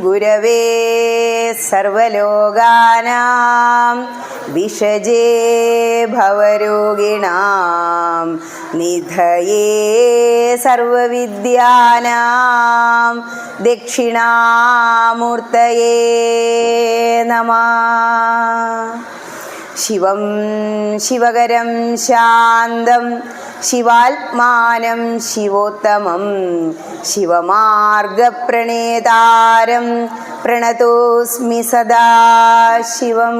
ഗുരവേ സർവലോകാനാം വിഷജേ ഭവരോഗിണാം നിധയേ സർവവിദ്യാനാം ദക്ഷിണാമൂർത്തയേ നമഃ. ശിവം ശിവകരം ശാന്തം ശിവാത്മാനം ശിവോത്തമം ശിവമാർഗപ്രണേതാരം പ്രണതോസ്മി സദാ ശിവം.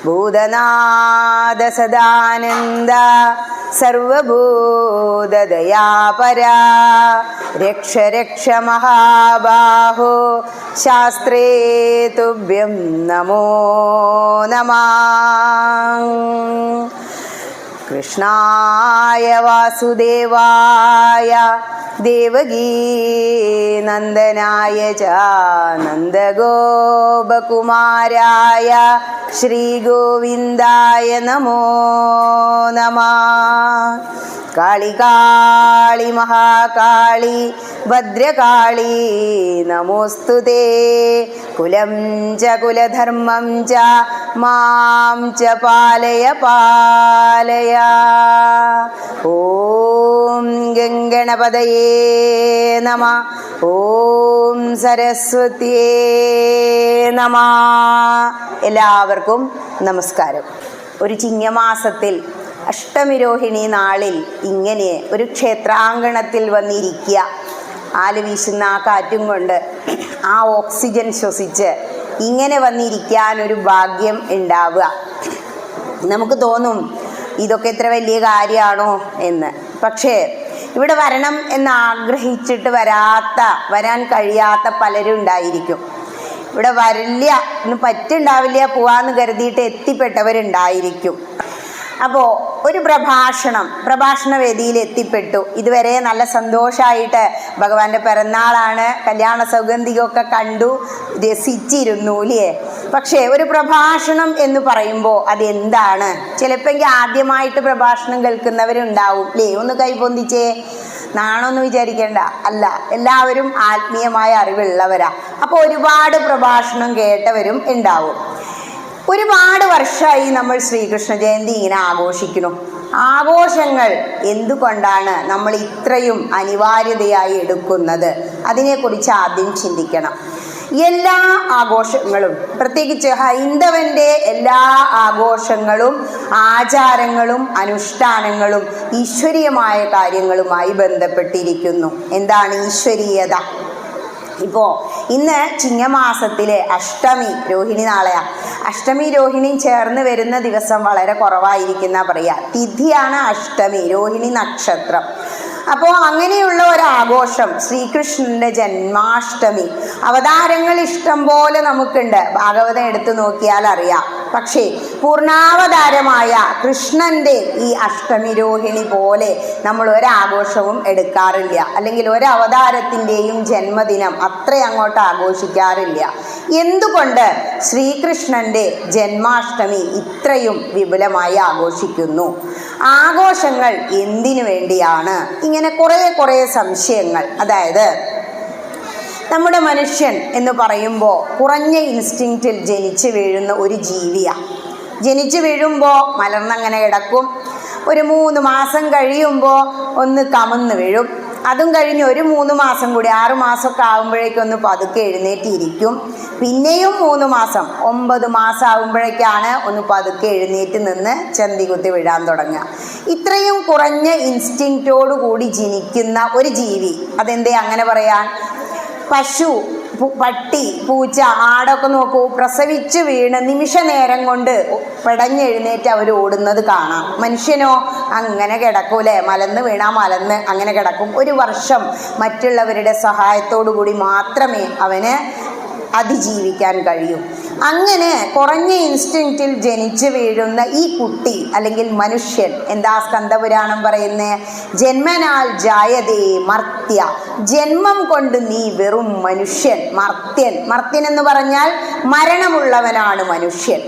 ഭൂതനാഥ സദാനന്ദ സർവഭൂതദയാപരാ രക്ഷ രക്ഷ മഹാബാഹോ ശാസ്ത്രേ തുഭ്യം നമോ നമഃ. കൃഷ്ണായ വാസുദേവായ ദേവകീ നന്ദനായ ച നന്ദഗോപകുമാരായ ശ്രീഗോവിന്ദായ നമോ നമഃ. കാളി കാളി മഹാകാളി ഭദ്രകാളി നമോസ്തുതേ. കുലം ച കുലധർമ്മം ച മാം ച പാലയ പാലയ. ഓം ഗംഗണപതയേ നമഃ. ഓം സരസ്വതിയേ നമഃ. എല്ലാവർക്കും നമസ്കാരം. ഒരു ചിങ്ങമാസത്തിൽ അഷ്ടമിരോഹിണി നാളിൽ ഇങ്ങനെ ഒരു ക്ഷേത്രാങ്കണത്തിൽ വന്നിരിക്കുക, ആല് വീശുന്ന ആ കാറ്റും കൊണ്ട് ആ ഓക്സിജൻ ശ്വസിച്ച് ഇങ്ങനെ വന്നിരിക്കാൻ ഒരു ഭാഗ്യം ഉണ്ടാവുക. നമുക്ക് തോന്നും ഇതൊക്കെ എത്ര വലിയ കാര്യമാണോ എന്ന്. പക്ഷേ ഇവിടെ വരണം എന്ന് ആഗ്രഹിച്ചിട്ട് വരാൻ കഴിയാത്ത പലരും ഉണ്ടായിരിക്കും. ഇവിടെ വരില്ല എന്ന് പറ്റുണ്ടാവില്ല, പോവാന്ന് കരുതിയിട്ട് എത്തിപ്പെട്ടവരുണ്ടായിരിക്കും. അപ്പോൾ ഒരു പ്രഭാഷണ വേദിയിൽ എത്തിപ്പെട്ടു. ഇതുവരെ നല്ല സന്തോഷമായിട്ട് ഭഗവാന്റെ പിറന്നാളാണ്, കല്യാണ സൗഗന്ധികമൊക്കെ കണ്ടു രസിച്ചിരുന്നു അല്ലേ. പക്ഷേ ഒരു പ്രഭാഷണം എന്ന് പറയുമ്പോൾ അതെന്താണ്? ചിലപ്പോൾ ആദ്യമായിട്ട് പ്രഭാഷണം കേൾക്കുന്നവരുണ്ടാവും അല്ലേ. ഒന്ന് കൈപൊന്തിച്ചേ. നാണൊന്നും വിചാരിക്കേണ്ട, അല്ല, എല്ലാവരും ആത്മീയമായ അറിവുള്ളവരാ. അപ്പോൾ ഒരുപാട് പ്രഭാഷണം കേട്ടവരും ഉണ്ടാവും. ഒരുപാട് വർഷമായി നമ്മൾ ശ്രീകൃഷ്ണ ജയന്തി ഇങ്ങനെ ആഘോഷിക്കുന്നു. ആഘോഷങ്ങൾ എന്തുകൊണ്ടാണ് നമ്മൾ ഇത്രയും അനിവാര്യതയായി എടുക്കുന്നത്? അതിനെക്കുറിച്ച് ആദ്യം ചിന്തിക്കണം. എല്ലാ ആഘോഷങ്ങളും, പ്രത്യേകിച്ച് ഹൈന്ദവന്റെ എല്ലാ ആഘോഷങ്ങളും ആചാരങ്ങളും അനുഷ്ഠാനങ്ങളും ഈശ്വരീയമായ കാര്യങ്ങളുമായി ബന്ധപ്പെട്ടിരിക്കുന്നു. എന്താണ് ഈശ്വരീയത? ഇപ്പോൾ ഇന്ന് ചിങ്ങമാസത്തിലെ അഷ്ടമി, രോഹിണി നാളെയാ. അഷ്ടമി രോഹിണിയും ചേർന്ന് വരുന്ന ദിവസം വളരെ കുറവായിരിക്കുന്ന പറയാ. തിഥിയാണ് അഷ്ടമി, രോഹിണി നക്ഷത്രം. അപ്പോൾ അങ്ങനെയുള്ള ഒരാഘോഷം ശ്രീകൃഷ്ണന്റെ ജന്മാഷ്ടമി. അവതാരങ്ങൾ ഇഷ്ടം പോലെ നമുക്കുണ്ട്, ഭാഗവതം എടുത്തു നോക്കിയാൽ അറിയാം. പക്ഷേ പൂർണ്ണാവതാരമായ കൃഷ്ണന്റെ ഈ അഷ്ടമി രോഹിണി പോലെ നമ്മൾ ഒരാഘോഷവും എടുക്കാറില്ല, അല്ലെങ്കിൽ ഒരവതാരത്തിൻ്റെയും ജന്മദിനം അത്ര അങ്ങോട്ട് ആഘോഷിക്കാറില്ല. എന്തുകൊണ്ട് ശ്രീകൃഷ്ണന്റെ ജന്മാഷ്ടമി ഇത്രയും വിപുലമായി ആഘോഷിക്കുന്നു? ആഘോഷങ്ങൾ എന്തിനു വേണ്ടിയാണ്? ഇങ്ങനെ കുറേ സംശയങ്ങൾ. അതായത് നമ്മുടെ മനുഷ്യൻ എന്ന് പറയുമ്പോൾ കുറഞ്ഞ ഇൻസ്റ്റിങ്ക്റ്റിൽ ജനിച്ചു വീഴുന്ന ഒരു ജീവിയാണ്. ജനിച്ചു വീഴുമ്പോൾ മലർന്നങ്ങനെ കിടക്കും. ഒരു 3 മാസം കഴിയുമ്പോൾ ഒന്ന് കമന്ന് വീഴും. അതും കഴിഞ്ഞ് ഒരു 3 മാസം കൂടി, 6 മാസമൊക്കെ ആകുമ്പോഴേക്കൊന്ന് പതുക്കെ എഴുന്നേറ്റിരിക്കും. പിന്നെയും 3 മാസം, 9 മാസം ആകുമ്പോഴേക്കാണ് ഒന്ന് പതുക്കെ എഴുന്നേറ്റ് നിന്ന് ചന്തി കുത്തി വീഴാൻ തുടങ്ങുക. ഇത്രയും കുറഞ്ഞ ഇൻസ്റ്റിങ്ക്റ്റോടു കൂടി ജനിക്കുന്ന ഒരു ജീവി, അതെന്തേ അങ്ങനെ പറയാൻ? പശു, പട്ടി, പൂച്ച, ആടൊക്കെ നോക്കൂ, പ്രസവിച്ച് വീണ് നിമിഷ നേരം കൊണ്ട് പെടഞ്ഞെഴുന്നേറ്റ് അവർ ഓടുന്നത് കാണാം. മനുഷ്യനോ അങ്ങനെ കിടക്കൂലേ, മലന്ന് വീണാ മലന്ന് അങ്ങനെ കിടക്കും. 1 വർഷം മറ്റുള്ളവരുടെ സഹായത്തോടു കൂടി മാത്രമേ അവന് അതിജീവിക്കാൻ കഴിയും. അങ്ങനെ കുറഞ്ഞ ഇൻസ്റ്റിങ്ക്റ്റിൽ ജനിച്ചു വീഴുന്ന ഈ കുട്ടി അല്ലെങ്കിൽ മനുഷ്യൻ, എന്താ സ്കന്ദപുരാണം പറയുന്നത്? ജന്മനാൽ ജായതേ മർത്യ, ജന്മം കൊണ്ട് നീ വെറും മനുഷ്യൻ, മർത്യൻ. മർത്യൻ എന്ന് പറഞ്ഞാൽ മരണമുള്ളവനാണ് മനുഷ്യൻ.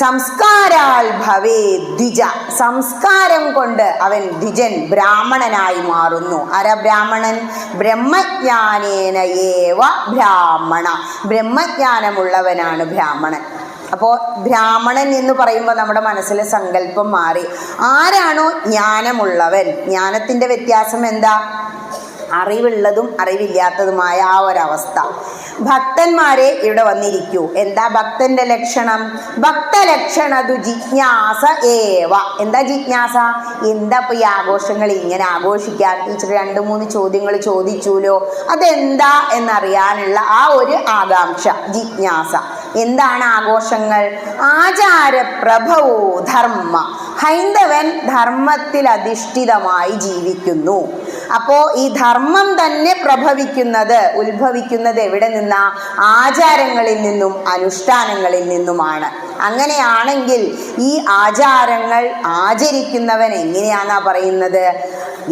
സംസ്കാരാൽ ഭവേ ദ്വിജ, സംസ്കാരം കൊണ്ട് അവൻ ദ്വിജൻ, ബ്രാഹ്മണനായി മാറുന്നു. ആരാ ബ്രാഹ്മണൻ? ബ്രഹ്മജ്ഞാനേന ഏവ ബ്രാഹ്മണ, ബ്രഹ്മജ്ഞാനമുള്ളവനാണ് ബ്രാഹ്മണൻ. അപ്പോൾ ബ്രാഹ്മണൻ എന്ന് പറയുമ്പോൾ നമ്മുടെ മനസ്സിലെ സങ്കല്പം മാറി. ആരാണോ ജ്ഞാനമുള്ളവൻ, ജ്ഞാനത്തിൻ്റെ വ്യത്യാസം എന്താ? അറിവുള്ളതും അറിവില്ലാത്തതുമായ ആ ഒരവസ്ഥ. ഭക്തന്മാരെ ഇവിടെ വന്നിരിക്കൂ. എന്താ ഭക്തന്റെ ലക്ഷണം? ഭക്തലക്ഷണതു ജിജ്ഞാസ ഏവ. എന്താ ജിജ്ഞാസ? എന്താ ഇപ്പൊ ഈ ആഘോഷങ്ങൾ ഇങ്ങനെ ആഘോഷിക്കാൻ? ടീച്ചർ 2-3 ചോദ്യങ്ങൾ ചോദിച്ചുല്ലോ, അതെന്താ എന്നറിയാനുള്ള ആ ഒരു ആകാംക്ഷ, ജിജ്ഞാസ. എന്താണ് ആഘോഷങ്ങൾ? ആചാരപ്രഭവോ ധർമ്മ, ഹൈന്ദവൻ ധർമ്മത്തിൽ അധിഷ്ഠിതമായി ജീവിക്കുന്നു. അപ്പോ ഈ ധർമ്മം തന്നെ പ്രഭവിക്കുന്നത്, ഉത്ഭവിക്കുന്നത് എവിടെ നിന്നാ? ആചാരങ്ങളിൽ നിന്നും അനുഷ്ഠാനങ്ങളിൽ നിന്നുമാണ്. അങ്ങനെയാണെങ്കിൽ ഈ ആചാരങ്ങൾ ആചരിക്കുന്നവൻ എങ്ങനെയാന്നാ പറയുന്നത്?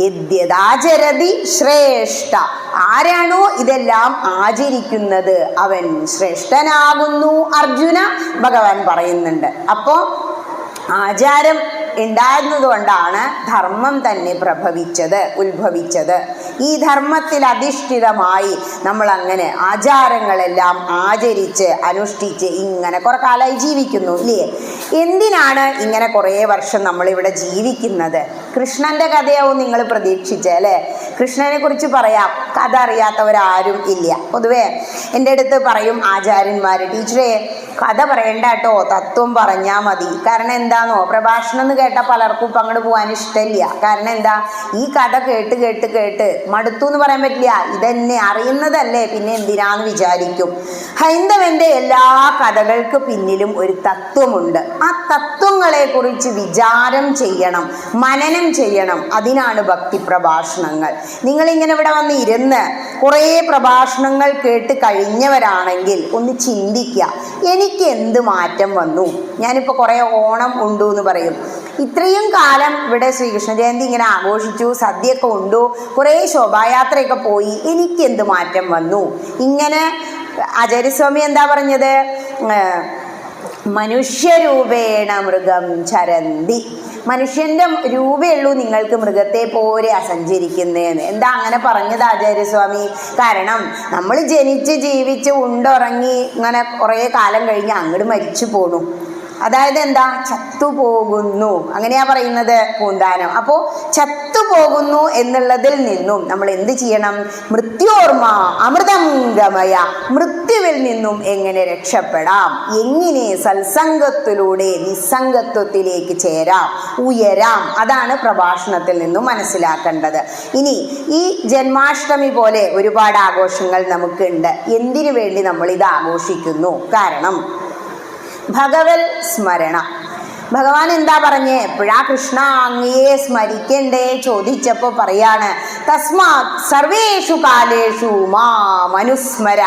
യദ്യദാചരതി ശ്രേഷ്ഠ, ആരാണോ ഇതെല്ലാം ആചരിക്കുന്നത് അവൻ ശ്രേഷ്ഠനാകുന്നു അർജുന, ഭഗവാൻ പറയുന്നുണ്ട്. അപ്പോ ആചാരം ഉണ്ടായിരുന്നതുകൊണ്ടാണ് ധർമ്മം തന്നെ പ്രഭവിച്ചത്, ഉത്ഭവിച്ചത്. ഈ ധർമ്മത്തിൽ അധിഷ്ഠിതമായി നമ്മൾ അങ്ങനെ ആചാരങ്ങളെല്ലാം ആചരിച്ച് അനുഷ്ഠിച്ച് ഇങ്ങനെ കുറെ കാലമായി ജീവിക്കുന്നു ഇല്ലേ? എന്തിനാണ് ഇങ്ങനെ കുറേ വർഷം നമ്മളിവിടെ ജീവിക്കുന്നത്? കൃഷ്ണന്റെ കഥയാവും നിങ്ങൾ പ്രതീക്ഷിച്ചേ അല്ലേ? കൃഷ്ണനെ കുറിച്ച് പറയാം, കഥ അറിയാത്തവരാരും ഇല്ല. പൊതുവേ എൻ്റെ അടുത്ത് പറയും ആചാര്യന്മാർ, ടീച്ചറേ കഥ പറയണ്ട കേട്ടോ, തത്വം പറഞ്ഞാൽ മതി. കാരണം എന്താണോ, പ്രഭാഷണം എന്ന് കേട്ടാൽ പലർക്കും ഇപ്പം അങ്ങോട്ട് പോകാൻ ഇഷ്ടമില്ല. കാരണം എന്താ, ഈ കഥ കേട്ട് കേട്ട് കേട്ട് മടുത്തു എന്ന് പറയാൻ പറ്റില്ല. ഇതെന്നെ അറിയുന്നതല്ലേ, പിന്നെ എന്തിനാന്ന് വിചാരിക്കും. ഹൈന്ദവന്റെ എല്ലാ കഥകൾക്ക് പിന്നിലും ഒരു തത്വമുണ്ട്. ആ തത്വങ്ങളെ കുറിച്ച് വിചാരം ചെയ്യണം, മനനം ചെയ്യണം. അതിനാണ് ഭക്തി പ്രഭാഷണങ്ങൾ. നിങ്ങളിങ്ങനെ ഇവിടെ വന്ന് ഇരുന്ന് കുറേ പ്രഭാഷണങ്ങൾ കേട്ട് കഴിഞ്ഞവരാണെങ്കിൽ ഒന്ന് ചിന്തിക്കുക, എനിക്ക് എന്ത് മാറ്റം വന്നു? ഞാനിപ്പോൾ കുറേ ഓണം ഉണ്ടു എന്ന് പറയും. ഇത്രയും കാലം ഇവിടെ ശ്രീകൃഷ്ണ ജയന്തി ഇങ്ങനെ ആഘോഷിച്ചു, സദ്യയൊക്കെ ഉണ്ടു, കുറേ ശോഭായാത്രയൊക്കെ പോയി, എനിക്ക് എന്ത് മാറ്റം വന്നു? ഇങ്ങനെ ആചാര്യസ്വാമി എന്താ പറഞ്ഞത്? മനുഷ്യരൂപേണ മൃഗം ചരന്തി, മനുഷ്യന്റെ രൂപയുള്ളൂ നിങ്ങൾക്ക് മൃഗത്തെ പോലെ സഞ്ചരിക്കുന്നതെന്ന്. എന്താ അങ്ങനെ പറഞ്ഞത് ആചാര്യസ്വാമി? കാരണം നമ്മൾ ജനിച്ച് ജീവിച്ച് ഉണ്ടുറങ്ങി ഇങ്ങനെ കുറേ കാലം കഴിഞ്ഞ് അങ്ങോട്ട് മരിച്ചു പോണു. അതായത് എന്താ, ചത്തുപോകുന്നു, അങ്ങനെയാ പറയുന്നത് പൂന്താനം. അപ്പോൾ ചത്തുപോകുന്നു എന്നുള്ളതിൽ നിന്നും നമ്മൾ എന്ത് ചെയ്യണം? മൃത്യോർമ്മ അമൃതം ഗമയ, മൃത്യുവിൽ നിന്നും എങ്ങനെ രക്ഷപ്പെടാം, എങ്ങനെ സത്സംഗത്തിലൂടെ നിസ്സംഗത്വത്തിലേക്ക് ചേരാം, ഉയരാം, അതാണ് പ്രഭാഷണത്തിൽ നിന്നും മനസ്സിലാക്കേണ്ടത്. ഇനി ഈ ജന്മാഷ്ടമി പോലെ ഒരുപാട് ആഘോഷങ്ങൾ നമുക്കുണ്ട്. എന്തിനു വേണ്ടി നമ്മൾ ഇത് ആഘോഷിക്കുന്നു? കാരണം ഭഗവത് സ്മരണ. ഭഗവാൻ എന്താ പറഞ്ഞേ? എപ്പോഴാ കൃഷ്ണ അങ്ങയെ സ്മരിക്കണ്ടേ ചോദിച്ചപ്പോൾ പറയാണ്, തസ്മാത് സർവേഷു കാലേഷു മാം അനുസ്മര,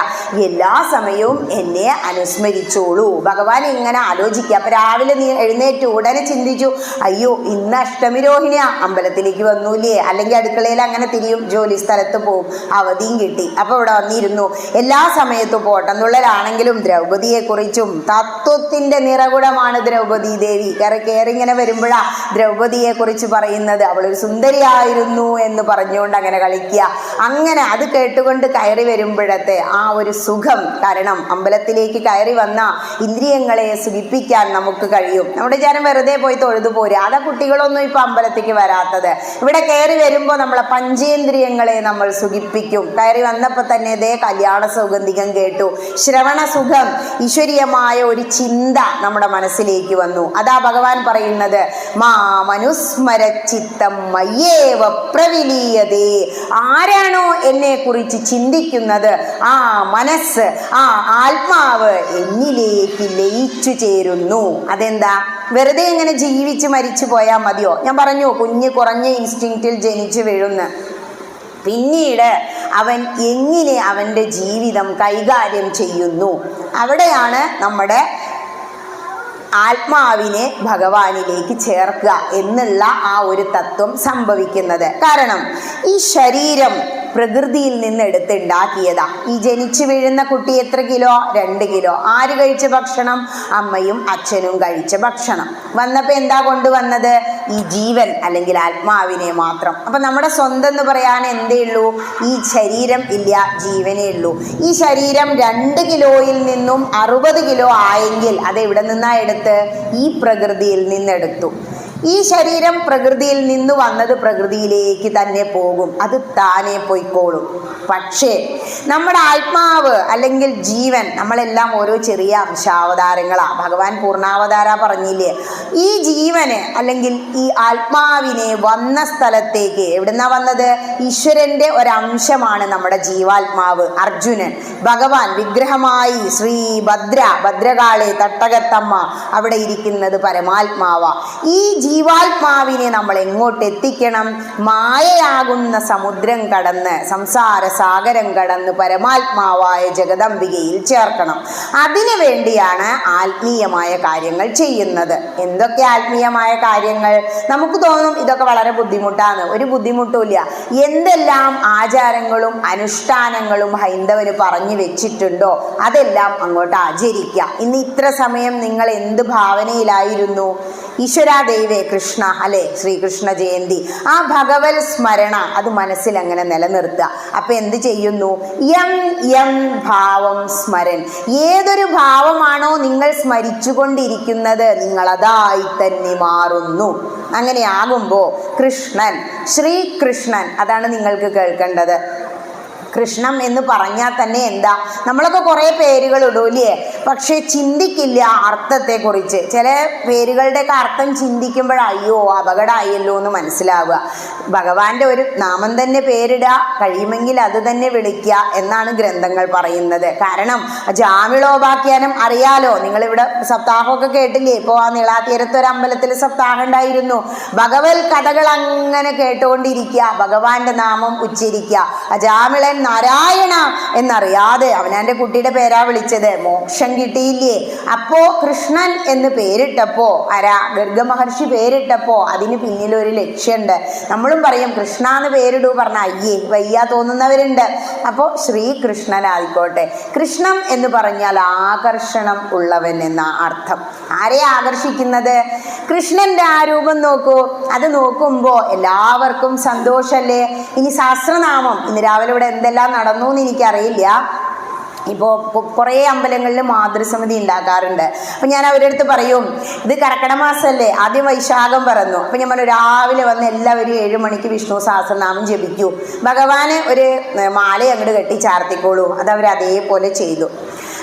എല്ലാ സമയവും എന്നെ അനുസ്മരിച്ചോളൂ. ഭഗവാൻ ഇങ്ങനെ ആലോചിക്കുക. അപ്പം രാവിലെ നീ എഴുന്നേറ്റ് ഉടനെ ചിന്തിച്ചു, അയ്യോ ഇന്ന് അഷ്ടമി രോഹിണിയാ, അമ്പലത്തിലേക്ക് വന്നൂല്ലേ, അല്ലെങ്കിൽ അടുക്കളയിൽ അങ്ങനെ തിരിയും, ജോലി സ്ഥലത്ത് പോവും, അവധിയും കിട്ടി, അപ്പോൾ ഇവിടെ വന്നിരുന്നു. എല്ലാ സമയത്തും പോട്ടെന്നുള്ളവരാണെങ്കിലും ദ്രൗപദിയെക്കുറിച്ചും തത്വത്തിൻ്റെ നിറകുടമാണ് ദ്രൗപദി ദേവി. കയറിങ്ങനെ വരുമ്പോഴാ ദ്രൗപദിയെ കുറിച്ച് പറയുന്നത്, അവളൊരു സുന്ദരിയായിരുന്നു എന്ന് പറഞ്ഞുകൊണ്ട് അങ്ങനെ കളിക്കുക. അങ്ങനെ അത് കേട്ടുകൊണ്ട് കയറി വരുമ്പോഴത്തെ ആ ഒരു സുഖം, കാരണം അമ്പലത്തിലേക്ക് കയറി വന്ന ഇന്ദ്രിയങ്ങളെ സുഖിപ്പിക്കാൻ നമുക്ക് കഴിയും. നമ്മുടെ ജനം വെറുതെ പോയി തൊഴുതു പോരുക, അതാ കുട്ടികളൊന്നും ഇപ്പൊ അമ്പലത്തിലേക്ക് വരാത്തത്. ഇവിടെ കയറി വരുമ്പോൾ നമ്മളെ പഞ്ചേന്ദ്രിയങ്ങളെ നമ്മൾ സുഖിപ്പിക്കും. കയറി വന്നപ്പോൾ തന്നെ ഇതേ കല്യാണ സൗഗന്ധികം കേട്ടു, ശ്രവണ സുഖം, ഈശ്വരീയമായ ഒരു ചിന്ത നമ്മുടെ മനസ്സിലേക്ക് വന്നു. അതാ ഭഗവാൻ പറയുന്നത്, മാമനുസ്മരചിത്തം മയ്യേവ പ്രവിലീയതേ, ആരാണോ എന്നെ കുറിച്ച് ചിന്തിക്കുന്നത് ആ മനസ്സ്, ആ ആത്മാവ് എന്നിലേക്ക് ലയിച്ചു ചേരുന്നു. അതെന്താ, വെറുതെ ഇങ്ങനെ ജീവിച്ച് മരിച്ചു പോയാൽ മതിയോ? ഞാൻ പറഞ്ഞു, കുഞ്ഞ് കുറഞ്ഞ ഇൻസ്റ്റിങ്ക്റ്റിൽ ജനിച്ചു വീഴുന്ന പിന്നീട് അവൻ എങ്ങനെ അവൻ്റെ ജീവിതം കൈകാര്യം ചെയ്യുന്നു, അവിടെയാണ് നമ്മുടെ ആത്മാവിനെ ഭഗവാനിലേക്ക് ചേർക്കുക എന്നുള്ള ആ ഒരു തത്വം സംഭവിക്കുന്നത്. കാരണം ഈ ശരീരം പ്രകൃതിയിൽ നിന്ന് എടുത്തുണ്ടാക്കിയതാ. ഈ ജനിച്ചു വീഴുന്ന കുട്ടി എത്ര കിലോ? 2 കിലോ. ആര് കഴിച്ച ഭക്ഷണം? അമ്മയും അച്ഛനും കഴിച്ച ഭക്ഷണം. വന്നപ്പോൾ എന്താ കൊണ്ടുവന്നത്? ഈ ജീവൻ അല്ലെങ്കിൽ ആത്മാവിനെ മാത്രം. അപ്പൊ നമ്മുടെ സ്വന്തം എന്ന് പറയാൻ എന്തേ ഉള്ളൂ? ഈ ശരീരം ഇല്ല, ജീവനേ ഉള്ളൂ. ഈ ശരീരം 2 കിലോയിൽ നിന്നും 60 കിലോ ആയെങ്കിൽ അത് എവിടെ നിന്നാ എടുത്ത്? ഈ പ്രകൃതിയിൽ നിന്നെടുത്തു. ഈ ശരീരം പ്രകൃതിയിൽ നിന്ന് വന്നത് പ്രകൃതിയിലേക്ക് തന്നെ പോകും, അത് താനെ പോയിക്കോളും. പക്ഷേ നമ്മുടെ ആത്മാവ് അല്ലെങ്കിൽ ജീവൻ, നമ്മളെല്ലാം ഓരോ ചെറിയ അംശാവതാരങ്ങളാ. ഭഗവാൻ പൂർണ്ണാവതാര പറഞ്ഞില്ലേ? ഈ ജീവന് അല്ലെങ്കിൽ ഈ ആത്മാവിനെ വന്ന സ്ഥലത്തേക്ക് എവിടുന്നാ വന്നത്? ഈശ്വരന്റെ ഒരംശമാണ് നമ്മുടെ ജീവാത്മാവ്. അർജുനൻ, ഭഗവാൻ വിഗ്രഹമായി ശ്രീ ഭദ്രകാളി തട്ടകത്തമ്മ അവിടെ ഇരിക്കുന്നത് പരമാത്മാവ. ഈ ജീവാത്മാവിനെ നമ്മൾ എങ്ങോട്ട് എത്തിക്കണം? മായയാകുന്ന സമുദ്രം കടന്ന്, സംസാര സാഗരം കടന്ന് പരമാത്മാവായ ജഗദംബികയിൽ ചേർക്കണം. അതിനു വേണ്ടിയാണ് ആത്മീയമായ കാര്യങ്ങൾ ചെയ്യുന്നത്. എന്തൊക്കെ ആത്മീയമായ കാര്യങ്ങൾ? നമുക്ക് തോന്നും ഇതൊക്കെ വളരെ ബുദ്ധിമുട്ടാണ്. ഒരു ബുദ്ധിമുട്ടുമില്ല. എന്തെല്ലാം ആചാരങ്ങളും അനുഷ്ഠാനങ്ങളും ഹൈന്ദവന് പറഞ്ഞു വെച്ചിട്ടുണ്ടോ അതെല്ലാം അങ്ങോട്ട് ആചരിക്കുക. ഇന്ന് ഇത്ര സമയം നിങ്ങൾ എന്ത് ഭാവനയിലായിരുന്നു? ഈശ്വരാ ദൈവേ കൃഷ്ണ, അല്ലെ? ശ്രീകൃഷ്ണ ജയന്തി, ആ ഭഗവത് സ്മരണ അത് മനസ്സിൽ അങ്ങനെ നിലനിർത്തുക. അപ്പൊ എന്ത് ചെയ്യുന്നു? യം ഭാവം സ്മരൻ. ഏതൊരു ഭാവമാണോ നിങ്ങൾ സ്മരിച്ചുകൊണ്ടിരിക്കുന്നത് നിങ്ങൾ അതായി തന്നെ മാറുന്നു. അങ്ങനെ ആകുമ്പോ കൃഷ്ണൻ, ശ്രീകൃഷ്ണൻ, അതാണ് നിങ്ങൾക്ക് കേൾക്കേണ്ടത്. കൃഷ്ണം എന്ന് പറഞ്ഞാൽ തന്നെ എന്താ? നമ്മളൊക്കെ കുറേ പേരുകൾ ഇടൂലേ, പക്ഷെ ചിന്തിക്കില്ല അർത്ഥത്തെക്കുറിച്ച്. ചില പേരുകളുടെയൊക്കെ അർത്ഥം ചിന്തിക്കുമ്പോൾ അയ്യോ അപകടമായല്ലോ എന്ന് മനസ്സിലാവുക. ഭഗവാന്റെ ഒരു നാമം തന്നെ പേരിടുക, കഴിയുമെങ്കിൽ അത് തന്നെ വിളിക്കുക എന്നാണ് ഗ്രന്ഥങ്ങൾ പറയുന്നത്. കാരണം ജാമിളോപാഖ്യാനം അറിയാലോ. നിങ്ങളിവിടെ സപ്താഹമൊക്കെ കേട്ടില്ലേ? ഇപ്പോൾ ആ നീളാതീരത്ത് ഒരു അമ്പലത്തിൽ സപ്താഹം ഉണ്ടായിരുന്നു. ഭഗവത് കഥകൾ അങ്ങനെ കേട്ടുകൊണ്ടിരിക്കുക, ഭഗവാന്റെ നാമം ഉച്ചരിക്കുക. അജാമിളൻ നാരായണ എന്നറിയാതെ അവനാന്റെ കുട്ടിയുടെ പേരാ വിളിച്ചത്. മോക്ഷം കിട്ടിയില്ലേ? അപ്പോ കൃഷ്ണൻ എന്ന് പേരിട്ടപ്പോ, ഗർഗ മഹർഷി പേരിട്ടപ്പോ അതിന് പിന്നിലൊരു ലക്ഷ്യമുണ്ട്. നമ്മളും പറയും കൃഷ്ണ എന്ന് പേരിടൂ പറഞ്ഞ അയ്യേ വയ്യ തോന്നുന്നവരുണ്ട്. അപ്പോൾ ശ്രീകൃഷ്ണനായിക്കോട്ടെ. കൃഷ്ണം എന്ന് പറഞ്ഞാൽ ആകർഷണം ഉള്ളവൻ എന്ന അർത്ഥം. ആരെ ആകർഷിക്കുന്നത്? കൃഷ്ണന്റെ ആ രൂപം നോക്കൂ. അത് നോക്കുമ്പോ എല്ലാവർക്കും സന്തോഷല്ലേ? ഇനി സഹസ്രനാമം, ഇന്ന് രാവിലെ ഇവിടെ എന്തെല്ലാം നടന്നു എന്ന് എനിക്കറിയില്ല. ഇപ്പോൾ കുറേ അമ്പലങ്ങളിൽ മാതൃസമിതി ഉണ്ടാക്കാറുണ്ട്. അപ്പം ഞാൻ അവരുടെ അടുത്ത് പറയും, ഇത് കർക്കിടക മാസമല്ലേ, ആദ്യം വൈശാഖം പറഞ്ഞു. അപ്പം ഞാൻ പറഞ്ഞു രാവിലെ വന്ന് എല്ലാവരും 7 മണിക്ക് വിഷ്ണു സഹസ്രനാമം ജപിക്കൂ, ഭഗവാന് ഒരു മാല അങ്ങോട്ട് കെട്ടി ചാർത്തിക്കോളൂ. അതവർ അതേപോലെ ചെയ്തു.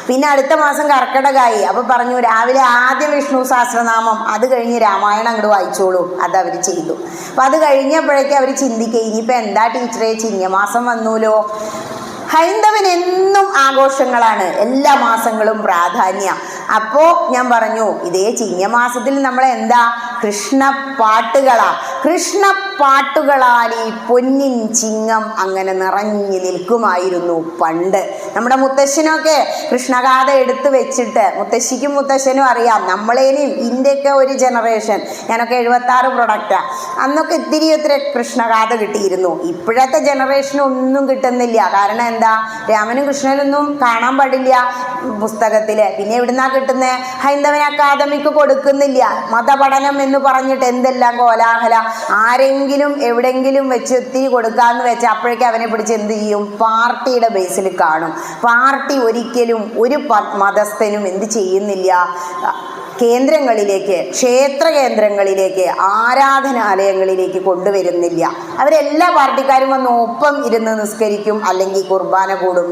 പിന്നെ അടുത്ത മാസം കർക്കിടകമായി. അപ്പോൾ പറഞ്ഞു രാവിലെ ആദ്യം വിഷ്ണു സഹസ്രനാമം, അത് കഴിഞ്ഞ് രാമായണം അങ്ങോട്ട് വായിച്ചോളൂ. അതവർ ചെയ്തു. അപ്പം അത് കഴിഞ്ഞപ്പോഴേക്കും അവർ ചിന്തിക്കുക ഇനിയിപ്പോൾ എന്താ ടീച്ചറെ ചിങ്ങമാസം വന്നൂലോ. ഹൈന്ദവൻ എന്നും ആഘോഷങ്ങളാണ്, എല്ലാ മാസങ്ങളും പ്രാധാന്യം. അപ്പോൾ ഞാൻ പറഞ്ഞു ഇതേ ചിങ്ങമാസത്തിൽ നമ്മൾ എന്താ കൃഷ്ണപ്പാട്ടുകളാ. കൃഷ്ണപ്പാട്ടുകളാൽ ഈ പൊന്നിൻ ചിങ്ങം അങ്ങനെ നിറഞ്ഞു നിൽക്കുമായിരുന്നു പണ്ട്. നമ്മുടെ മുത്തശ്ശനൊക്കെ കൃഷ്ണഗാഥ എടുത്തു വെച്ചിട്ട്, മുത്തശ്ശിക്കും മുത്തശ്ശനും അറിയാം, നമ്മളേനും ഇന്ത്യയൊക്കെ ഒരു ജനറേഷൻ, ഞാനൊക്കെ 76 പ്രൊഡക്റ്റാണ്, അന്നൊക്കെ ഇത്തിരി കൃഷ്ണഗാഥ കിട്ടിയിരുന്നു. ഇപ്പോഴത്തെ ജനറേഷന് ഒന്നും കിട്ടുന്നില്ല. കാരണം എന്താ? രാമനും കൃഷ്ണനൊന്നും കാണാൻ പാടില്ല പുസ്തകത്തിൽ. പിന്നെ എവിടുന്നാ കിട്ടുന്നത്? ഹൈന്ദവൻ അക്കാദമിക്ക് കൊടുക്കുന്നില്ല. മതപഠനം എന്ന് പറഞ്ഞിട്ട് എന്തെല്ലാം കോലാഹല. ആരെങ്കിലും എവിടെങ്കിലും വെച്ച് ഒത്തിരി കൊടുക്കാമെന്ന് വെച്ചാൽ അപ്പോഴേക്കും അവനെ പിടിച്ച് എന്ത് ചെയ്യും? പാർട്ടിയുടെ ബേസിൽ കാണും. പാർട്ടി ഒരിക്കലും ഒരു മതസ്ഥനും എന്ത് ചെയ്യുന്നില്ല? കേന്ദ്രങ്ങളിലേക്ക്, ക്ഷേത്ര കേന്ദ്രങ്ങളിലേക്ക്, ആരാധനാലയങ്ങളിലേക്ക് കൊണ്ടുവരുന്നില്ല. അവരെല്ലാ പാർട്ടിക്കാരും വന്ന് ഒപ്പം ഇരുന്ന് നിസ്കരിക്കും, അല്ലെങ്കിൽ കുർബാന കൂടും.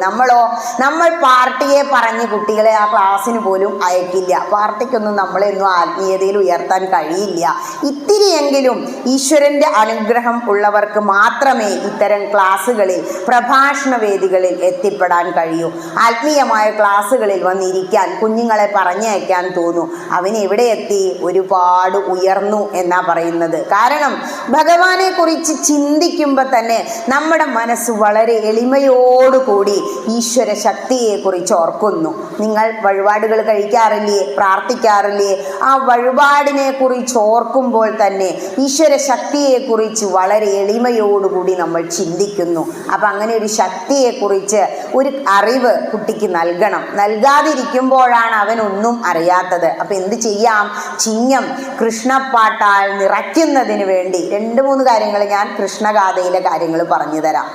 നമ്മൾ പാർട്ടിയെ പറഞ്ഞ് കുട്ടികളെ ആ ക്ലാസ്സിന് പോലും അയക്കില്ല. പാർട്ടിക്കൊന്നും നമ്മളെയൊന്നും ആത്മീയതയിൽ ഉയർത്താൻ കഴിയില്ല. ഇത്തിരിയെങ്കിലും ഈശ്വരന്റെ അനുഗ്രഹം ഉള്ളവർക്ക് മാത്രമേ ഇത്തരം ക്ലാസ്സുകളിൽ, പ്രഭാഷണ വേദികളിൽ എത്തിപ്പെടാൻ കഴിയൂ. ആത്മീയമായ ക്ലാസ്സുകളിൽ വന്നിരിക്കാൻ കുഞ്ഞുങ്ങളെ പറഞ്ഞയക്കാൻ തോന്നും. അവൻ എവിടെ എത്തി? ഒരുപാട് ഉയർന്നു എന്നാ പറയുന്നത്. കാരണം ഭഗവാനെ കുറിച്ച് ചിന്തിക്കുമ്പോൾ തന്നെ നമ്മുടെ മനസ്സ് വളരെ എളിമയോടുകൂടി ഈശ്വര ശക്തിയെക്കുറിച്ച് ഓർക്കുന്നു. നിങ്ങൾ വഴിപാടുകൾ കഴിക്കാറില്ലേ, പ്രാർത്ഥിക്കാറില്ലേ? ആ വഴിപാടിനെ കുറിച്ച് ഓർക്കുമ്പോൾ തന്നെ ഈശ്വര ശക്തിയെക്കുറിച്ച് വളരെ എളിമയോടുകൂടി നമ്മൾ ചിന്തിക്കുന്നു. അപ്പം അങ്ങനെ ഒരു ശക്തിയെക്കുറിച്ച് ഒരു അറിവ് കുട്ടിക്ക് നൽകണം. നൽകാതിരിക്കുമ്പോഴാണ് അവനൊന്നും അറിയാത്തത്. അപ്പം എന്ത് ചെയ്യാം? ചിങ്ങം കൃഷ്ണപ്പാട്ടാൽ നിറയ്ക്കുന്നതിന് വേണ്ടി 2-3 കാര്യങ്ങൾ ഞാൻ കൃഷ്ണഗാഥയിലെ കാര്യങ്ങൾ പറഞ്ഞു തരാം.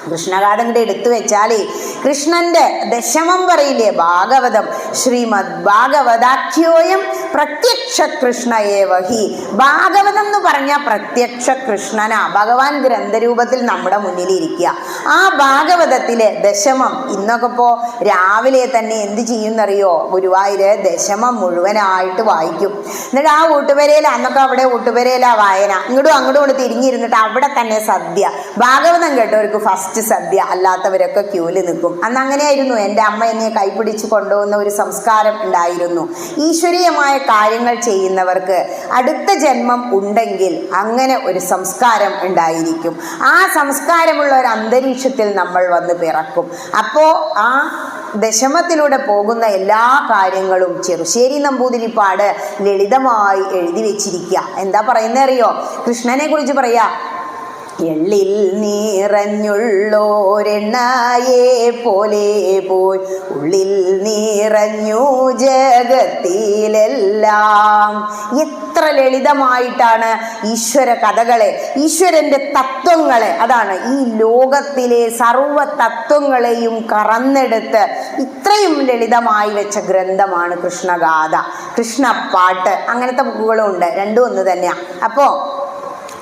കൃഷ്ണഗാഥ ഇങ്ങോട്ട് എടുത്തു വെച്ചാലേ കൃഷ്ണന്റെ ദശമം പറയില്ലേ, ഭാഗവതം, ശ്രീമദ് ഭാഗവതാഖ്യോയം പ്രത്യക്ഷ കൃഷ്ണയേവഹി. ഭാഗവതം എന്ന് പറഞ്ഞാൽ പ്രത്യക്ഷ കൃഷ്ണനാ, ഭഗവാൻ ഗ്രന്ഥരൂപത്തിൽ നമ്മുടെ മുന്നിലിരിക്കുക. ആ ഭാഗവതത്തിലെ ദശമം ഇന്നൊക്കെ ഇപ്പോൾ രാവിലെ തന്നെ എന്ത് ചെയ്യുന്നറിയോ, ഗുരുവായൂര് ദശമം മുഴുവനായിട്ട് വായിക്കും. എന്നിട്ട് ആ ഊട്ടുപുരയിൽ, അന്നൊക്കെ അവിടെ ഊട്ടുപുരയിലാ വായന, ഇങ്ങോട്ടും അങ്ങോട്ടും തിരിഞ്ഞിരുന്നിട്ട് അവിടെ തന്നെ സദ്യ. ഭാഗവതം കേട്ടവർക്ക് ഫസ്റ്റ് സദ്യ, അല്ലാത്തവരൊക്കെ ക്യൂല് നിൽക്കും. അന്ന് അങ്ങനെയായിരുന്നു. എൻ്റെ അമ്മ എന്നെ കൈപിടിച്ച് കൊണ്ടുപോകുന്ന ഒരു സംസ്കാരം ഉണ്ടായിരുന്നു. ഈശ്വരീയമായ കാര്യങ്ങൾ ചെയ്യുന്നവർക്ക് അടുത്ത ജന്മം ഉണ്ടെങ്കിൽ അങ്ങനെ ഒരു സംസ്കാരം ഉണ്ടായിരിക്കും. ആ സംസ്കാരമുള്ള ഒരു അന്തരീക്ഷത്തിൽ നമ്മൾ വന്ന് പിറക്കും. അപ്പോൾ ആ ദശമത്തിലൂടെ പോകുന്ന എല്ലാ കാര്യങ്ങളും ചെറുശ്ശേരി നമ്പൂതിരിപ്പാട് ലളിതമായി എഴുതി വെച്ചിരിക്കുക. എന്താ പറയുന്നത് അറിയോ? കൃഷ്ണനെ കുറിച്ച് പറയാ, എള്ളിൽ നിറഞ്ഞുള്ളോരെണ്ണയെ പോലെ പോയി ഉള്ളിൽ നിറഞ്ഞു ജഗത്തിലെല്ലാം. എത്ര ലളിതമായിട്ടാണ് ഈശ്വര കഥകളെ, ഈശ്വരൻ്റെ തത്വങ്ങളെ, അതാണ് ഈ ലോകത്തിലെ സർവ്വ തത്വങ്ങളെയും കറന്നെടുത്ത് ഇത്രയും ലളിതമായി വെച്ച ഗ്രന്ഥമാണ് കൃഷ്ണഗാഥ. കൃഷ്ണപ്പാട്ട് അങ്ങനത്തെ ബുക്കുകളും ഉണ്ട്, രണ്ടും ഒന്ന് തന്നെയാണ്. അപ്പോൾ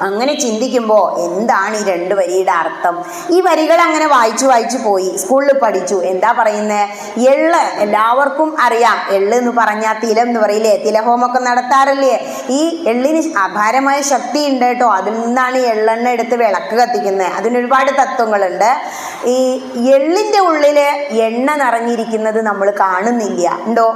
അങ്ങനെ ചിന്തിക്കുമ്പോൾ എന്താണ് ഈ 2 വരിയുടെ അർത്ഥം? ഈ വരികൾ അങ്ങനെ വായിച്ചു പോയി, സ്കൂളിൽ പഠിച്ചു. എന്താ പറയുന്നത്? എള്ള് എല്ലാവർക്കും അറിയാം. എള്ള് എന്ന് പറഞ്ഞാൽ തിലം എന്ന് പറയില്ലേ, തിലഹോമൊക്കെ നടത്താറില്ലേ? ഈ എള്ളിന് അപാരമായ ശക്തി ഉണ്ട് കേട്ടോ. അതിൽ നിന്നാണ് എള്ളെണ്ണ എടുത്ത് വിളക്ക് കത്തിക്കുന്നത്. അതിനൊരുപാട് തത്വങ്ങളുണ്ട്. ഈ എള്ളിൻ്റെ ഉള്ളിൽ എണ്ണ നിറഞ്ഞിരിക്കുന്നത് നമ്മൾ കാണുന്നില്ല, ഉണ്ടോ?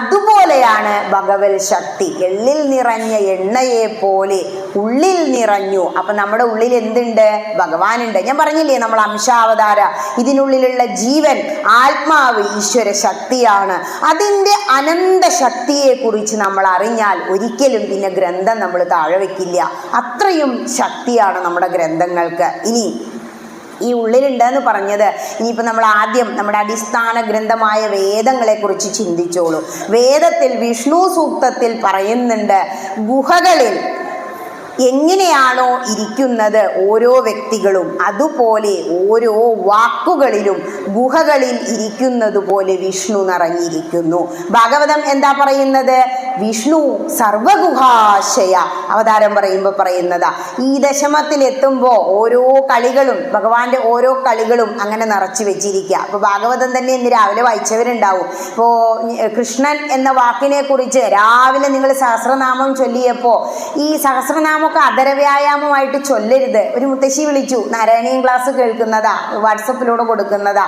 അതുപോലെയാണ് ഭഗവത് ശക്തി. എള്ളിൽ നിറഞ്ഞ എണ്ണയെ പോലെ ഉള്ളിൽ നിറഞ്ഞു. അപ്പൊ നമ്മുടെ ഉള്ളിൽ എന്തുണ്ട്? ഭഗവാനുണ്ട്. ഞാൻ പറഞ്ഞില്ലേ, നമ്മൾ അംശാവതാര, ഇതിനുള്ളിലുള്ള ജീവൻ, ആത്മാവ് ഈശ്വര ശക്തിയാണ്. അതിൻ്റെ അനന്ത ശക്തിയെ കുറിച്ച് നമ്മൾ അറിഞ്ഞാൽ ഒരിക്കലും പിന്നെ ഗ്രന്ഥം നമ്മൾ താഴെ വെക്കില്ല. അത്രയും ശക്തിയാണ് നമ്മുടെ ഗ്രന്ഥങ്ങൾക്ക്. ഇനി ഈ ഉള്ളിലുണ്ടെന്ന് പറഞ്ഞത്, ഇനിയിപ്പോൾ നമ്മൾ ആദ്യം നമ്മുടെ അടിസ്ഥാന ഗ്രന്ഥമായ വേദങ്ങളെക്കുറിച്ച് ചിന്തിച്ചോളൂ. വേദത്തിൽ വിഷ്ണു സൂക്തത്തിൽ പറയുന്നുണ്ട്, ഗുഹകളിൽ എങ്ങനെയാണോ ഇരിക്കുന്നത് ഓരോ വ്യക്തികളും, അതുപോലെ ഓരോ വാക്കുകളിലും ഗുഹകളിൽ ഇരിക്കുന്നത് പോലെ വിഷ്ണു നിറഞ്ഞിരിക്കുന്നു. ഭാഗവതം എന്താ പറയുന്നത്? വിഷ്ണു സർവഗുഹാശയ. അവതാരം പറയുമ്പോൾ പറയുന്നതാ. ഈ ദശമത്തിലെത്തുമ്പോൾ ഓരോ കളികളും, ഭഗവാന്റെ ഓരോ കളികളും അങ്ങനെ നിറച്ചു വെച്ചിരിക്കുക. അപ്പോൾ ഭാഗവതം തന്നെ ഇന്ന് രാവിലെ വായിച്ചവരുണ്ടാവും. ഇപ്പോൾ കൃഷ്ണൻ എന്ന വാക്കിനെ കുറിച്ച് രാവിലെ നിങ്ങൾ സഹസ്രനാമം ചൊല്ലിയപ്പോൾ ഈ സഹസ്രനാമം ഒക്കെ അധരവ്യായാമമായിട്ട് ചൊല്ലരുത്. ഒരു മുത്തശ്ശി വിളിച്ചു, നാരായണീയം ക്ലാസ് കേൾക്കുന്നതാ, വാട്സപ്പിലൂടെ കൊടുക്കുന്നതാ.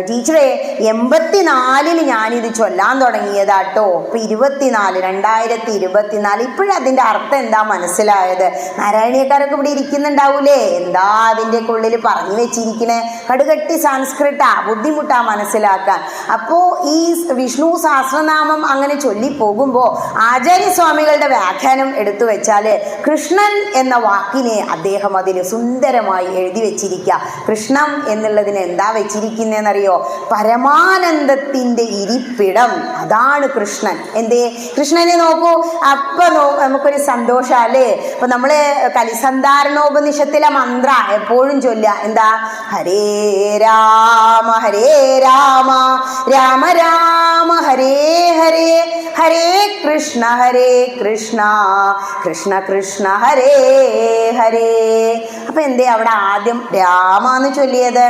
ടീച്ചറെ 84 ഞാനിത് ചൊല്ലാൻ തുടങ്ങിയതാട്ടോ. ഇപ്പൊ 2024 ഇപ്പോഴതിൻ്റെ അർത്ഥം എന്താ മനസ്സിലായത്? നാരായണീയക്കാരൊക്കെ ഇവിടെ ഇരിക്കുന്നുണ്ടാവൂലേ? എന്താ അതിൻ്റെ ഉള്ളിൽ പറഞ്ഞു വെച്ചിരിക്കണേ? കടുകട്ടി സംസ്കൃതാ, ബുദ്ധിമുട്ടാ മനസ്സിലാക്കാൻ. അപ്പോൾ ഈ വിഷ്ണു സഹസ്രനാമം അങ്ങനെ ചൊല്ലിപ്പോകുമ്പോൾ ആചാര്യസ്വാമികളുടെ വ്യാഖ്യാനം എടുത്തു വെച്ചാൽ കൃഷ്ണൻ എന്ന വാക്കിനെ അദ്ദേഹം അതിൽ സുന്ദരമായി എഴുതി വെച്ചിരിക്കുക. കൃഷ്ണം എന്നുള്ളതിന് എന്താ വെച്ചിരിക്കുന്നതെന്നറിയോ? പരമാനന്ദത്തിൻ്റെ ഇരിപ്പിടം, അതാണ് കൃഷ്ണൻ. എന്തേ? കൃഷ്ണനെ നോക്കൂ, അപ്പം നമുക്കൊരു സന്തോഷം അല്ലേ? ഇപ്പൊ നമ്മള് കലിസന്ധാരണോപനിഷത്തിലെ മന്ത്ര എപ്പോഴും ചൊല്ലുക. എന്താ? ഹരേ രാമ രാമ രാമ ഹരേ ഹരേ, ഹരേ കൃഷ്ണ കൃഷ്ണ കൃഷ്ണ ഹരേ ഹരേ. അപ്പൊ എന്തേ അവിടെ ആദ്യം രാമ എന്ന് ചൊല്ലിയത്?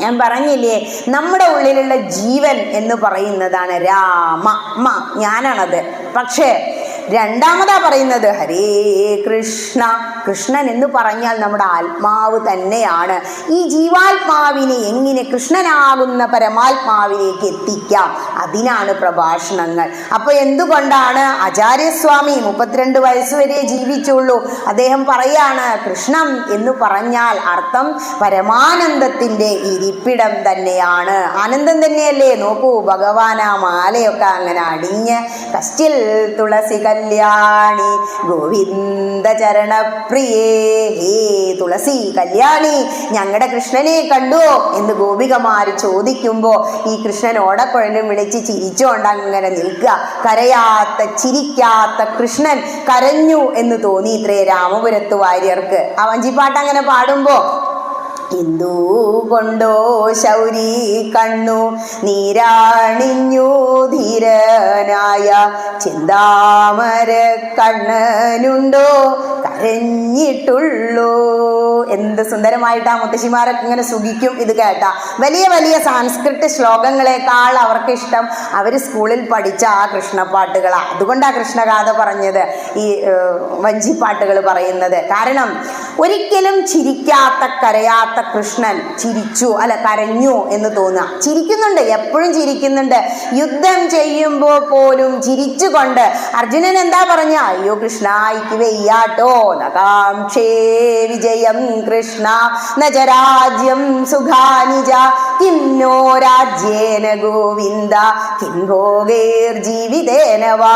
ഞാൻ പറഞ്ഞില്ലേ, നമ്മുടെ ഉള്ളിലുള്ള ജീവൻ എന്ന് പറയുന്നതാണ് രാമ. ഞാനാണത്. പക്ഷേ രണ്ടാമതാ പറയുന്നത് ഹരേ കൃഷ്ണ. കൃഷ്ണൻ എന്ന് പറഞ്ഞാൽ നമ്മുടെ ആത്മാവ് തന്നെയാണ്. ഈ ജീവാത്മാവിനെ എങ്ങനെ കൃഷ്ണനാകുന്ന പരമാത്മാവിലേക്ക് എത്തിക്കാം, അതിനാണ് പ്രഭാഷണങ്ങൾ. അപ്പൊ എന്തുകൊണ്ടാണ് ആചാര്യസ്വാമി 32 വയസ്സ് വരെ ജീവിച്ചുള്ളൂ. അദ്ദേഹം പറയാണ് കൃഷ്ണം എന്ന് പറഞ്ഞാൽ അർത്ഥം പരമാനന്ദത്തിന്റെ ഇരിപ്പിടം തന്നെയാണ്. ആനന്ദം തന്നെയല്ലേ. നോക്കൂ, ഭഗവാൻ ആ മാലയൊക്കെ അങ്ങനെ അടിഞ്ഞ് കസ്റ്റിൽ തുളസി കല്യാണി ഗോവിന്ദ ചരണപ്രിയേ, ഹേ തുളസി കല്യാണി ഞങ്ങളുടെ കൃഷ്ണനെ കണ്ടുവോ എന്ന് ഗോപികമാര് ചോദിക്കുമ്പോ ഈ കൃഷ്ണൻ ഓടക്കുഴലും വിളിച്ച് ചിരിച്ചുകൊണ്ട് അങ്ങനെ നിൽക്കുക. കരയാത്ത ചിരിക്കാത്ത കൃഷ്ണൻ കരഞ്ഞു എന്ന് തോന്നി ഇത്രേ രാമപുരത്ത് വാര്യർക്ക്. ആ വഞ്ചിപ്പാട്ട് അങ്ങനെ പാടുമ്പോ എന്തുകൊണ്ടോ ശൗരി കണ്ണു നീരാണിഞ്ഞു ധീരനായ ചിന്താമര കണ്ണനുണ്ടോ കരഞ്ഞിട്ടുള്ളൂ. എന്ത് സുന്ദരമായിട്ടാ മുത്തശ്ശിമാരൊക്കെ ഇങ്ങനെ സുഖിക്കും ഇത് കേട്ടാ. വലിയ വലിയ സാംസ്കൃത ശ്ലോകങ്ങളെക്കാൾ അവർക്ക് ഇഷ്ടം അവർ സ്കൂളിൽ പഠിച്ച ആ കൃഷ്ണപ്പാട്ടുകളാ. അതുകൊണ്ടാ കൃഷ്ണഗാഥ പറഞ്ഞത്, ഈ വഞ്ചിപ്പാട്ടുകൾ പറയുന്നത്. കാരണം ഒരിക്കലും ചിരിക്കാത്ത കരയാത്ത കൃഷ്ണൻ ചിരിച്ചു അല്ല കരഞ്ഞു എന്ന് തോന്നുക. ചിരിക്കുന്നുണ്ട്, എപ്പോഴും ചിരിക്കുന്നുണ്ട്. യുദ്ധം ചെയ്യുമ്പോൾ പോലും ചിരിച്ചുകൊണ്ട് അർജുനൻ എന്താ പറഞ്ഞ, അയ്യോ കൃഷ്ണ എനിക്ക് വെയ്യാട്ടോ, നകാംക്ഷേ വിജയം കൃഷ്ണ നജരാജ്യം സുഖാനിജ കിന്നോ രാജ്യേന ഗോവിന്ദ കിം ഭോഗേർ ജീവിതേന വാ.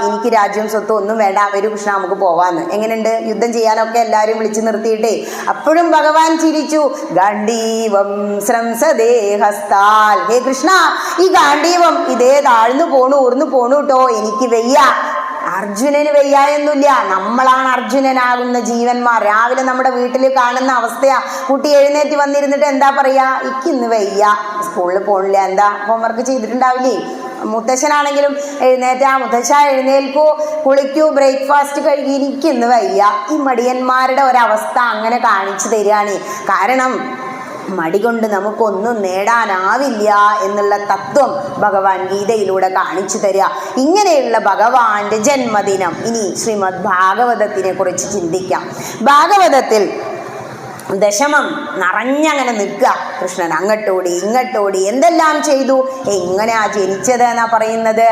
എനിക്ക് രാജ്യം സ്വത്തും ഒന്നും വേണ്ട, വരൂ കൃഷ്ണ നമുക്ക് പോവാന്ന്. എങ്ങനെയുണ്ട് യുദ്ധം ചെയ്യാനൊക്കെ എല്ലാവരും വിളിച്ചു നിർത്തിയിട്ടേ. അപ്പോഴും ഭഗവാൻ ചിരിച്ചു. ഗാണ്ഡീവം ശ്രംസദേഹസ്താൽ, ഹേ കൃഷ്ണ ഈ ഗാണ്ഡീവം ഇതേ താഴ്ന്നു പോണു ഊർന്നു പോണു കേട്ടോ, എനിക്ക് വെയ്യ. അർജുനന് വെയ്യായൊന്നുമില്ല, നമ്മളാണ് അർജുനനാകുന്ന ജീവന്മാർ. രാവിലെ നമ്മുടെ വീട്ടിൽ കാണുന്ന അവസ്ഥയാ. കുട്ടി എഴുന്നേറ്റ് വന്നിരുന്നിട്ട് എന്താ പറയാ, ഇന്ന് വെയ്യ, സ്കൂളിൽ പോണില്ല, എന്താ ഹോംവർക്ക് ചെയ്തിട്ടുണ്ടാവില്ലേ. മുത്തശ്ശനാണെങ്കിലും എഴുന്നേറ്റാ മുത്തശ്ശ എഴുന്നേൽക്കൂ, കുളിക്കൂ, ബ്രേക്ക്ഫാസ്റ്റ് കഴുകി, എനിക്കിന്ന് വയ്യ. ഈ മടിയന്മാരുടെ ഒരവസ്ഥ അങ്ങനെ കാണിച്ചു തരികയാണ്. കാരണം മടി കൊണ്ട് നമുക്കൊന്നും നേടാനാവില്ല എന്നുള്ള തത്വം ഭഗവാൻ ഗീതയിലൂടെ കാണിച്ചു തരിക. ഇങ്ങനെയുള്ള ഭഗവാന്റെ ജന്മദിനം. ഇനി ശ്രീമദ് ഭാഗവതത്തിനെ കുറിച്ച് ചിന്തിക്കാം. ഭാഗവതത്തിൽ ദശമം നിറഞ്ഞങ്ങനെ നിൽക്കുക. കൃഷ്ണൻ അങ്ങോട്ടോടി ഇങ്ങോട്ടോടി എന്തെല്ലാം ചെയ്തു. എങ്ങനെയാ ജനിച്ചത് എന്നാ പറയുന്നത്.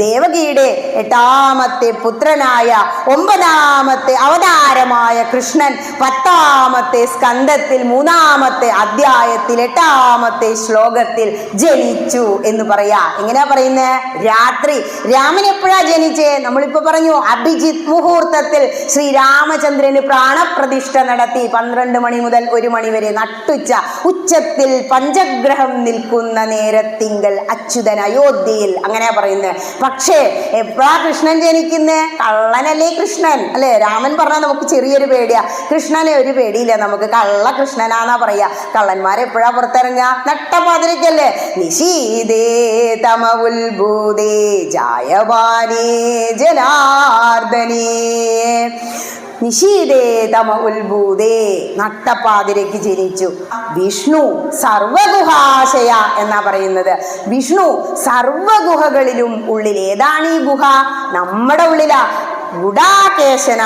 ദേവകിയുടെ 8ാമത്തെ പുത്രനായ 9ാമത്തെ അവതാരമായ കൃഷ്ണൻ 10ാമത്തെ സ്കന്ധത്തിൽ 3ാമത്തെ അധ്യായത്തിൽ 8ാമത്തെ ശ്ലോകത്തിൽ ജനിച്ചു എന്ന് പറയാ. എങ്ങനെയാ പറയുന്നത്, രാത്രി. രാമൻ എപ്പോഴാ ജനിച്ചേ, നമ്മളിപ്പോ പറഞ്ഞു അഭിജിത്ത് മുഹൂർത്തത്തിൽ ശ്രീരാമചന്ദ്രന് പ്രാണപ്രതിഷ്ഠ നടത്തി. 12 മണി മുതൽ 1 മണി വരെ നട്ടുച്ച ഉച്ചത്തിൽ പഞ്ചഗ്രഹം നിൽക്കുന്ന നേരത്തിങ്കൽ അച്യുതൻ അയോധ്യയിൽ, അങ്ങനെയാ പറയുന്നത്. പക്ഷേ എപ്പോഴാ കൃഷ്ണൻ ജനിക്കുന്നേ, കള്ളനല്ലേ കൃഷ്ണൻ അല്ലെ. രാമൻ പറഞ്ഞാൽ നമുക്ക് ചെറിയൊരു പേടിയാ, കൃഷ്ണനെ ഒരു പേടിയില്ല നമുക്ക്, കള്ള കൃഷ്ണനാന്നാ പറയാ. കള്ളന്മാരെപ്പോഴാ പുറത്തിറങ്ങുക, നട്ടപാതിരക്കല്ലേ. നിശീതേ തമ ഉത്ഭൂതേ ജായവാനേ ജനാർദ്ദനേ. നിശീതേ തമ ഉത്ഭൂതേ, നട്ടപ്പാതിരയ്ക്ക് ജനിച്ചു. വിഷ്ണു സർവഗുഹാശയ എന്നാ പറയുന്നത്. വിഷ്ണു സർവഗുഹകളിലും ഉള്ളിൽ. ഏതാണ് ഈ ഗുഹ, നമ്മുടെ ഉള്ളിലാ. ഗുഡാകേശന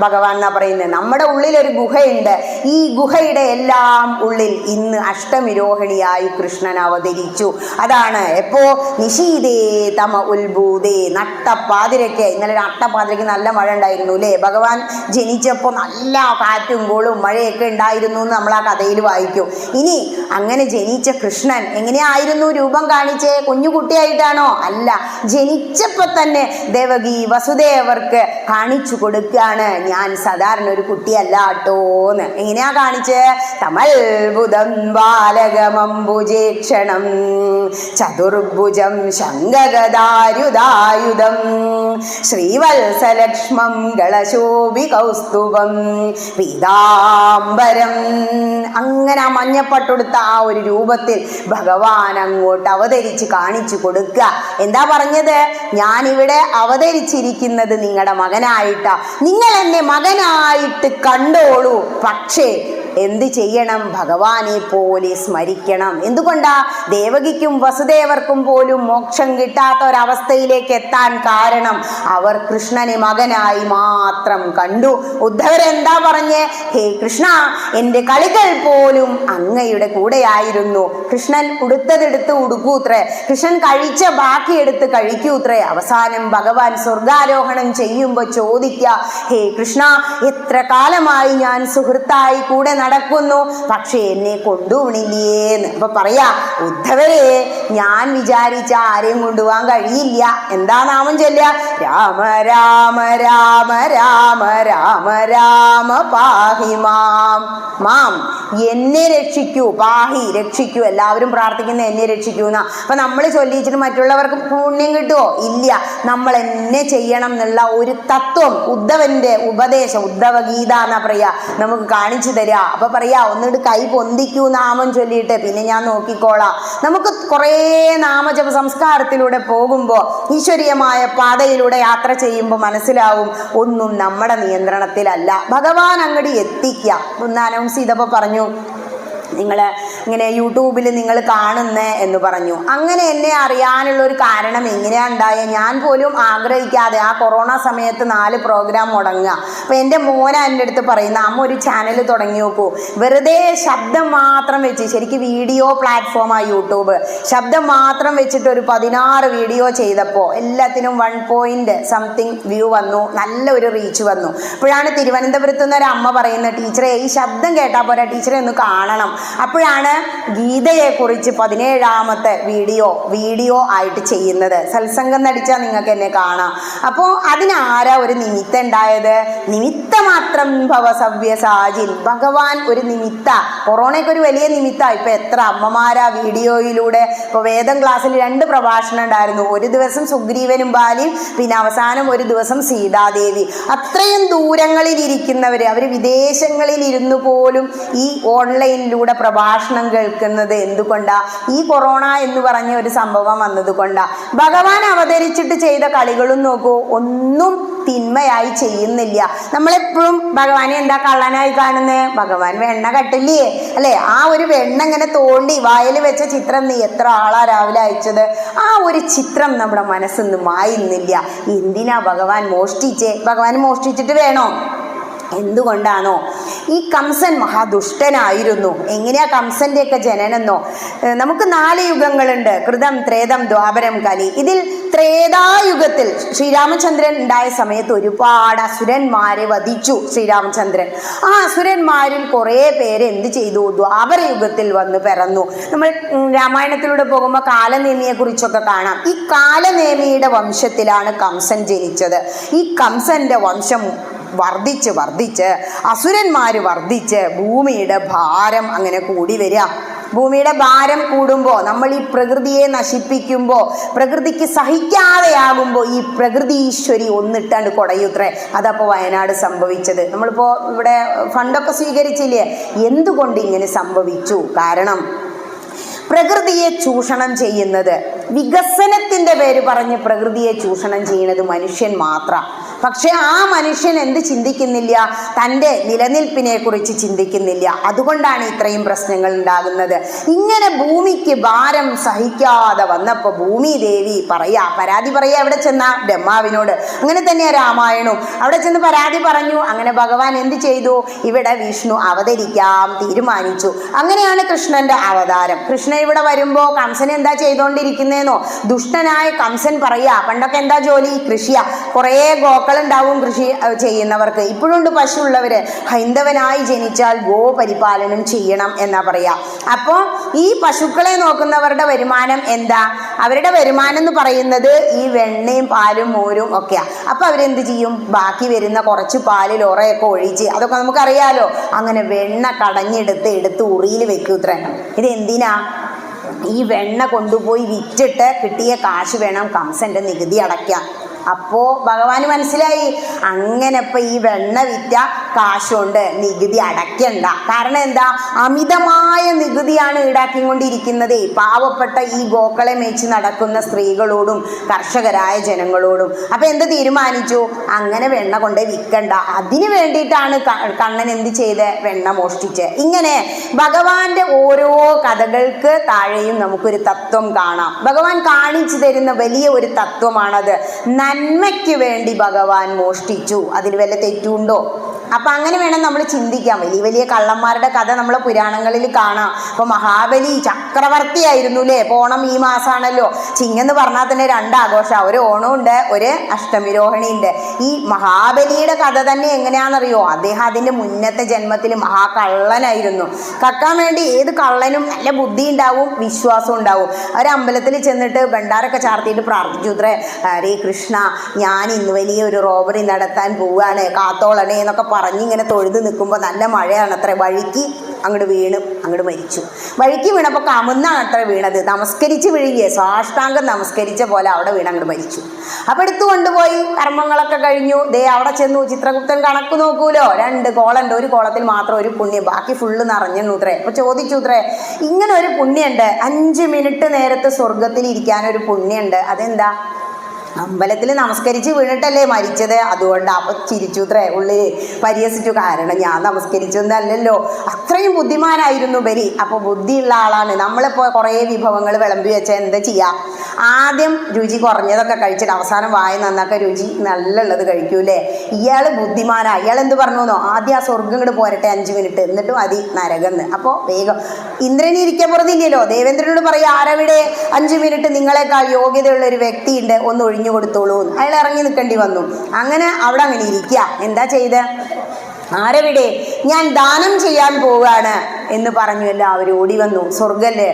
ഭഗവാൻ എന്നാ പറയുന്നത്. നമ്മുടെ ഉള്ളിൽ ഒരു ഗുഹയുണ്ട്. ഈ ഗുഹയുടെ എല്ലാം ഉള്ളിൽ ഇന്ന് അഷ്ടമിരോഹിണിയായി കൃഷ്ണൻ അവതരിച്ചു. അതാണ് എപ്പോ, നിശീതേ തമ ഉത്ഭൂതേ, നട്ടപ്പാതിരയ്ക്ക്. ഇന്നലെ നട്ടപ്പാതിരയ്ക്ക് നല്ല മഴ ഉണ്ടായിരുന്നു അല്ലേ. ഭഗവാൻ ജനിച്ചപ്പോൾ നല്ല കാറ്റും കോളും മഴയൊക്കെ ഉണ്ടായിരുന്നു എന്ന് നമ്മൾ ആ കഥയിൽ വായിക്കും. ഇനി അങ്ങനെ ജനിച്ച കൃഷ്ണൻ എങ്ങനെയായിരുന്നു രൂപം കാണിച്ചേ, കുഞ്ഞുകുട്ടിയായിട്ടാണോ? അല്ല, ജനിച്ചപ്പോ തന്നെ ദേവകി വസുദേവർക്ക് കാണിച്ചു കൊടുക്കുകയാണ്, ഞാൻ സാധാരണ ഒരു കുട്ടിയല്ല കേട്ടോന്ന്. എങ്ങനെയാ കാണിച്ച്, തമൽബുധം ബാലകമംബുജേക്ഷണം ചതുർഭുജം ശങ്കഗദാരുദായുധം ശ്രീവത്സലക്ഷ്മം ഗളശോഭി കൗസ്തുഭം പീതാംബരം. അങ്ങനെ ആ മഞ്ഞപ്പട്ടുടുത്ത ആ ഒരു രൂപത്തിൽ ഭഗവാൻ അങ്ങോട്ട് അവതരിച്ച് കാണിച്ചു കൊടുക്കുക. എന്താ പറഞ്ഞത്, ഞാനിവിടെ അവതരിച്ചിരിക്കുന്നത് നിങ്ങളുടെ മകനായിട്ടാ, നിങ്ങൾ എന്നെ മകനായിട്ട് കണ്ടോളൂ, പക്ഷേ എന്ത് ചെയ്യണം? ഭഗവാനെ പോലെ സ്മരിക്കണം. എന്തുകൊണ്ടാ? ദേവകിക്കും വസുദേവർക്കും പോലും മോക്ഷം കിട്ടാത്ത ഒരവസ്ഥയിലേക്ക് എത്താൻ കാരണം അവർ കൃഷ്ണനെ മകനായി മാത്രം കണ്ടു. ഉദ്ധവരെന്താ പറഞ്ഞേ? ഹേ കൃഷ്ണ, എൻ്റെ കളികൾ പോലും അങ്ങയുടെ കൂടെയായിരുന്നു. കൃഷ്ണൻ ഉടുത്തതെടുത്ത് ഉടുക്കൂത്രേ, കൃഷ്ണൻ കഴിച്ച ബാക്കിയെടുത്ത് കഴിക്കൂത്രേ. അവസാനം ഭഗവാൻ സ്വർഗാരോഹണം ചെയ്യുമ്പോൾ ചോദിക്കുക, ഹേ കൃഷ്ണ, എത്ര കാലമായി ഞാൻ സുഹൃത്തായി കൂടെ നടക്കുന്നു, പക്ഷെ എന്നെ കൊണ്ടുപോണില്ലേന്ന്. അപ്പൊ പറയാ, ഉദ്ധവരെ, ഞാൻ വിചാരിച്ച ആരെയും കൊണ്ടുപോകാൻ കഴിയില്ല. എന്താ നാമം ചൊല്ലുക? രാമ രാമ രാമ രാമ രാമ രാമ പാഹി മാം. മാം, എന്നെ രക്ഷിക്കൂ. പാഹി, രക്ഷിക്കൂ. എല്ലാവരും പ്രാർത്ഥിക്കുന്ന എന്നെ രക്ഷിക്കൂ എന്നാ. അപ്പൊ നമ്മൾ ചൊല്ലിച്ചിട്ട് മറ്റുള്ളവർക്ക് പുണ്യം കിട്ടുമോ? ഇല്ല. നമ്മൾ എന്നെ ചെയ്യണം എന്നുള്ള ഒരു തത്വം ഉദ്ധവന്റെ ഉപദേശം, ഉദ്ധവ ഗീത എന്നാ പറയാ, നമുക്ക് കാണിച്ചു തരാ. അപ്പൊ പറയാ, ഒന്നിട്ട് കൈ പൊന്തിക്കൂ നാമം ചൊല്ലിയിട്ട്, പിന്നെ ഞാൻ നോക്കിക്കോളാം. നമുക്ക് കുറേ നാമജപ സംസ്കാരത്തിലൂടെ പോകുമ്പോ, ഈശ്വരീയമായ പാതയിലൂടെ യാത്ര ചെയ്യുമ്പോൾ മനസ്സിലാവും ഒന്നും നമ്മുടെ നിയന്ത്രണത്തിലല്ല. ഭഗവാൻ അങ്ങോട്ട് എത്തിക്കുക. ഒന്ന് അനൗൺസ് ചെയ്തപ്പോ പറഞ്ഞു, നിങ്ങൾ ഇങ്ങനെ യൂട്യൂബിൽ നിങ്ങൾ കാണുന്നേ എന്ന് പറഞ്ഞു. അങ്ങനെ എന്നെ അറിയാനുള്ള ഒരു കാരണം എങ്ങനെയാണ് ഉണ്ടായത്? ഞാൻ പോലും ആഗ്രഹിക്കാതെ ആ കൊറോണ സമയത്ത് 4 പ്രോഗ്രാം മുടങ്ങുക. അപ്പം എൻ്റെ മോന എൻ്റെ അടുത്ത് പറയുന്ന, അമ്മ ഒരു ചാനൽ തുടങ്ങി നോക്കൂ, വെറുതെ ശബ്ദം മാത്രം വെച്ച്, ശരിക്കും വീഡിയോ പ്ലാറ്റ്ഫോമാണ് യൂട്യൂബ്, ശബ്ദം മാത്രം വെച്ചിട്ട് ഒരു 16 വീഡിയോ ചെയ്തപ്പോൾ എല്ലാത്തിനും 1.something വ്യൂ വന്നു, നല്ല ഒരു റീച്ച് വന്നു. അപ്പോഴാണ് തിരുവനന്തപുരത്ത് നിന്ന് ഒരു അമ്മ പറയുന്നത്, ടീച്ചറെ ഈ ശബ്ദം കേട്ടാൽ പോരാ, ടീച്ചറെ ഒന്ന് കാണണം. അപ്പോഴാണ് ഗീതയെക്കുറിച്ച് 17ാമത്തെ വീഡിയോ ആയിട്ട് ചെയ്യുന്നത്. സത്സംഗം നടിച്ചാൽ നിങ്ങൾക്ക് എന്നെ കാണാം. അപ്പോൾ അതിനാരാ ഒരു നിമിത്തം ഉണ്ടായത്? നിമിത്തമാത്രം ഭവ സവ്യസാചിൻ. ഭഗവാൻ ഒരു നിമിത്ത. കൊറോണയ്ക്ക് ഒരു വലിയ നിമിത്ത. ഇപ്പൊ എത്ര അമ്മമാരാ വീഡിയോയിലൂടെ. ഇപ്പോൾ വേദം ക്ലാസ്സിൽ 2 പ്രഭാഷണം ഉണ്ടായിരുന്നു. ഒരു ദിവസം സുഗ്രീവനും ബാലിയും, പിന്നെ അവസാനം ഒരു ദിവസം സീതാദേവി. അത്രയും ദൂരങ്ങളിൽ ഇരിക്കുന്നവര്, അവർ വിദേശങ്ങളിൽ ഇരുന്നു പോലും ഈ ഓൺലൈനിലൂടെ പ്രഭാഷണം കേൾക്കുന്നത് എന്തുകൊണ്ടാ? ഈ കൊറോണ എന്ന് പറഞ്ഞ ഒരു സംഭവം വന്നത് കൊണ്ടാ. ഭഗവാൻ അവതരിച്ചിട്ട് ചെയ്ത കളികളും നോക്കൂ, ഒന്നും തിന്മയായി ചെയ്യുന്നില്ല. നമ്മളെപ്പോഴും ഭഗവാനെ എന്താ കള്ളനായി കാണുന്നത്? ഭഗവാൻ വെണ്ണ കട്ടില്ലേ അല്ലെ? ആ ഒരു വെണ്ണ ഇങ്ങനെ തോണ്ടി വായിൽ വെച്ച ചിത്രം നീ എത്ര ആളാ രാവിലെ അയച്ചത്? ആ ഒരു ചിത്രം നമ്മുടെ മനസ്സിന്ന് മായുന്നില്ല. എന്തിനാ ഭഗവാൻ മോഷ്ടിച്ചേ? ഭഗവാൻ മോഷ്ടിച്ചിട്ട് വേണോ? എന്തുകൊണ്ടാണോ? ഈ കംസൻ മഹാദുഷ്ടനായിരുന്നു. എങ്ങനെയാ കംസന്റെയൊക്കെ ജനനെന്നോ? നമുക്ക് 4 യുഗങ്ങളുണ്ട്, കൃതം, ത്രേതം, ദ്വാപരം, കലി. ഇതിൽ ത്രേതായുഗത്തിൽ ശ്രീരാമചന്ദ്രൻ ഉണ്ടായ സമയത്ത് ഒരുപാട് അസുരന്മാരെ വധിച്ചു ശ്രീരാമചന്ദ്രൻ. ആ അസുരന്മാരിൽ കുറേ പേര് എന്ത് ചെയ്തു? ദ്വാപര യുഗത്തിൽ വന്ന് പിറന്നു. നമ്മൾ രാമായണത്തിലൂടെ പോകുമ്പോൾ കാലനേമിയെ കുറിച്ചൊക്കെ കാണാം. ഈ കാലനേമിയുടെ വംശത്തിലാണ് കംസൻ ജനിച്ചത്. ഈ കംസന്റെ വംശം വർദ്ധിച്ച് അസുരന്മാര് വർദ്ധിച്ച് ഭൂമിയുടെ ഭാരം അങ്ങനെ കൂടി വരിക. ഭൂമിയുടെ ഭാരം കൂടുമ്പോൾ, നമ്മൾ ഈ പ്രകൃതിയെ നശിപ്പിക്കുമ്പോൾ, പ്രകൃതിക്ക് സഹിക്കാതെയാകുമ്പോൾ ഈ പ്രകൃതി ഈശ്വരി ഒന്നിട്ടാണ്ട് കുടയുത്രേ. അതപ്പോൾ വയനാട് സംഭവിച്ചത്. നമ്മളിപ്പോൾ ഇവിടെ ഫണ്ടൊക്കെ സ്വീകരിച്ചില്ലേ? എന്തുകൊണ്ട് ഇങ്ങനെ സംഭവിച്ചു? കാരണം പ്രകൃതിയെ ചൂഷണം ചെയ്യുന്നത്, വികസനത്തിന്റെ പേര് പറഞ്ഞ് പ്രകൃതിയെ ചൂഷണം ചെയ്യുന്നത് മനുഷ്യൻ മാത്രം. പക്ഷെ ആ മനുഷ്യൻ എന്ത് ചിന്തിക്കുന്നില്ല? തൻ്റെ നിലനിൽപ്പിനെ കുറിച്ച് ചിന്തിക്കുന്നില്ല. അതുകൊണ്ടാണ് ഇത്രയും പ്രശ്നങ്ങൾ ഉണ്ടാകുന്നത്. ഇങ്ങനെ ഭൂമിക്ക് ഭാരം സഹിക്കാതെ വന്നപ്പോൾ ഭൂമി ദേവി പരാതി പറയാ. എവിടെ ചെന്ന? ബ്രഹ്മാവിനോട്. അങ്ങനെ തന്നെയാ രാമായണവും. അവിടെ ചെന്ന് പരാതി പറഞ്ഞു. അങ്ങനെ ഭഗവാൻ എന്ത് ചെയ്തു? ഇവിടെ വിഷ്ണു അവതരിക്കാൻ തീരുമാനിച്ചു. അങ്ങനെയാണ് കൃഷ്ണന്റെ അവതാരം. കൃഷ്ണൻ ഇവിടെ വരുമ്പോ കംസൻ എന്താ ചെയ്തോണ്ടിരിക്കുന്നേന്നോ? ദുഷ്ടനായ കംസൻ പറയാ, പണ്ടൊക്കെ എന്താ ജോലി? കൃഷിയാ. കുറേ ഗോക്കളുണ്ടാവും കൃഷി ചെയ്യുന്നവർക്ക്. ഇപ്പോഴുണ്ട് പശു ഉള്ളവര്. ഹൈന്ദവനായി ജനിച്ചാൽ ഗോ പരിപാലനം ചെയ്യണം എന്നാ പറയാ. അപ്പോ ഈ പശുക്കളെ നോക്കുന്നവരുടെ വരുമാനം എന്താ? അവരുടെ വരുമാനം എന്ന് പറയുന്നത് ഈ വെണ്ണയും പാലും മോരും ഒക്കെയാ. അപ്പൊ അവരെന്ത് ചെയ്യും? ബാക്കി വരുന്ന കുറച്ച് പാലിൽ ഉറയൊക്കെ ഒഴിച്ച്, അതൊക്കെ നമുക്കറിയാലോ, അങ്ങനെ വെണ്ണ കടഞ്ഞെടുത്ത് ഉറിയിൽ വെക്കൂത്രേ. ഇത് എന്തിനാ? ഈ വെണ്ണ കൊണ്ടുപോയി വിറ്റിട്ട് കിട്ടിയ കാശ് വേണം കംസന്റെ നികുതി അടയ്ക്കാൻ. അപ്പോ ഭഗവാന് മനസ്സിലായി, അങ്ങനെ ഇപ്പൊ ഈ വെണ്ണ വിറ്റ കാശുകൊണ്ട് നികുതി അടയ്ക്കണ്ട. കാരണം എന്താ, അമിതമായ നികുതിയാണ് ഈടാക്കിക്കൊണ്ടിരിക്കുന്നത് പാവപ്പെട്ട ഈ ഗോക്കളെ മേച്ച് നടക്കുന്ന സ്ത്രീകളോടും കർഷകരായ ജനങ്ങളോടും. അപ്പൊ എന്ത് തീരുമാനിച്ചു, അങ്ങനെ വെണ്ണ കൊണ്ട് വിൽക്കണ്ട. അതിനു വേണ്ടിയിട്ടാണ് കണ്ണൻ എന്ത് ചെയ്ത്, വെണ്ണ മോഷ്ടിച്ച്. ഇങ്ങനെ ഭഗവാന്റെ ഓരോ കഥകൾക്ക് താഴെയും നമുക്കൊരു തത്വം കാണാം. ഭഗവാൻ കാണിച്ചു തരുന്ന വലിയ ഒരു തത്വമാണത്. നന്മയ്ക്ക് വേണ്ടി ഭഗവാൻ മോഷ്ടിച്ചു, അതിൽ വല്ല തെറ്റുണ്ടോ? അപ്പൊ അങ്ങനെ വേണം നമ്മൾ ചിന്തിക്കാം. വലിയ വലിയ കള്ളന്മാരുടെ കഥ നമ്മളെ പുരാണങ്ങളിൽ കാണാം. ഇപ്പൊ മഹാബലി ചക്രവർത്തി ആയിരുന്നു അല്ലേ. ഓണം ഈ മാസമാണല്ലോ. ചിങ്ങെന്ന് പറഞ്ഞാൽ തന്നെ രണ്ടാഘോഷം, ഒരു ഓണമുണ്ട്, ഒരു അഷ്ടമിരോഹിണി ഉണ്ട്. ഈ മഹാബലിയുടെ കഥ തന്നെ എങ്ങനെയാണെന്നറിയോ, അദ്ദേഹം അതിന്റെ മുന്നത്തെ ജന്മത്തിൽ മഹാകള്ളനായിരുന്നു. കക്കാൻ വേണ്ടി ഏത് കള്ളനും നല്ല ബുദ്ധി ഉണ്ടാവും, വിശ്വാസം ഉണ്ടാവും. ഒരമ്പലത്തിൽ ചെന്നിട്ട് ഭണ്ഡാരൊക്കെ ചാർത്തിയിട്ട് പ്രാർത്ഥിച്ചു അത്രേ, ഹരേ കൃഷ്ണ, ഞാൻ ഇന്ന് വലിയൊരു റോബറി നടത്താൻ പോവുകയാണ്, കാത്തോളണേ എന്നൊക്കെ പറഞ്ഞിങ്ങനെ തൊഴുത് നിൽക്കുമ്പോൾ നല്ല മഴയാണ് അത്ര. വഴിക്ക് അങ്ങോട്ട് വീണ് അങ്ങോട്ട് മരിച്ചു. വഴിക്ക് വീണപ്പോൾ കമുന്നാണ് അത്ര വീണത്. നമസ്കരിച്ച് വീഴുകയെ, സാഷ്ടാംഗം നമസ്കരിച്ച പോലെ അവിടെ വീണ് അങ്ങോട്ട് മരിച്ചു. അപ്പം എടുത്തു കൊണ്ടുപോയി കർമ്മങ്ങളൊക്കെ കഴിഞ്ഞു. ദേ അവിടെ ചെന്നു. ചിത്രഗുപ്തൻ കണക്ക് നോക്കൂലോ, 2 കോളുണ്ട്, ഒരു കോളത്തിൽ മാത്രം ഒരു പുണ്യം, ബാക്കി ഫുള്ള് നിറഞ്ഞു അത്രേ. അപ്പൊ ചോദിച്ചു അത്രേ, ഇങ്ങനെ ഒരു പുണ്യമുണ്ട്, 5 മിനിറ്റ് നേരത്തെ സ്വർഗത്തിൽ ഇരിക്കാനൊരു പുണ്യമുണ്ട്, അതെന്താ? അമ്പലത്തിൽ നമസ്കരിച്ച് വീണിട്ടല്ലേ മരിച്ചത്, അതുകൊണ്ട്. അപ്പൊ ചിരിച്ചു അത്രേ, ഉള്ളിൽ പരിഹസിച്ചു. കാരണം ഞാൻ നമസ്കരിച്ചൊന്നല്ലല്ലോ. അത്രയും ബുദ്ധിമാനായിരുന്നു ബലി. അപ്പൊ ബുദ്ധിയുള്ള ആളാണ്. നമ്മളിപ്പോ കുറേ വിഭവങ്ങൾ വിളമ്പി വെച്ചാൽ എന്താ ചെയ്യാ, ആദ്യം രുചി കുറഞ്ഞതൊക്കെ കഴിച്ചിട്ട് അവസാനം വായ നന്നാക്ക രുചി നല്ലുള്ളത് കഴിക്കൂലേ. ഇയാള് ബുദ്ധിമാനാ. ഇയാൾ എന്ത് പറഞ്ഞോ, ആദ്യം ആ സ്വർഗം ഇങ്ങോട്ട് പോരട്ടെ 5 മിനിറ്റ്, എന്നിട്ട് മതി നരകന്ന്. അപ്പോൾ വേഗം ഇന്ദ്രന് ഇരിക്കാൻ പുറത്തില്ലല്ലോ. ദേവേന്ദ്രനോട് പറയാ, ആരവിടെ 5 മിനിറ്റ് നിങ്ങളെക്കാൾ യോഗ്യതയുള്ള ഒരു വ്യക്തിയുണ്ട്, ഒന്ന് ഒഴിഞ്ഞു കൊടുത്തോളൂ. അയാൾ ഇറങ്ങി നിൽക്കേണ്ടി വന്നു. അങ്ങനെ അവിടെ അങ്ങനെ ഇരിക്കുക. എന്താ ചെയ്ത്, ആരവിടെ, ഞാൻ ദാനം ചെയ്യാൻ പോവുകയാണ് എന്ന് പറഞ്ഞു. എല്ലാവരും ഓടി വന്നു. സ്വർഗല്ലേ,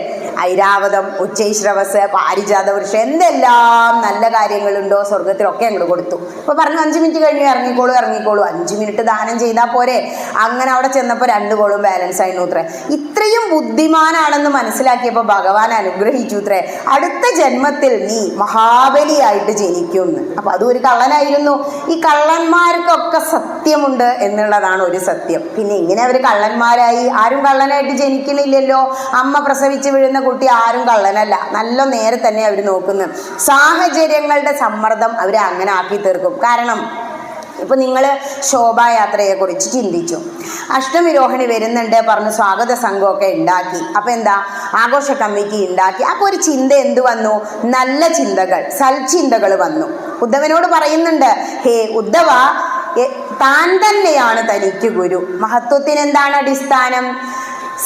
ഐരാവതം, ഉച്ചൈശ്രവസ്, പാരിജാത വൃക്ഷം, എന്തെല്ലാം നല്ല കാര്യങ്ങളുണ്ടോ സ്വർഗത്തിലൊക്കെ അങ്ങോട്ട് കൊടുത്തു. അപ്പൊ പറഞ്ഞു 5 മിനിറ്റ് കഴിഞ്ഞ് ഇറങ്ങിക്കോളൂ. 5 മിനിറ്റ് ദാനം ചെയ്താൽ പോരെ. അങ്ങനെ അവിടെ ചെന്നപ്പോൾ 2 കോളും ബാലൻസ് ആയിരുന്നു അത്രേ. ഇത്രയും ബുദ്ധിമാനാണെന്ന് മനസ്സിലാക്കിയപ്പോൾ ഭഗവാൻ അനുഗ്രഹിച്ചു അത്രേ, അടുത്ത ജന്മത്തിൽ നീ മഹാബലിയായിട്ട് ജനിക്കുമെന്ന്. അപ്പൊ അതും ഒരു കള്ളനായിരുന്നു. ഈ കള്ളന്മാർക്കൊക്കെ സത്യമുണ്ട് എന്നുള്ളതാണ് ഒരു സത്യം. പിന്നെ എങ്ങനെ അവർ കള്ളന്മാരായി? ആരും കള്ളനായിട്ട് ജനിക്കണില്ലല്ലോ. അമ്മ പ്രസവിച്ച് വീഴുന്ന കുട്ടി ആരും കള്ളനല്ല. നല്ല നേരെ തന്നെ അവർ നോക്കുന്നത്. സാഹചര്യങ്ങളുടെ സമ്മർദ്ദം അവരെ അങ്ങനെ ആക്കി തീർക്കും. കാരണം ഇപ്പൊ നിങ്ങൾ ശോഭായാത്രയെ കുറിച്ച് ചിന്തിച്ചു, അഷ്ടമിരോഹിണി വരുന്നുണ്ട് പറഞ്ഞ് സ്വാഗത സംഘമൊക്കെ ഉണ്ടാക്കി. അപ്പൊ എന്താ, ആഘോഷ കമ്മിറ്റി ഉണ്ടാക്കി. അപ്പൊ ഒരു ചിന്ത എന്ത് വന്നു, നല്ല ചിന്തകൾ, സൽചിന്തകൾ വന്നു. ഉദ്ധവനോട് പറയുന്നുണ്ട്, ഹേ ഉദ്ധവ, താൻ തന്നെയാണ് തനിക്ക് ഗുരു. മഹത്വത്തിന് എന്താണ് അടിസ്ഥാനം?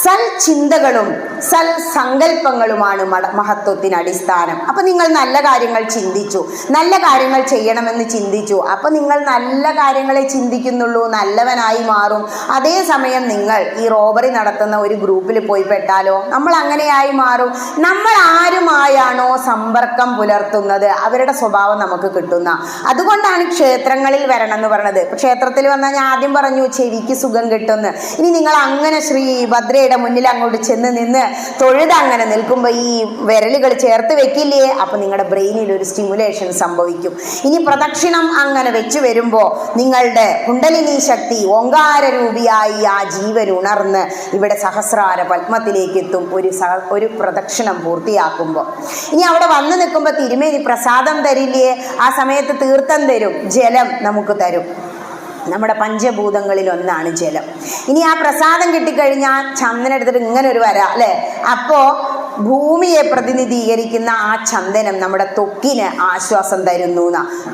സൽ ചിന്തകളും സൽ സങ്കല്പങ്ങളുമാണ് മഹത്വത്തിന് അടിസ്ഥാനം. അപ്പൊ നിങ്ങൾ നല്ല കാര്യങ്ങൾ ചിന്തിച്ചു, നല്ല കാര്യങ്ങൾ ചെയ്യണമെന്ന് ചിന്തിച്ചു. അപ്പൊ നിങ്ങൾ നല്ല കാര്യങ്ങളെ ചിന്തിക്കുന്നുള്ളൂ, നല്ലവനായി മാറും. അതേസമയം നിങ്ങൾ ഈ റോബറി നടത്തുന്ന ഒരു ഗ്രൂപ്പിൽ പോയി പെട്ടാലോ, നമ്മൾ അങ്ങനെയായി മാറും. നമ്മൾ ആരുമായാണോ സമ്പർക്കം പുലർത്തുന്നത് അവരുടെ സ്വഭാവം നമുക്ക് കിട്ടുന്ന. അതുകൊണ്ടാണ് ക്ഷേത്രങ്ങളിൽ വരണം എന്ന് പറഞ്ഞത്. ക്ഷേത്രത്തിൽ വന്നാൽ ഞാൻ ആദ്യം പറഞ്ഞു ചെവിക്ക് സുഖം കിട്ടുമെന്ന്. ഇനി നിങ്ങൾ അങ്ങനെ ശ്രീ ഭദ്ര മുന്നിൽ അങ്ങോട്ട് ചെന്ന് നിന്ന് തൊഴുത് അങ്ങനെ നിൽക്കുമ്പോൾ ഈ വിരലുകൾ ചേർത്ത് വെക്കില്ലേ, അപ്പൊ നിങ്ങളുടെ ബ്രെയിനിൽ ഒരു സ്റ്റിമുലേഷൻ സംഭവിക്കും. ഇനി പ്രദക്ഷിണം അങ്ങനെ വെച്ചു വരുമ്പോൾ നിങ്ങളുടെ കുണ്ടലിനി ശക്തി ഓങ്കാരരൂപിയായി ആ ജീവൻ ഉണർന്ന് ഇവിടെ സഹസ്രാര പത്മത്തിലേക്ക് എത്തും ഒരു പ്രദക്ഷിണം പൂർത്തിയാക്കുമ്പോൾ. ഇനി അവിടെ വന്നു നിൽക്കുമ്പോൾ തിരുമേനി പ്രസാദം തരില്ലേ, ആ സമയത്ത് തീർത്ഥം തരും, ജലം നമുക്ക് തരും. നമ്മുടെ പഞ്ചഭൂതങ്ങളിൽ ഒന്നാണ് ജലം. ഇനി ആ പ്രസാദം കിട്ടിക്കഴിഞ്ഞാൽ ചന്ദനം എടുത്തിട്ട് ഇങ്ങനെ ഒരു വര അല്ലെ, അപ്പോ ഭൂമിയെ പ്രതിനിധീകരിക്കുന്ന ആ ചന്ദനം നമ്മുടെ ത്വക്കിന് ആശ്വാസം തരുന്നു.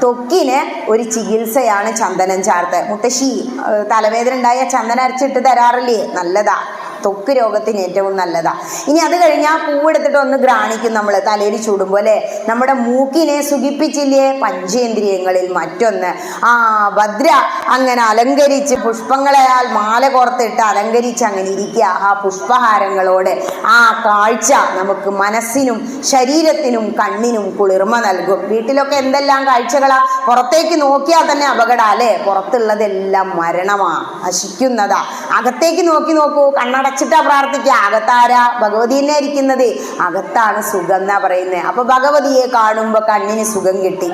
ത്വക്കിന് ഒരു ചികിത്സയാണ് ചന്ദനം ചാർത്ത്. മുത്തശ്ശി തലവേദന ഉണ്ടായ ചന്ദനം അരച്ചിട്ട് തരാറില്ലേ, നല്ലതാ, ത്വക്ക് രോഗത്തിന് ഏറ്റവും നല്ലതാ. ഇനി അത് കഴിഞ്ഞാൽ പൂവെടുത്തിട്ട് ഒന്ന് ഘ്രാണിക്കും നമ്മൾ തലയിൽ ചൂടുമ്പോൾ അല്ലേ. നമ്മുടെ മൂക്കിനെ സുഖിപ്പിച്ചില്ലേ, പഞ്ചേന്ദ്രിയങ്ങളിൽ മറ്റൊന്ന്. ആ ഭദ്ര അങ്ങനെ അലങ്കരിച്ച് പുഷ്പങ്ങളാൽ മാല കോർത്തിട്ട് അലങ്കരിച്ച് അങ്ങനെ ഇരിക്കുക ആ പുഷ്പഹാരങ്ങളോടെ. ആ കാഴ്ച നമുക്ക് മനസ്സിനും ശരീരത്തിനും കണ്ണിനും കുളിർമ നൽകും. വീട്ടിലൊക്കെ എന്തെല്ലാം കാഴ്ചകളാ, പുറത്തേക്ക് നോക്കിയാൽ തന്നെ അപകട അല്ലേ, പുറത്തുള്ളതെല്ലാം മരണമാ, നശിക്കുന്നതാ. അകത്തേക്ക് നോക്കി നോക്കൂ, കണ്ണടച്ചിട്ടാ പ്രാർത്ഥിക്കുക, അകത്താരാ, ഭഗവതി തന്നെ ഇരിക്കുന്നത്, അകത്താണ് സുഖം എന്നാ പറയുന്നത്. അപ്പൊ ഭഗവതിയെ കാണുമ്പോ കണ്ണിന് സുഖം കിട്ടി,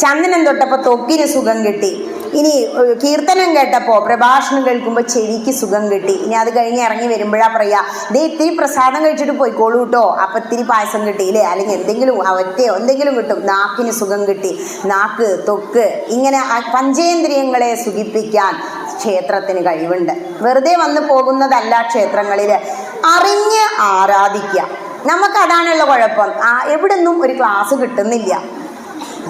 ചന്ദനം തൊട്ടപ്പോ ത്വക്കിന് സുഖം കിട്ടി. ഇനി കീർത്തനം കേട്ടപ്പോൾ പ്രഭാഷണം കേൾക്കുമ്പോൾ ചെവിക്ക് സുഖം കിട്ടി. ഇനി അത് കഴിഞ്ഞ് ഇറങ്ങി വരുമ്പോഴാ പറയാ, ദേ ഇത്തിരി പ്രസാദം കഴിച്ചിട്ട് പോയിക്കോളൂ കേട്ടോ, അപ്പം ഇത്തിരി പായസം കിട്ടിയില്ലേ, അല്ലെങ്കിൽ എന്തെങ്കിലും അവറ്റയോ എന്തെങ്കിലും കിട്ടും. നാക്കിന് സുഖം കിട്ടി. നാക്ക്, തൊക്ക്, ഇങ്ങനെ പഞ്ചേന്ദ്രിയങ്ങളെ സുഖിപ്പിക്കാൻ ക്ഷേത്രത്തിന് കഴിവുണ്ട്. വെറുതെ വന്നു പോകുന്നതല്ല ക്ഷേത്രങ്ങളിൽ, അറിഞ്ഞ് ആരാധിക്കുക. നമുക്കതാണുള്ള കുഴപ്പം. എവിടുന്നും ഒരു ക്ലാസ് കിട്ടുന്നില്ല.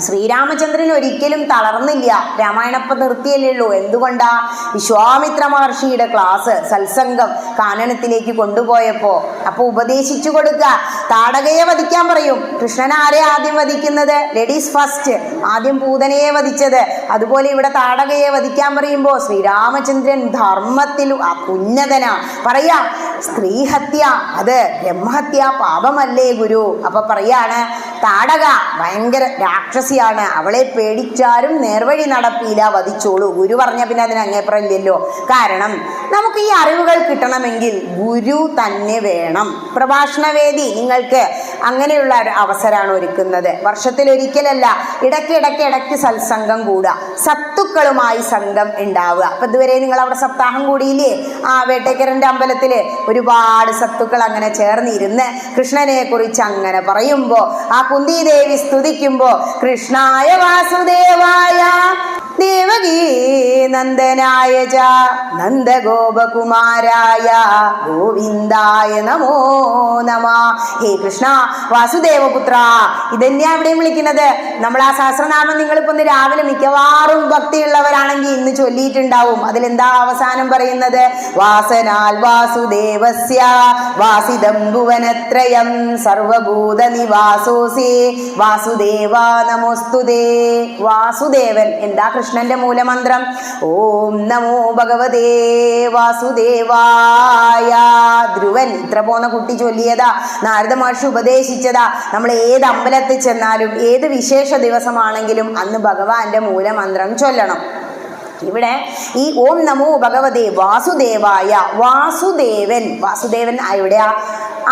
ശ്രീരാമചന്ദ്രൻ ഒരിക്കലും തളർന്നില്ല. രാമായണപ്പം നിർത്തിയല്ലേ ഉള്ളൂ. എന്തുകൊണ്ടാ? വിശ്വാമിത്ര മഹർഷിയുടെ ക്ലാസ് സത്സംഗം കാനനത്തിലേക്ക് കൊണ്ടുപോയപ്പോ അപ്പോൾ ഉപദേശിച്ചു കൊടുക്കുക. താടകയെ വധിക്കാൻ പറയും. കൃഷ്ണൻ ആരെ ആദ്യം വധിക്കുന്നത്? Ladies first. ആദ്യം പൂതനയെ വധിച്ചത്. അതുപോലെ ഇവിടെ താടകയെ വധിക്കാൻ പറയുമ്പോൾ ശ്രീരാമചന്ദ്രൻ ധർമ്മത്തിൽ ഉന്നതനാ. പറയാ, സ്ത്രീഹത്യ അത് ബ്രഹ്മഹത്യ പാപമല്ലേ ഗുരു. അപ്പൊ പറയാണ്, താടക ഭയങ്കര രാക്ഷസിയാണ്, അവളെ പേടിച്ചാലും നേർവഴി നടപ്പില്ല, വധിച്ചോളൂ. ഗുരു പറഞ്ഞ പിന്നെ അതിന് അങ്ങേപ്പുറം ഇല്ലല്ലോ. കാരണം നമുക്ക് ഈ അറിവുകൾ കിട്ടണമെങ്കിൽ ഗുരു തന്നെ വേണം. പ്രഭാഷണവേദി നിങ്ങൾക്ക് അങ്ങനെയുള്ള ഒരു അവസരമാണ് ഒരുക്കുന്നത്. വർഷത്തിലൊരിക്കലല്ല, ഇടയ്ക്ക് സത്സംഗം കൂടുക, സത്തുക്കളുമായി സംഘം ഉണ്ടാവുക. അപ്പൊ ഇതുവരെ നിങ്ങൾ അവിടെ സപ്താഹം കൂടിയില്ലേ? വേട്ടേക്കരൻ്റെ അമ്പലത്തില് ഒരുപാട് സത്തുക്കൾ അങ്ങനെ ചേർന്നിരുന്ന് കൃഷ്ണനെ കുറിച്ച് അങ്ങനെ പറയുമ്പോ, ആ കുന്തിദേവി സ്തുതിക്കുമ്പോ, കൃഷ്ണായ വാസുദേവായ ദേവകീ നന്ദനായ ച നന്ദഗോപകുമാരായ ഗോവിന്ദായ നമോ നമ. ഹേ കൃഷ്ണ വാസുദേവപുത്ര, ഇതന്നെയാ ഇവിടെയും വിളിക്കുന്നത്. നമ്മൾ ആ സഹസ്രനാമം നിങ്ങളിപ്പോ ഒന്ന് രാവിലെ മിക്കവാറും ഭക്തിയുള്ളവരാണെങ്കിൽ ഇന്ന് ചൊല്ലിയിട്ടുണ്ടാവും. അതിലെന്താ അവസാനം പറയുന്നത്? വാസനാൽ വാസുദേവസ്യ വാസിദം ഭുവനത്രയം സർവഭൂത നിവാസോസി വാസുദേവ നമോസ്തുതേ. വാസുദേവൻ എന്താ? കൃഷ്ണന്റെ മൂലമന്ത്രം ഓം നമോ ഭഗവതേ വാസുദേവായ. ധ്രുവൻ ഇത്ര പോന്ന കുട്ടി ചൊല്ലിയതാ, നാരദ മഹർഷി ഉപദേശിച്ചതാ. നമ്മൾ ഏത് അമ്പലത്തിൽ ചെന്നാലും ഏത് വിശേഷ ദിവസമാണെങ്കിലും അന്ന് ഭഗവാന്റെ മൂലമന്ത്രം ചൊല്ലണം. ഇവിടെ ഈ ഓം നമോ ഭഗവതേ വാസുദേവായ, വാസുദേവൻ എവിടെയാ?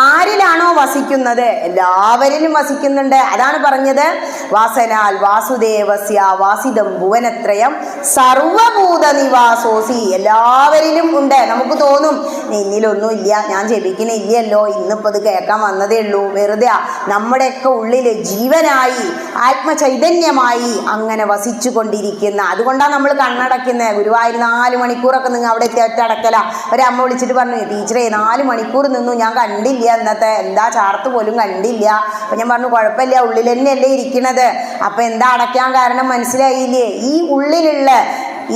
ആരിലാണോ വസിക്കുന്നത് എല്ലാവരിലും വസിക്കുന്നുണ്ട്. അതാണ് പറഞ്ഞത്, വാസനാൽ വാസുദേവസ്യ വാസിദം ഭുവനത്രയം സർവഭൂത നിവാസോസി. എല്ലാവരിലും ഉണ്ട്. നമുക്ക് തോന്നും എന്നിലൊന്നും ഇല്ല, ഞാൻ ജപിക്കണില്ലല്ലോ, ഇന്നിപ്പോൾ ഇത് കേൾക്കാൻ വന്നതേ ഉള്ളൂ. വെറുതെ നമ്മുടെയൊക്കെ ഉള്ളിൽ ജീവനായി ആത്മചൈതന്യമായി അങ്ങനെ വസിച്ചു കൊണ്ടിരിക്കുന്ന, അതുകൊണ്ടാണ് നമ്മൾ കണ്ണടക്കുന്നത്. ഗുരുവായൂർ 4 മണിക്കൂറൊക്കെ നിങ്ങൾ അവിടെ ഒറ്റടക്കല. ഒരമ്മ വിളിച്ചിട്ട് പറഞ്ഞു, ടീച്ചറെ 4 മണിക്കൂർ നിന്നു, ഞാൻ കണ്ടില്ല ഇന്നത്തെ, എന്താ ചാർത്ത് പോലും കണ്ടില്ല. അപ്പൊ ഞാൻ പറഞ്ഞു, കുഴപ്പമില്ല, ഉള്ളിൽ തന്നെയല്ലേ ഇരിക്കണത്. അപ്പൊ എന്താ അടയ്ക്കാൻ കാരണം മനസ്സിലായില്ലേ? ഈ ഉള്ളിലുള്ള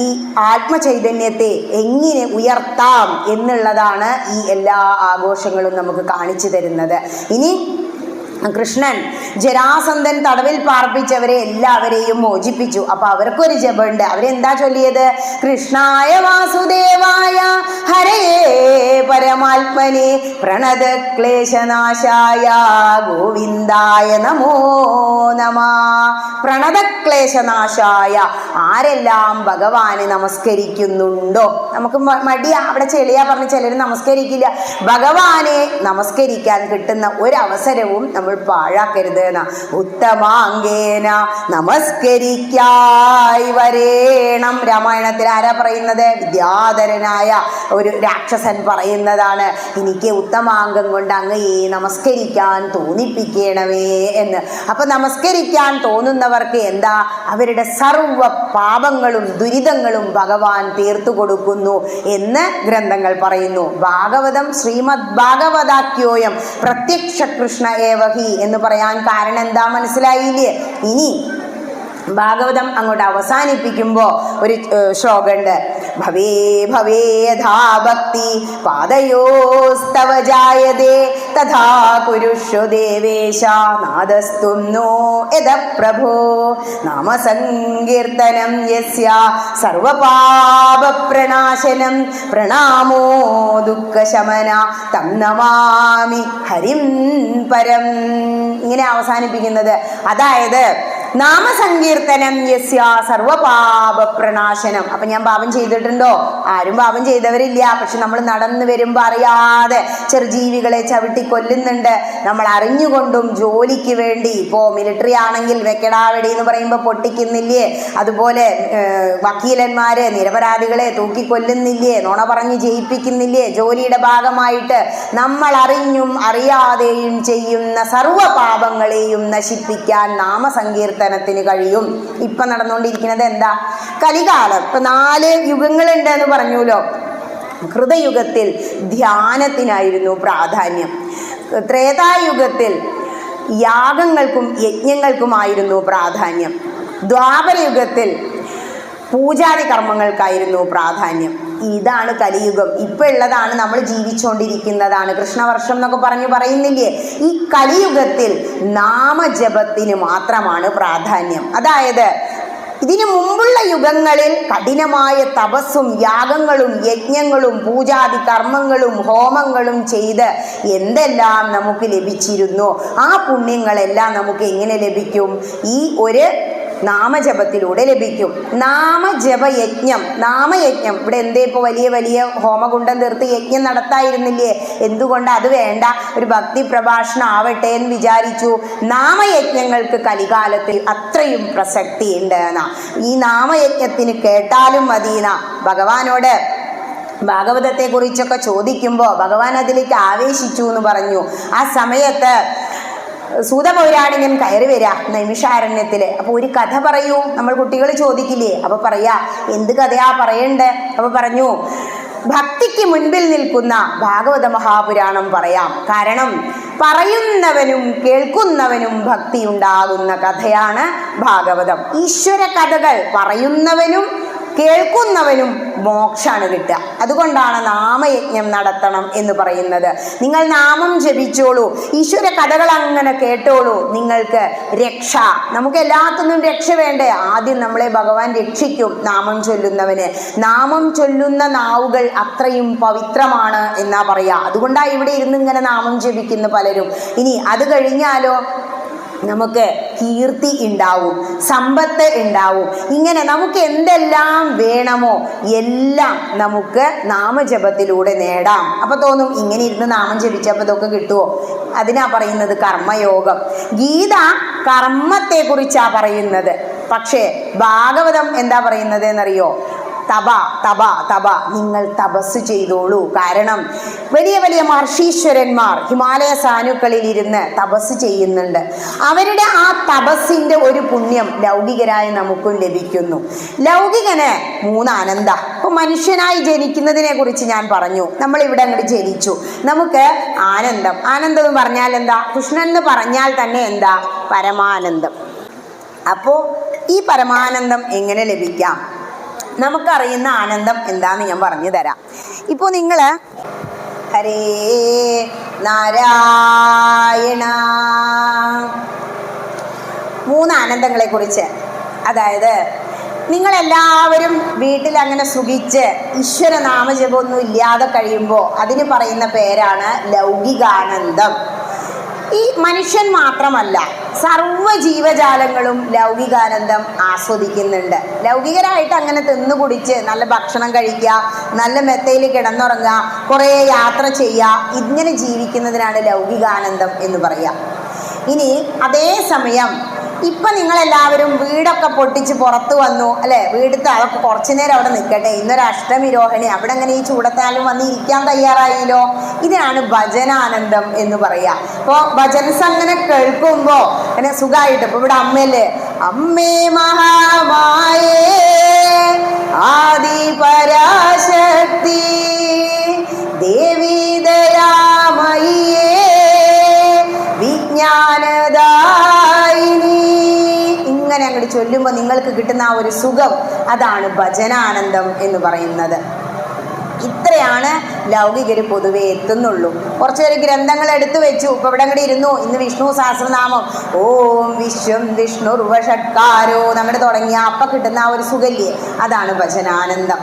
ഈ ആത്മചൈതന്യത്തെ എങ്ങനെ ഉയർത്താം എന്നുള്ളതാണ് ഈ എല്ലാ ആഘോഷങ്ങളും നമുക്ക് കാണിച്ചു തരുന്നത്. ഇനി കൃഷ്ണൻ ജരാസന്ധൻ തടവിൽ പാർപ്പിച്ചവരെ എല്ലാവരെയും മോചിപ്പിച്ചു. അപ്പൊ അവർക്കൊരു ജപമുണ്ട്. അവരെന്താ ചൊല്ലിയത്? കൃഷ്ണായ വാസുദേവായ ഹരയേ പരമാത്മനെ പ്രണത ക്ലേശനാശായ ഗോവിന്ദായ നമോ നമ. പ്രണതക്ലേശനാശായ, ആരെല്ലാം ഭഗവാനെ നമസ്കരിക്കുന്നുണ്ടോ, നമുക്ക് മടിയാ, അവിടെ ചെളിയാ പറഞ്ഞ് ചിലർ നമസ്കരിക്കില്ല. ഭഗവാനെ നമസ്കരിക്കാൻ കിട്ടുന്ന ഒരവസരവും നമ്മൾ പാഴാക്കരുത് എന്നാ. ഉത്തമാംഗേന നമസ്കരിക്കായി വരേണം. രാമായണത്തിൽ ആരാ പറയുന്നത്? വിദ്യാധരനായ ഒരു രാക്ഷസൻ പറയുന്നതാണ്, എനിക്ക് ഉത്തമാംഗം കൊണ്ട് അങ്ങയെ നമസ്കരിക്കാൻ തോന്നിപ്പിക്കണമേ എന്ന്. അപ്പൊ നമസ്കരിക്കാൻ തോന്നുന്നവർക്ക് എന്താ? അവരുടെ സർവ പാപങ്ങളും ദുരിതങ്ങളും ഭഗവാൻ തീർത്തു കൊടുക്കുന്നു എന്ന് ഗ്രന്ഥങ്ങൾ പറയുന്നു. ഭാഗവതം ശ്രീമദ് ഭാഗവതാഖ്യോയം പ്രത്യക്ഷ കൃഷ്ണ ഏവഹി എന്ന് പറയാൻ കാരണം എന്താ മനസ്സിലായില്ലേ? ഇനി ഭാഗവതം അങ്ങോട്ട് അവസാനിപ്പിക്കുമ്പോ ഒരു ശ്ലോകമുണ്ട്. ഭവേ ഭവേ യഥാ ഭക്തി പാദയോസ്തവ ജായതേ തഥാ കുരുഷു ദേവേശ നാദസ്തും നോ യദ പ്രഭോ നാമസങ്കീർത്തനം യസ്യ സർവപാപ പ്രണാശനം പ്രണാമോ ദുഃഖശമന തം നമാമി ഹരിം പരം. ഇങ്ങനെ അവസാനിപ്പിക്കുന്നത്. അതായത് നാമസങ്കീർത്തനം യസ്യ സർവപാപ പ്രണാശനം. അപ്പൊ ഞാൻ പാപം ചെയ്തിട്ടുണ്ടോ? ആരും പാപം ചെയ്തവരില്ല. പക്ഷെ നമ്മൾ നടന്നു വരുമ്പോ അറിയാതെ ചെറുജീവികളെ ചവിട്ടി കൊല്ലുന്നുണ്ട്. നമ്മൾ അറിഞ്ഞുകൊണ്ടും ജോലിക്ക് വേണ്ടി, ഇപ്പോ മിലിറ്ററി ആണെങ്കിൽ വെക്കടാവെടി എന്ന് പറയുമ്പോൾ പൊട്ടിക്കുന്നില്ലേ, അതുപോലെ വക്കീലന്മാര് നിരപരാധികളെ തൂക്കിക്കൊല്ലുന്നില്ലേ, നുണ പറഞ്ഞ് ജയിപ്പിക്കുന്നില്ലേ, ജോലിയുടെ ഭാഗമായിട്ട് നമ്മൾ അറിഞ്ഞും അറിയാതെയും ചെയ്യുന്ന സർവ്വ പാപങ്ങളെയും നശിപ്പിക്കാൻ നാമസങ്കീർത്തനത്തിന് കഴിയും. ഇപ്പൊ നടന്നുകൊണ്ടിരിക്കുന്നത് എന്താ? കലികാലം. ഇപ്പൊ 4 യുഗങ്ങളുണ്ട് എന്ന് പറഞ്ഞുല്ലോ. കൃതയുഗത്തിൽ ധ്യാനത്തിനായിരുന്നു പ്രാധാന്യം. ത്രേതായുഗത്തിൽ യാഗങ്ങൾക്കും യജ്ഞങ്ങൾക്കുമായിരുന്നു പ്രാധാന്യം. ദ്വാപരയുഗത്തിൽ പൂജാതി കർമ്മങ്ങൾക്കായിരുന്നു പ്രാധാന്യം. ഇതാണ് കലിയുഗം. ഇപ്പൊ ഉള്ളതാണ്, നമ്മൾ ജീവിച്ചുകൊണ്ടിരിക്കുന്നതാണ്. കൃഷ്ണവർഷം എന്നൊക്കെ പറയുന്നില്ലേ? ഈ കലിയുഗത്തിൽ നാമജപത്തിന് മാത്രമാണ് പ്രാധാന്യം. അതായത് ഇതിനു മുമ്പുള്ള യുഗങ്ങളിൽ കഠിനമായ തപസ്സും യാഗങ്ങളും യജ്ഞങ്ങളും പൂജാതി കർമ്മങ്ങളും ഹോമങ്ങളും ചെയ്ത് എന്തെല്ലാം നമുക്ക് ലഭിച്ചിരുന്നു, ആ പുണ്യങ്ങളെല്ലാം നമുക്ക് എങ്ങനെ ലഭിക്കും? ഈ ഒരു നാമജപത്തിലൂടെ ലഭിക്കും. നാമജപയജ്ഞം, നാമയജ്ഞം. ഇവിടെ എന്തേ ഇപ്പോൾ വലിയ വലിയ ഹോമകുണ്ടം തീർത്ത് യജ്ഞം നടത്തായിരുന്നില്ലേ? എന്തുകൊണ്ട് അത് വേണ്ട, ഒരു ഭക്തി പ്രഭാഷണം ആവട്ടെ എന്ന് വിചാരിച്ചു. നാമയജ്ഞങ്ങൾക്ക് കലികാലത്തിൽ അത്രയും പ്രസക്തി ഉണ്ട് എന്നാ. ഈ നാമയജ്ഞത്തിന് കേട്ടാലും മതിയെന്നാ ഭഗവാനോട് ഭാഗവതത്തെ കുറിച്ചൊക്കെ ചോദിക്കുമ്പോൾ ഭഗവാൻ അതിലേക്ക് ആവേശിച്ചു എന്ന് പറഞ്ഞു. ആ സമയത്ത് സൂതപൗരാണികൻ കയറി വരാ നൈമിഷാരണ്യത്തില്. അപ്പൊ ഒരു കഥ പറയൂ, നമ്മൾ കുട്ടികൾ ചോദിക്കില്ലേ? അപ്പൊ പറയാ, എന്ത് കഥയാ പറയണ്ടേ? അപ്പൊ പറഞ്ഞു, ഭക്തിക്ക് മുൻപിൽ നിൽക്കുന്ന ഭാഗവത മഹാപുരാണം പറയാം. കാരണം പറയുന്നവനും കേൾക്കുന്നവനും ഭക്തി ഉണ്ടാകുന്ന കഥയാണ് ഭാഗവതം. ഈശ്വര കഥകൾ പറയുന്നവനും കേൾക്കുന്നവനും മോക്ഷാണ് കിട്ടുക. അതുകൊണ്ടാണ് നാമയജ്ഞം നടത്തണം എന്ന് പറയുന്നത്. നിങ്ങൾ നാമം ജപിച്ചോളൂ, ഈശ്വര കഥകൾ അങ്ങനെ കേട്ടോളൂ, നിങ്ങൾക്ക് രക്ഷ. നമുക്ക് എല്ലാത്തിനും രക്ഷ വേണ്ടേ? ആദ്യം നമ്മളെ ഭഗവാൻ രക്ഷിക്കും നാമം ചൊല്ലുന്നവന്. നാമം ചൊല്ലുന്ന നാവുകൾ അത്രയും പവിത്രമാണ് എന്നാ പറയാ. അതുകൊണ്ടാണ് ഇവിടെ ഇരുന്ന് ഇങ്ങനെ നാമം ജപിക്കുന്ന പലരും. ഇനി അത് കഴിഞ്ഞാലോ നമുക്ക് കീർത്തി ഉണ്ടാവും, സമ്പത്ത് ഉണ്ടാവും. ഇങ്ങനെ നമുക്ക് എന്തെല്ലാം വേണമോ എല്ലാം നമുക്ക് നാമജപത്തിലൂടെ നേടാം. അപ്പൊ തോന്നും, ഇങ്ങനെ ഇരുന്ന് നാമം ജപിച്ചപ്പോൾ ഇതൊക്കെ കിട്ടുമോ? അതിനാ പറയുന്നത് കർമ്മയോഗം. ഗീത കർമ്മത്തെ കുറിച്ചാ പറയുന്നത്. പക്ഷേ ഭാഗവതം എന്താ പറയുന്നത് എന്നറിയോ? തപ തപ തപ, നിങ്ങൾ തപസ് ചെയ്തോളൂ. കാരണം വലിയ വലിയ മഹർഷീശ്വരന്മാർ ഹിമാലയ സാനുക്കളിൽ ഇരുന്ന് തപസ് ചെയ്യുന്നുണ്ട്. അവരുടെ ആ തപസ്സിന്റെ ഒരു പുണ്യം ലൗകികരായ നമുക്കും ലഭിക്കുന്നു. ലൗകികന് 3 ആനന്ദ. ഇപ്പൊ മനുഷ്യനായി ജനിക്കുന്നതിനെ കുറിച്ച് ഞാൻ പറഞ്ഞു. നമ്മൾ ഇവിടെ അങ്ങോട്ട് ജനിച്ചു, നമുക്ക് ആനന്ദം. ആനന്ദം എന്ന് പറഞ്ഞാൽ എന്താ? കൃഷ്ണൻ എന്ന് പറഞ്ഞാൽ തന്നെ എന്താ? പരമാനന്ദം. അപ്പോ ഈ പരമാനന്ദം എങ്ങനെ ലഭിക്കാം? നമുക്കറിയുന്ന ആനന്ദം എന്താന്ന് ഞാൻ പറഞ്ഞു തരാം. ഇപ്പോൾ നിങ്ങൾ ഹരേ നാരായണ 3 ആനന്ദങ്ങളെ കുറിച്ച്, അതായത് നിങ്ങളെല്ലാവരും വീട്ടിൽ അങ്ങനെ സുഖിച്ച് ഈശ്വര നാമജപമൊന്നും ഇല്ലാതെ കഴിയുമ്പോൾ അതിന് പറയുന്ന പേരാണ് ലൗകികാനന്ദം. ഈ മനുഷ്യൻ മാത്രമല്ല, സർവ്വ ജീവജാലങ്ങളും ലൗകികാനന്ദം ആസ്വദിക്കുന്നുണ്ട്. ലൗകികരായിട്ട് അങ്ങനെ തിന്നു കുടിച്ച് നല്ല ഭക്ഷണം കഴിക്കുക, നല്ല മെത്തയിൽ കിടന്നുറങ്ങുക, കുറേ യാത്ര ചെയ്യുക, ഇങ്ങനെ ജീവിക്കുന്നതിനാണ് ലൗകികാനന്ദം എന്ന് പറയുക. ഇനി അതേ സമയം ഇപ്പം നിങ്ങളെല്ലാവരും വീടൊക്കെ പൊട്ടിച്ച് പുറത്ത് വന്നു അല്ലേ? വീടത്തെ അതൊക്കെ കുറച്ചു നേരം അവിടെ നിൽക്കട്ടെ, ഇന്നൊരു അഷ്ടമി രോഹിണി, അവിടെ അങ്ങനെ ഈ ചൂടത്താലും വന്ന് ഇരിക്കാൻ തയ്യാറായില്ലോ. ഇതിനാണ് ഭജനാനന്ദം എന്ന് പറയുക. അപ്പോൾ ഭജൻസ് അങ്ങനെ കേൾക്കുമ്പോൾ അങ്ങനെ സുഖമായിട്ട്, ഇപ്പോൾ ഇവിടെ അമ്മയല്ലേ, അമ്മേ മഹാമായേ ആദി പരാശക്തി ദേവി ദയാമയേ വിജ്ഞാനദായിനി, ഇങ്ങനെ അങ്ങോട്ട് ചൊല്ലുമ്പോൾ നിങ്ങൾക്ക് കിട്ടുന്ന ആ ഒരു സുഖം, അതാണ് ഭജനാനന്ദം എന്ന് പറയുന്നത്. ഇത്രയാണ് ലൗകികർ പൊതുവെ എത്തുന്നുള്ളൂ. കുറച്ചൊരു ഗ്രന്ഥങ്ങൾ എടുത്തു വെച്ചു, ഇപ്പൊ ഇവിടെ അങ്ങോട്ട് ഇരുന്നു. ഇന്ന് വിഷ്ണു സഹസ്രനാമം ഓം വിശ്വം വിഷ്ണുർവഷട്കാരോ നമ്മുടെ തുടങ്ങിയ അപ്പൊ കിട്ടുന്ന ആ ഒരു സുഖല്യേ, അതാണ് ഭജനാനന്ദം.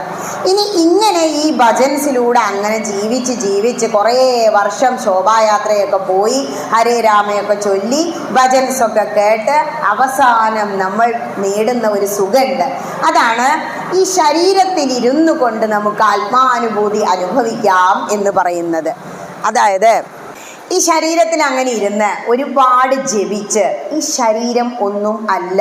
ഇനി ഇങ്ങനെ ഈ ഭജൻസിലൂടെ അങ്ങനെ ജീവിച്ച് ജീവിച്ച് കുറേ വർഷം ശോഭായാത്രയൊക്കെ പോയി ഹരേ രാമയൊക്കെ ചൊല്ലി ഭജൻസൊക്കെ കേട്ട് അവസാനം നമ്മൾ നേടുന്ന ഒരു സുഖമുണ്ട്. അതാണ് ഈ ശരീരത്തിൽ ഇരുന്നു കൊണ്ട് നമുക്ക് ആത്മാനുഭൂതി അനുഭവിക്കാം എന്ന് പറയുന്നത്. അതായത് ഈ ശരീരത്തിൽ അങ്ങനെ ഇരുന്ന് ഒരുപാട് ജപിച്ച് ഈ ശരീരം ഒന്നും അല്ല,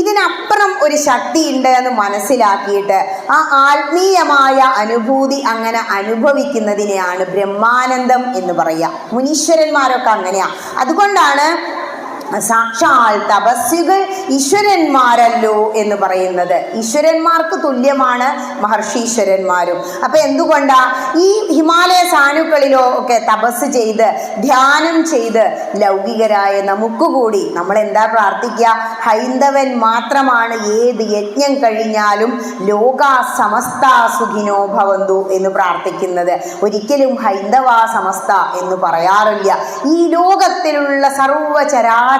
ഇതിനപ്പുറം ഒരു ശക്തി ഉണ്ട് എന്ന് മനസ്സിലാക്കിയിട്ട് ആ ആത്മീയമായ അനുഭൂതി അങ്ങനെ അനുഭവിക്കുന്നതിനെയാണ് ബ്രഹ്മാനന്ദം എന്ന് പറയുക. മുനീശ്വരന്മാരൊക്കെ അങ്ങനെയാ. അതുകൊണ്ടാണ് സാക്ഷാൽ തപസ്വികൾ ഈശ്വരന്മാരല്ലോ എന്ന് പറയുന്നത്. ഈശ്വരന്മാർക്ക് തുല്യമാണ് മഹർഷീശ്വരന്മാരും. അപ്പൊ എന്തുകൊണ്ടാ ഈ ഹിമാലയ സാനുക്കളിലോ ഒക്കെ തപസ് ചെയ്ത് ധ്യാനം ചെയ്ത് ലൗകികരായ നമുക്ക് കൂടി നമ്മൾ എന്താ പ്രാർത്ഥിക്കുക? ഹൈന്ദവൻ മാത്രമാണ് ഏത് യജ്ഞം കഴിഞ്ഞാലും ലോകാ സമസ്ത സുഖിനോ ഭവന്തു എന്ന് പ്രാർത്ഥിക്കുന്നത്. ഒരിക്കലും ഹൈന്ദവ സമസ്ത എന്ന് പറയാറില്ല. ഈ ലോകത്തിലുള്ള സർവ്വചരാചരങ്ങളിലും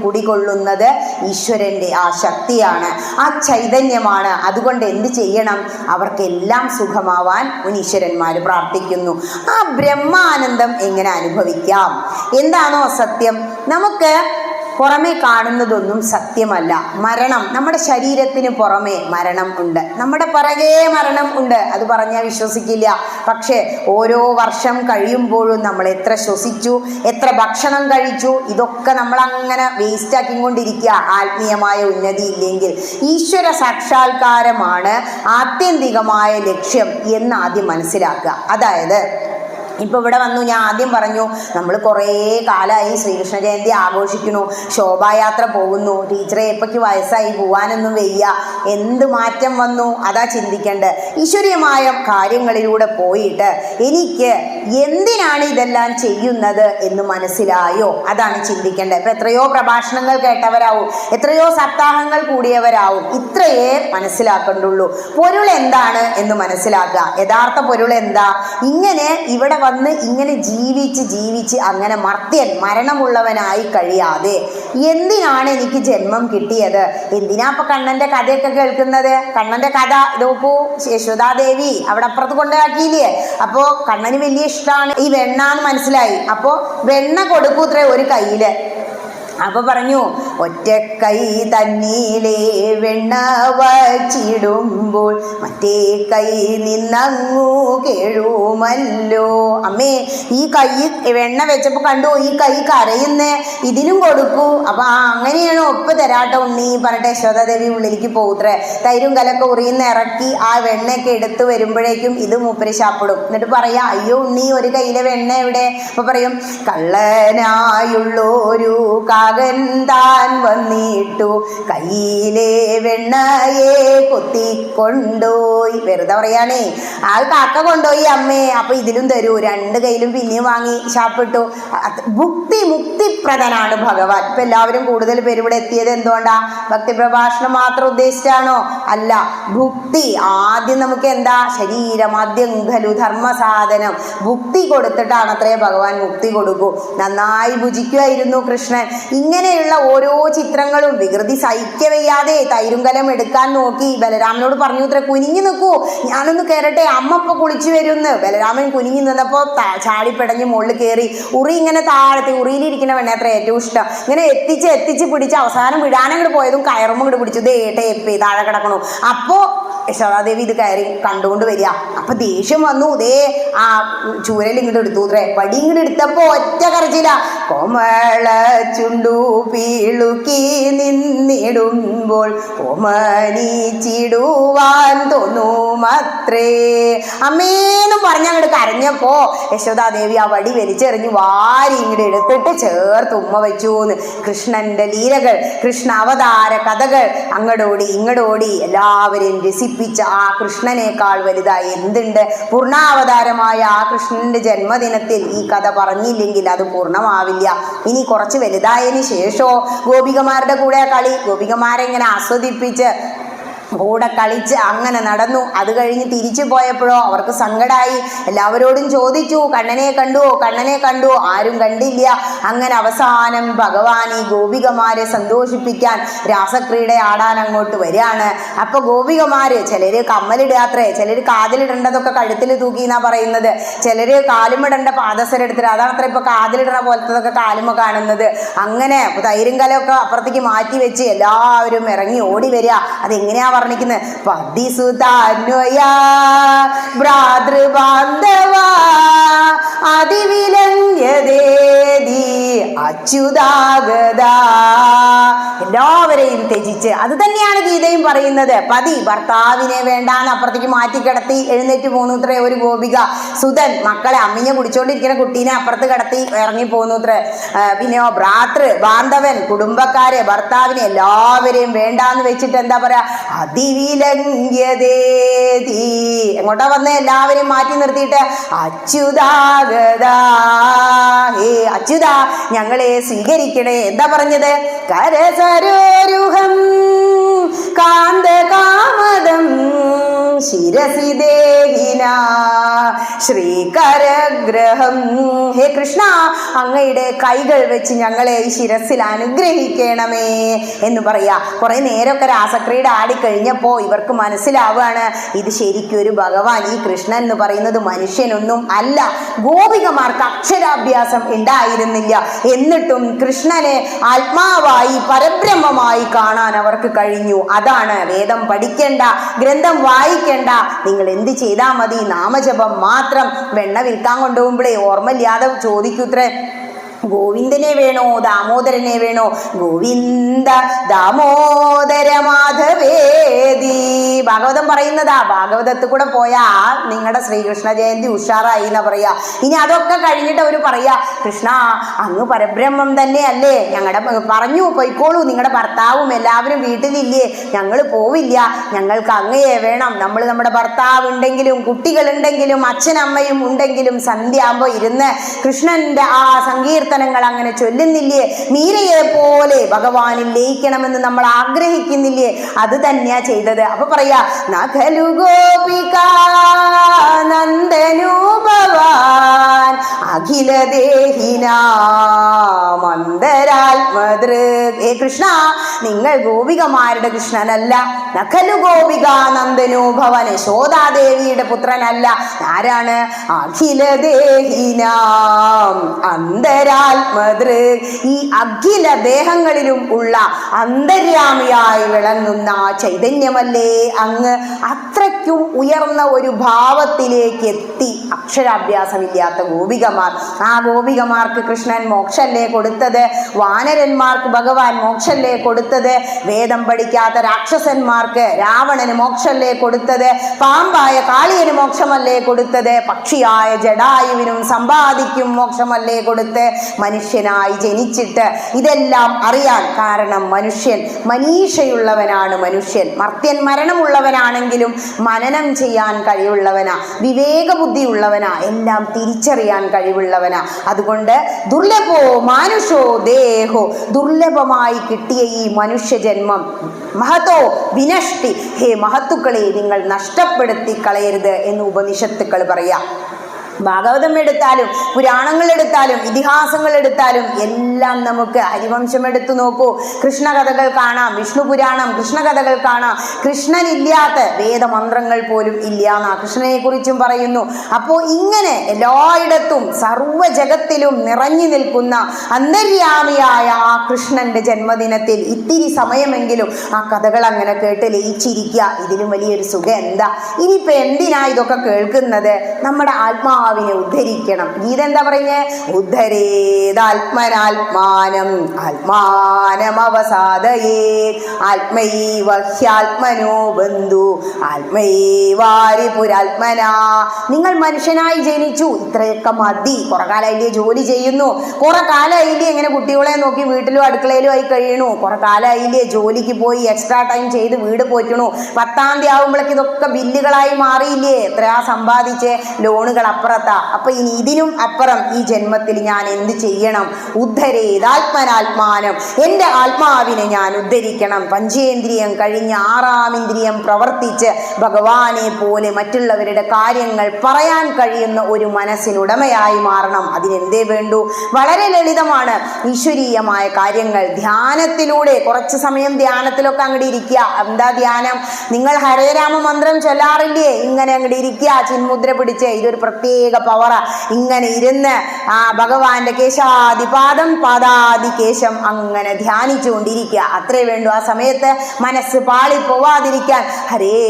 കുടികൊള്ളുന്നത് ഈശ്വരൻ്റെ ആ ശക്തിയാണ്, ആ ചൈതന്യമാണ്. അതുകൊണ്ട് എന്ത് ചെയ്യണം? അവർക്കെല്ലാം സുഖമാവാൻ മുനീശ്വരന്മാർ പ്രാർത്ഥിക്കുന്നു. ആ ബ്രഹ്മാനന്ദം എങ്ങനെ അനുഭവിക്കാം? എന്താണോ സത്യം? നമുക്ക് പുറമെ കാണുന്നതൊന്നും സത്യമല്ല. മരണം, നമ്മുടെ ശരീരത്തിന് പുറമെ മരണം ഉണ്ട്, നമ്മുടെ പിറകെ മരണം ഉണ്ട്. അത് പറഞ്ഞാൽ വിശ്വസിക്കില്ല. പക്ഷേ ഓരോ വർഷം കഴിയുമ്പോഴും നമ്മൾ എത്ര ശ്വസിച്ചു, എത്ര ഭക്ഷണം കഴിച്ചു, ഇതൊക്കെ നമ്മൾ അങ്ങനെ വേസ്റ്റ് ആക്കിക്കൊണ്ടിരിക്കുക. ആത്മീയമായ ഉന്നതി ഇല്ലെങ്കിൽ ഈശ്വര സാക്ഷാത്കാരമാണ് ആത്യന്തികമായ ലക്ഷ്യം എന്ന് ആദ്യം മനസ്സിലാക്കുക. അതായത് ഇപ്പൊ ഇവിടെ വന്നു, ഞാൻ ആദ്യം പറഞ്ഞു നമ്മൾ കുറേ കാലമായി ശ്രീകൃഷ്ണ ജയന്തി ആഘോഷിക്കുന്നു, ശോഭായാത്ര പോകുന്നു. ടീച്ചറെ എപ്പോഴേക്ക് വയസ്സായി, പോവാനൊന്നും വയ്യ, എന്ത് മാറ്റം വന്നു? അതാ ചിന്തിക്കേണ്ടത്. ഈശ്വരീയമായ കാര്യങ്ങളിലൂടെ പോയിട്ട് എനിക്ക് എന്തിനാണ് ഇതെല്ലാം ചെയ്യുന്നത് എന്ന് മനസ്സിലായോ? അതാണ് ചിന്തിക്കേണ്ടത്. ഇപ്പൊ എത്രയോ പ്രഭാഷണങ്ങൾ കേട്ടവരാവും, എത്രയോ സപ്താഹങ്ങൾ കൂടിയവരാവും. ഇത്രയേ മനസ്സിലാക്കണ്ടുള്ളൂ. പൊരുൾ എന്താണ് എന്ന് മനസ്സിലാക്കുക. യഥാർത്ഥ പൊരുൾ എന്താ? ഇങ്ങനെ ഇവിടെ വന്ന് ഇങ്ങനെ ജീവിച്ച് ജീവിച്ച് അങ്ങനെ മർത്യൻ മരണമുള്ളവനായി കഴിയാതെ എന്തിനാണ് എനിക്ക് ജന്മം കിട്ടിയത്? എന്തിനാ ഇപ്പൊ കണ്ണന്റെ കഥയൊക്കെ കേൾക്കുന്നത്? കണ്ണന്റെ കഥ നോക്കൂ, യശോദാദേവി അവിടെ അപ്പുറത്ത് കൊണ്ടാക്കിയില്ലേ? അപ്പോ കണ്ണന് വലിയ ഇഷ്ടമാണ് ഈ വെണ്ണ എന്ന് മനസ്സിലായി. അപ്പോ വെണ്ണ കൊടുക്കൂത്രേ ഒരു കയ്യില്. അപ്പൊ പറഞ്ഞു, ഒറ്റക്കൈ തന്നീലേ വെണ്ണ വച്ചിടുമ്പോൾ മറ്റേ കൈ നിന്നങ്ങു കേഴുമല്ലോ. അമ്മേ, ഈ കൈ വെണ്ണ വെച്ചപ്പോ കണ്ടു ഈ കൈ കരയുന്നേ, ഇതിനും കൊടുക്കൂ. അപ്പൊ അങ്ങനെയാണോ? ഒപ്പ് തരാട്ടോ ഉണ്ണി പറഞ്ഞിട്ട് യശോദാദേവി ഉള്ളിലേക്ക് പോത്രേ. തൈരും കലൊക്കെ ഉറിയുന്ന ഇറക്കി ആ വെണ്ണയൊക്കെ എടുത്തു വരുമ്പോഴേക്കും ഇത് മൂപ്പര് ശാപ്പിടും. എന്നിട്ട് പറയാ, അയ്യോ ഉണ്ണി, ഒരു കയ്യിലെ വെണ്ണ എവിടെ? അപ്പൊ പറയും, കള്ളനായുള്ളൊരു കാകൻ താൻ വന്നിട്ടു കയ്യിലെ വെണ്ണയെ കൊത്തിക്കൊണ്ടോയി. വെറുതെ പറയാണേ, ആ കാക്ക കൊണ്ടുപോയി അമ്മേ. അപ്പൊ ഇതിലും തരൂ. രണ്ട് കയ്യിലും പിന്നെയും വാങ്ങി ശാപ്പിട്ടു. മുക്തിപ്രദനാണ് ഭഗവാൻ. ഇപ്പൊ എല്ലാവരും കൂടുതൽ പേര് ഇവിടെ എത്തിയത് എന്തുകൊണ്ടാ? ഭക്തി പ്രഭാഷണം മാത്രം ഉദ്ദേശിച്ചാണോ? അല്ല, ഭുക്തി. ആദ്യം നമുക്ക് എന്താ? ശരീരം ആദ്യം ഖലു ധർമ്മസാധനം. ഭുക്തി കൊടുത്തിട്ടാണ് അത്രേ ഭഗവാൻ മുക്തി കൊടുക്കൂ. നന്നായി ഭുജിക്കുമായിരുന്നു കൃഷ്ണൻ. ഇങ്ങനെയുള്ള ഓരോ ചിത്രങ്ങളും വികൃതി സഹിക്കവയ്യാതെ തൈരുങ്കലം എടുക്കാൻ നോക്കി. ബലരാമനോട് പറഞ്ഞു ഇത്ര, കുനിഞ്ഞു നിൽക്കൂ, ഞാനൊന്ന് കയറട്ടെ, അമ്മ ഇപ്പൊ കുളിച്ചു വരുന്ന്. ബലരാമൻ കുനിഞ്ഞു നിന്നപ്പോ ചാടിപ്പിടഞ്ഞ് മുകളിൽ കയറി. ഉറി ഇങ്ങനെ താഴത്തി, ഉറിയിലിരിക്കുന്ന വെണ്ണ അത്ര ഏറ്റവും ഇഷ്ടം. ഇങ്ങനെ എത്തിച്ച് പിടിച്ച് അവസാനം വിടാനങ്ങോട്ട് പോയതും കയറുമ്പോൾ ഇങ്ങോട്ട് പിടിച്ചു. ദേ ടേപ്പ് താഴെ കിടക്കണു. അപ്പോ യശോദാദേവി ഇത് കയറി കണ്ടുകൊണ്ട് വരിക. അപ്പൊ ദേഷ്യം വന്നു. ദേ ആ ചൂരൽ ഇങ്ങോട്ട് എടുത്തു ഇത്രേ. വടി ഇങ്ങോട്ട് എടുത്തപ്പോ ഒറ്റ കരച്ചില്ല. കോമള ചുണ്ടു പീളുക്കി നിന്നിടുമ്പോൾ ഓമനിച്ചിടുവാൻ തോന്നുമത്രേ. അമ്മേന്നും പറഞ്ഞങ്ങോട്ട് കരഞ്ഞപ്പോ യശോദാദേവി ആ വടി വലിച്ചെറിഞ്ഞ് വാരി ഇങ്ങോട്ട് എടുത്തിട്ട് ചേർത്ത് ഉമ്മ വെച്ചുന്ന്. കൃഷ്ണന്റെ ലീലകൾ, കൃഷ്ണ അവതാര കഥകൾ അങ്ങടോടി ഇങ്ങടോടി എല്ലാവരെയും രസിപ്പിച്ച ആ കൃഷ്ണനേക്കാൾ വലുതായി എന്തുണ്ട്? പൂർണ്ണാവതാരമായ ആ കൃഷ്ണന്റെ ജന്മദിനത്തിൽ ഈ കഥ പറഞ്ഞില്ലെങ്കിൽ അത് പൂർണ്ണമാവില്ല. ഇനി കുറച്ച് വലുതായതിന് ശേഷമോ ഗോപികമാരുടെ കൂടെ കളി, ഗോപികമാരെ ഇങ്ങനെ ആസ്വദിപ്പിച്ച് കൂടെ കളിച്ച് അങ്ങനെ നടന്നു. അത് കഴിഞ്ഞ് തിരിച്ചു പോയപ്പോഴോ അവർക്ക് സങ്കടമായി. എല്ലാവരോടും ചോദിച്ചു, കണ്ണനെ കണ്ടുവോ, കണ്ണനെ കണ്ടുവോ? ആരും കണ്ടില്ല. അങ്ങനെ അവസാനം ഭഗവാൻ ഈ ഗോപികമാരെ സന്തോഷിപ്പിക്കാൻ രാസക്രീഡ ആടാൻ അങ്ങോട്ട് വരികയാണ്. അപ്പൊ ഗോപികമാര് ചിലര് കമ്മലിടാത്രേ, ചിലര് കാതിലിടേണ്ടതൊക്കെ കഴുത്തിൽ തൂക്കി എന്നാ പറയുന്നത്, ചിലര് കാലുമിടേണ്ട പാദസരം എടുത്തിട്ട് അതാണത്ര ഇപ്പൊ കാതിലിടണ പോലത്തതൊക്കെ കാലുമ കാണുന്നത്. അങ്ങനെ തൈരും കലമൊക്കെ അപ്പുറത്തേക്ക് മാറ്റി വെച്ച് എല്ലാവരും ഇറങ്ങി ഓടി വരിക. അതെങ്ങനെയാ വർണ്ണിക്കുന്നത്? പതിസുതാന്വയാ ഭ്രാതൃബാന്ധവ അതിവിലംഘ്യദേദി അച്യുതാഗത. എല്ലാവരെയും ത്യജിച്ച്, അത് തന്നെയാണ് ഗീതയും പറയുന്നത്. പതി ഭർത്താവിനെ വേണ്ടാന്ന് അപ്പുറത്തേക്ക് മാറ്റിക്കിടത്തി എഴുന്നേറ്റ് പോന്നൂത്രേ ഒരു ഗോപിക. സുതൻ മക്കളെ അമ്മിഞ്ഞ കുടിച്ചോണ്ടിരിക്കുന്ന കുട്ടീനെ അപ്പുറത്ത് കിടത്തി ഇറങ്ങി പോന്നൂത്രേ. പിന്നെയോ ഭ്രാതൃ ബാന്ധവൻ കുടുംബക്കാരെ ഭർത്താവിനെ എല്ലാവരെയും വേണ്ടാന്ന് വെച്ചിട്ട് എന്താ പറയാ? അതിവിലംഘ്യദേദി. എങ്ങോട്ടാ വന്നേ? എല്ലാവരെയും മാറ്റി നിർത്തിയിട്ട് അച്യുതാഗത, ഹേ അച്യുത ഞങ്ങളെ സ്വീകരിക്കണേ. എന്താ പറഞ്ഞത്? കരസരോരുഹം കാന്തകാമദം ശിരസി ദേഹിന ശ്രീകരഗ്രഹം. ഹേ കൃഷ്ണ, അങ്ങയുടെ കൈകൾ വെച്ച് ഞങ്ങളെ ഈ ശിരസിൽ അനുഗ്രഹിക്കണമേ എന്ന് പറയാ. കുറെ നേരമൊക്കെ രാസക്രീഡ ആടിക്കഴിഞ്ഞപ്പോ ഇവർക്ക് മനസ്സിലാവുകയാണ് ഇത് ശരിക്കും ഒരു ഭഗവാൻ, ഈ കൃഷ്ണൻ എന്ന് പറയുന്നത് മനുഷ്യനൊന്നും അല്ല. ഗോപികമാർക്ക് അക്ഷരാഭ്യാസം ഉണ്ടായിരുന്നില്ല. എന്നിട്ടും കൃഷ്ണനെ ആത്മാവായി പരബ്രഹ്മമായി കാണാൻ അവർക്ക് കഴിഞ്ഞു. അതാണ് വേദം പഠിക്കേണ്ട, ഗ്രന്ഥം വായിക്കേണ്ട, നിങ്ങൾ എന്ത് ചെയ്താൽ മതി? നാമജപം മാത്രം. വെണ്ണ വിൽക്കാൻ കൊണ്ടുപോകുമ്പോഴേ ഓർമ്മയില്ലാതെ ചോദിക്കൂത്രേ, ഗോവിന്ദനെ വേണോ ദാമോദരനെ വേണോ? ഗോവിന്ദ ദാമോദര മാധവേദി. ഭാഗവതം പറയുന്നതാ. ഭാഗവതത്തിൽ കൂടെ പോയാ നിങ്ങളുടെ ശ്രീകൃഷ്ണ ജയന്തി ഉഷാറായി എന്നാ പറയാ. ഇനി അതൊക്കെ കഴിഞ്ഞിട്ട് അവര് പറയാ, കൃഷ്ണ അങ്ങ് പരബ്രഹ്മം തന്നെ അല്ലേ? ഞങ്ങളുടെ പറഞ്ഞു പൊയ്ക്കോളൂ, നിങ്ങളുടെ ഭർത്താവും എല്ലാവരും വീട്ടിലില്ലേ? ഞങ്ങൾ പോവില്ല, ഞങ്ങൾക്ക് അങ്ങയെ വേണം. നമ്മൾ നമ്മുടെ ഭർത്താവ് ഉണ്ടെങ്കിലും കുട്ടികളുണ്ടെങ്കിലും അച്ഛനമ്മയും ഉണ്ടെങ്കിലും സന്ധ്യ ആകുമ്പോ ഇരുന്ന് കൃഷ്ണന്റെ ആ സങ്കീർത്തനങ്ങൾ അങ്ങനെ ചൊല്ലുന്നില്ലേ? മീരയെ പോലെ ഭഗവാനിൽ ലയിക്കണമെന്ന് നമ്മൾ ആഗ്രഹിക്കുന്നില്ലേ? അത് തന്നെയാ ചെയ്തത്. അപ്പൊ പറയാ, നഖലു ഗോപികാ നന്ദനു ഭവാൻ അഖില ദേഹിനാം അന്തരാത്മദൃ. ഹേ കൃഷ്ണ, നിങ്ങൾ ഗോപികമാരുടെ കൃഷ്ണനല്ല. നഖലു ഗോപികാ നന്ദനു ഭവൻ, യശോദാദേവിയുടെ പുത്രനല്ല. ആരാണ്? അഖില ദേഹിനാം അന്തരാത്മദൃ. ഈ അഖില ദേഹങ്ങളിലും ഉള്ള അന്തര്യാമിയായി വിളങ്ങുന്ന ചൈതന്യമല്ലേ അങ്ങ്? അത്രയ്ക്കും ഉയർന്ന ഒരു ഭാവത്തിലേക്ക് എത്തി അക്ഷരാഭ്യാസമില്ലാത്ത ഗോപികമാർ. ആ ഗോപികമാർക്ക് കൃഷ്ണൻ മോക്ഷല്ലേ കൊടുത്തത്? വാനരന്മാർക്ക് ഭഗവാൻ മോക്ഷല്ലേ കൊടുത്തത്? വേദം പഠിക്കാത്ത രാക്ഷസന്മാർക്ക് രാവണന് മോക്ഷല്ലേ കൊടുത്തത്? പാമ്പായ കാളിയന് മോക്ഷമല്ലേ കൊടുത്തത്? പക്ഷിയായ ജടായുവിനും സമ്പാദിക്കും മോക്ഷമല്ലേ കൊടുത്ത്? മനുഷ്യനായി ജനിച്ചിട്ട് ഇതെല്ലാം അറിയാൻ കാരണം മനുഷ്യൻ മനീഷയുള്ളവനാണ്. മനുഷ്യൻ മർത്യൻ മരണമുള്ളവനാണെങ്കിലും മനനം ചെയ്യാൻ കഴിവുള്ളവനാ, വിവേകബുദ്ധി ഉള്ളവനാ, എല്ലാം തിരിച്ചറിയാൻ കഴിവുള്ളവനാ. അതുകൊണ്ട് ദുർലഭോ മാനുഷോ ദേഹോ, ദുർലഭമായി കിട്ടിയ ഈ മനുഷ്യജന്മം മഹതോ വിനഷ്ടി, ഹേ മഹത്തുക്കളെ നിങ്ങൾ നഷ്ടപ്പെടുത്തി കളയരുത് എന്ന് ഉപനിഷത്തുക്കൾ പറയാം. ഭാഗവതം എടുത്താലും പുരാണങ്ങൾ എടുത്താലും ഇതിഹാസങ്ങൾ എടുത്താലും എല്ലാം നമുക്ക് ഹരിവംശം എടുത്തു നോക്കൂ, കൃഷ്ണകഥകൾ കാണാം. വിഷ്ണു പുരാണം കൃഷ്ണകഥകൾ കാണാം. കൃഷ്ണനില്ലാത്ത വേദമന്ത്രങ്ങൾ പോലും ഇല്ല എന്നാ കൃഷ്ണനെ കുറിച്ചും പറയുന്നു. അപ്പോൾ ഇങ്ങനെ എല്ലായിടത്തും സർവ്വ ജഗത്തിലും നിറഞ്ഞു നിൽക്കുന്ന അന്തര്യാമിയായ ആ കൃഷ്ണന്റെ ജന്മദിനത്തിൽ ഇത്തിരി സമയമെങ്കിലും ആ കഥകൾ അങ്ങനെ കേട്ട് ലയിച്ചിരിക്കുക. ഇതിലും വലിയൊരു സുഖം എന്താ? ഇനിയിപ്പോ എന്തിനാ ഇതൊക്കെ കേൾക്കുന്നത്? നമ്മുടെ ആത്മാവിനെ ഉദ്ധരിക്കണം. ഗീത എന്താ പറഞ്ഞേ? ഉദ്ധരേതാത്മനാത്മാനം ആത്മാനമവസാദയേ ആത്മൈവ ഹ്യാത്മനോ ബന്ധു ആത്മൈവാരി പുരാത്മനാ. നിങ്ങൾ മനുഷ്യനായി ജനിച്ചു, ഇത്രയൊക്കെ മതി. കുറെ കാലമായില്ലേ ജോലി ചെയ്യുന്നു, കുറെ കാലമായില്ലേ ഇങ്ങനെ കുട്ടികളെ നോക്കി വീട്ടിലും അടുക്കളയിലും ആയി കഴിയണു, കുറെ കാലമായില്ലേ ജോലിക്ക് പോയി എക്സ്ട്രാ ടൈം ചെയ്ത് വീട് പോറ്റണു. 10ാം തീയതി ആകുമ്പോഴേക്ക് ഇതൊക്കെ ബില്ലുകളായി മാറിയില്ലേ? എത്രയാ സമ്പാദിച്ച് ലോണുകൾ അപ്പുറം അപ്പുറത്താ. അപ്പൊ ഇനി ഇതിനും അപ്പുറം ഈ ജന്മത്തിൽ ഞാൻ എന്ത് ചെയ്യണം? ഉദ്ധരേതാത്മനാത്മാനം, എൻ്റെ ആത്മാവിനെ ഞാൻ ഉദ്ധരിക്കണം. പഞ്ചേന്ദ്രിയം കഴിഞ്ഞ് ആറാം ഇന്ദ്രിയം പ്രവർത്തിച്ച് ഭഗവാനെ പോലെ മറ്റുള്ളവരുടെ കാര്യങ്ങൾ പറയാൻ കഴിയുന്ന ഒരു മനസ്സിനുടമയായി മാറണം. അതിനെന്തേ വേണ്ടു? വളരെ ലളിതമാണ്. ഈശ്വരീയമായ കാര്യങ്ങൾ ധ്യാനത്തിലൂടെ, കുറച്ച് സമയം ധ്യാനത്തിലൊക്കെ അങ്ങോട്ട് ഇരിക്കുക. എന്താ ധ്യാനം? നിങ്ങൾ ഹരേ രാമ മന്ത്രം ചൊല്ലാറില്ലേ? ഇങ്ങനെ അങ്ങോട്ട് ഇരിക്കുക, ചിന്മുദ്ര പിടിച്ച്. ഇതൊരു പ്രത്യേക പവറ. ഇങ്ങനെ ഇരുന്ന് ആ ഭഗവാന്റെ കേശാദിപാദം പാദാദി കേശം അങ്ങനെ ധ്യാനിച്ചുകൊണ്ടിരിക്കുക. അത്രേ വേണ്ടു. ആ സമയത്ത് മനസ്സ് പാളിപ്പോവാതിരിക്കാൻ ഹരേ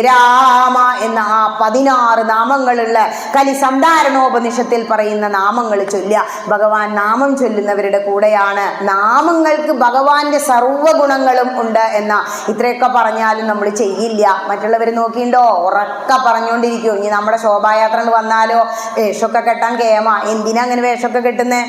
രാമ എന്ന ആ 16 നാമങ്ങളുള്ള കലിസന്ധാരണോപനിഷത്തിൽ പറയുന്ന നാമങ്ങൾ ചൊല്ലുക. ഭഗവാൻ നാമം ചൊല്ലുന്നവരുടെ കൂടെയാണ്. നാമങ്ങൾക്ക് ഭഗവാന്റെ സർവ്വഗുണങ്ങളും ഉണ്ട് എന്ന ഇത്രയൊക്കെ പറഞ്ഞാലും നമ്മൾ ചെയ്യില്ല. മറ്റുള്ളവർ നോക്കിണ്ടോ ഉറക്ക പറഞ്ഞുകൊണ്ടിരിക്കും. ഇനി നമ്മുടെ ശോഭായാത്ര വന്നാലോ വേഷമൊക്കെ കെട്ടാൻ കേമ. എന്തിനാ അങ്ങനെ വേഷമൊക്കെ കെട്ടുന്നേ?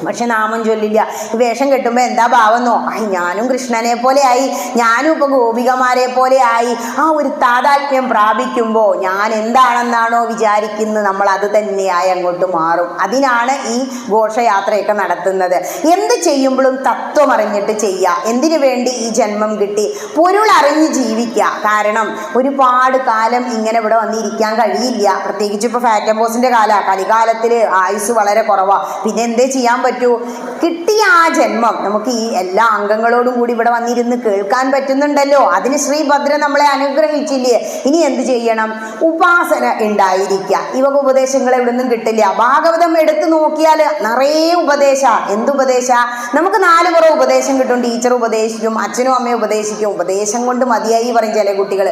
പക്ഷെ നാമം ചൊല്ലില്ല. വേഷം കെട്ടുമ്പോൾ എന്താ ഭാവമെന്നോ? ഞാനും കൃഷ്ണനെ പോലെ ആയി, ഞാനും ഇപ്പൊ ഗോപികമാരെ പോലെ ആയി. ആ ഒരു താതാത്മ്യം പ്രാപിക്കുമ്പോൾ ഞാൻ എന്താണെന്നാണോ വിചാരിക്കുന്നത് നമ്മൾ അത് തന്നെയായി അങ്ങോട്ട് മാറും. അതിനാണ് ഈ ഘോഷയാത്രയൊക്കെ നടത്തുന്നത്. എന്ത് ചെയ്യുമ്പോഴും തത്വം അറിഞ്ഞിട്ട് ചെയ്യുക. എന്തിനു വേണ്ടി ഈ ജന്മം കിട്ടി? പൊരുൾ അറിഞ്ഞ് ജീവിക്കുക. കാരണം ഒരുപാട് കാലം ഇങ്ങനെ ഇവിടെ വന്നിരിക്കാൻ കഴിയില്ല. പ്രത്യേകിച്ച് ഇപ്പൊ ഫാറ്റബോസിന്റെ കാലമാണ്. കലികാലത്തിൽ ആയുസ് വളരെ കുറവാണ്. പിന്നെ എന്തേ ചെയ്യാൻ പറ്റൂ? കിട്ടിയ ആ ജന്മം നമുക്ക് ഈ എല്ലാ അംഗങ്ങളോടും കൂടി ഇവിടെ വന്നിരുന്ന് കേൾക്കാൻ പറ്റുന്നുണ്ടല്ലോ. അതിന് ശ്രീഭദ്ര നമ്മളെ അനുഗ്രഹിച്ചില്ലേ? ഇനി എന്ത് ചെയ്യണം? ഉപാസന ഉണ്ടായിരിക്കുക. ഇവക ഉപദേശങ്ങൾ എവിടെ നിന്നും കിട്ടില്ല. ഭാഗവതം എടുത്തു നോക്കിയാൽ നിറയെ ഉപദേശ. എന്തുപദേശ? നമുക്ക് 4 പുറ ഉപദേശം കിട്ടും. ടീച്ചർ ഉപദേശിക്കും, അച്ഛനും അമ്മയും ഉപദേശിക്കും. ഉപദേശം കൊണ്ട് മതിയായി പറയും ചില കുട്ടികൾ.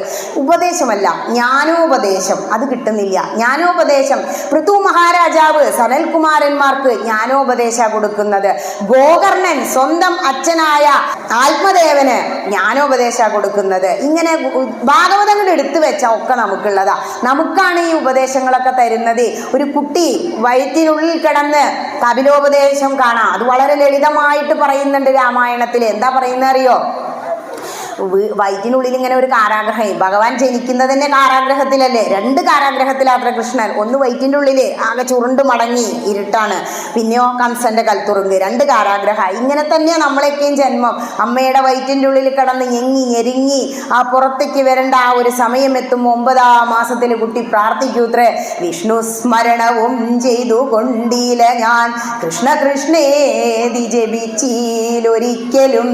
ഉപദേശമല്ല, ജ്ഞാനോപദേശം. അത് കിട്ടുന്നില്ല. ജ്ഞാനോപദേശം പൃഥു മഹാരാജാവ് സനൽകുമാരന്മാർക്ക് ജ്ഞാനോപദേശ കൊടുക്കുന്നത്. ഗോകർണൻ സ്വന്തം അച്ഛനായ ആത്മദേവന് ജ്ഞാനോപദേശ കൊടുക്കുന്നത്. ഇങ്ങനെ ഭാഗവതങ്ങൾ എടുത്തു വെച്ചാൽ ഒക്കെ നമുക്കുള്ളതാ. നമുക്കാണ് ഈ ഉപദേശങ്ങളൊക്കെ തരുന്നത്. ഒരു കുട്ടി വയറ്റിനുള്ളിൽ കിടന്ന് കപിലോപദേശം കാണാം. അത് വളരെ ലളിതമായിട്ട് പറയുന്നുണ്ട് രാമായണത്തിൽ. എന്താ പറയുന്നത് അറിയോ? വയറ്റിനുള്ളിൽ ഇങ്ങനെ ഒരു കാരാഗ്രഹം. ഭഗവാൻ ജനിക്കുന്നത് തന്നെ കാരാഗ്രഹത്തിലല്ലേ? 2 കാരാഗ്രഹത്തിലാത്ര കൃഷ്ണൻ. ഒന്ന് വയറ്റിൻ്റെ ഉള്ളില് ആകെ ചുരുണ്ട് മടങ്ങി ഇരുട്ടാണ്. പിന്നെയോ കംസന്റെ കൽത്തുറുങ്ക്. 2 കാരാഗ്രഹം. ഇങ്ങനെ തന്നെയാ നമ്മളൊക്കെയും ജന്മം. അമ്മയുടെ വയറ്റിൻ്റെ ഉള്ളിൽ കിടന്ന് ഞെങ്ങി ഞെരുങ്ങി ആ പുറത്തേക്ക് വരേണ്ട ആ ഒരു സമയം എത്തുമ്പോൾ 9ാം മാസത്തിൽ കുട്ടി പ്രാർത്ഥിക്കൂത്രേ, വിഷ്ണു സ്മരണവും ചെയ്തു കൊണ്ടീല ഞാൻ കൃഷ്ണ കൃഷ്ണേതി ജപിച്ചീലൊരിക്കലും.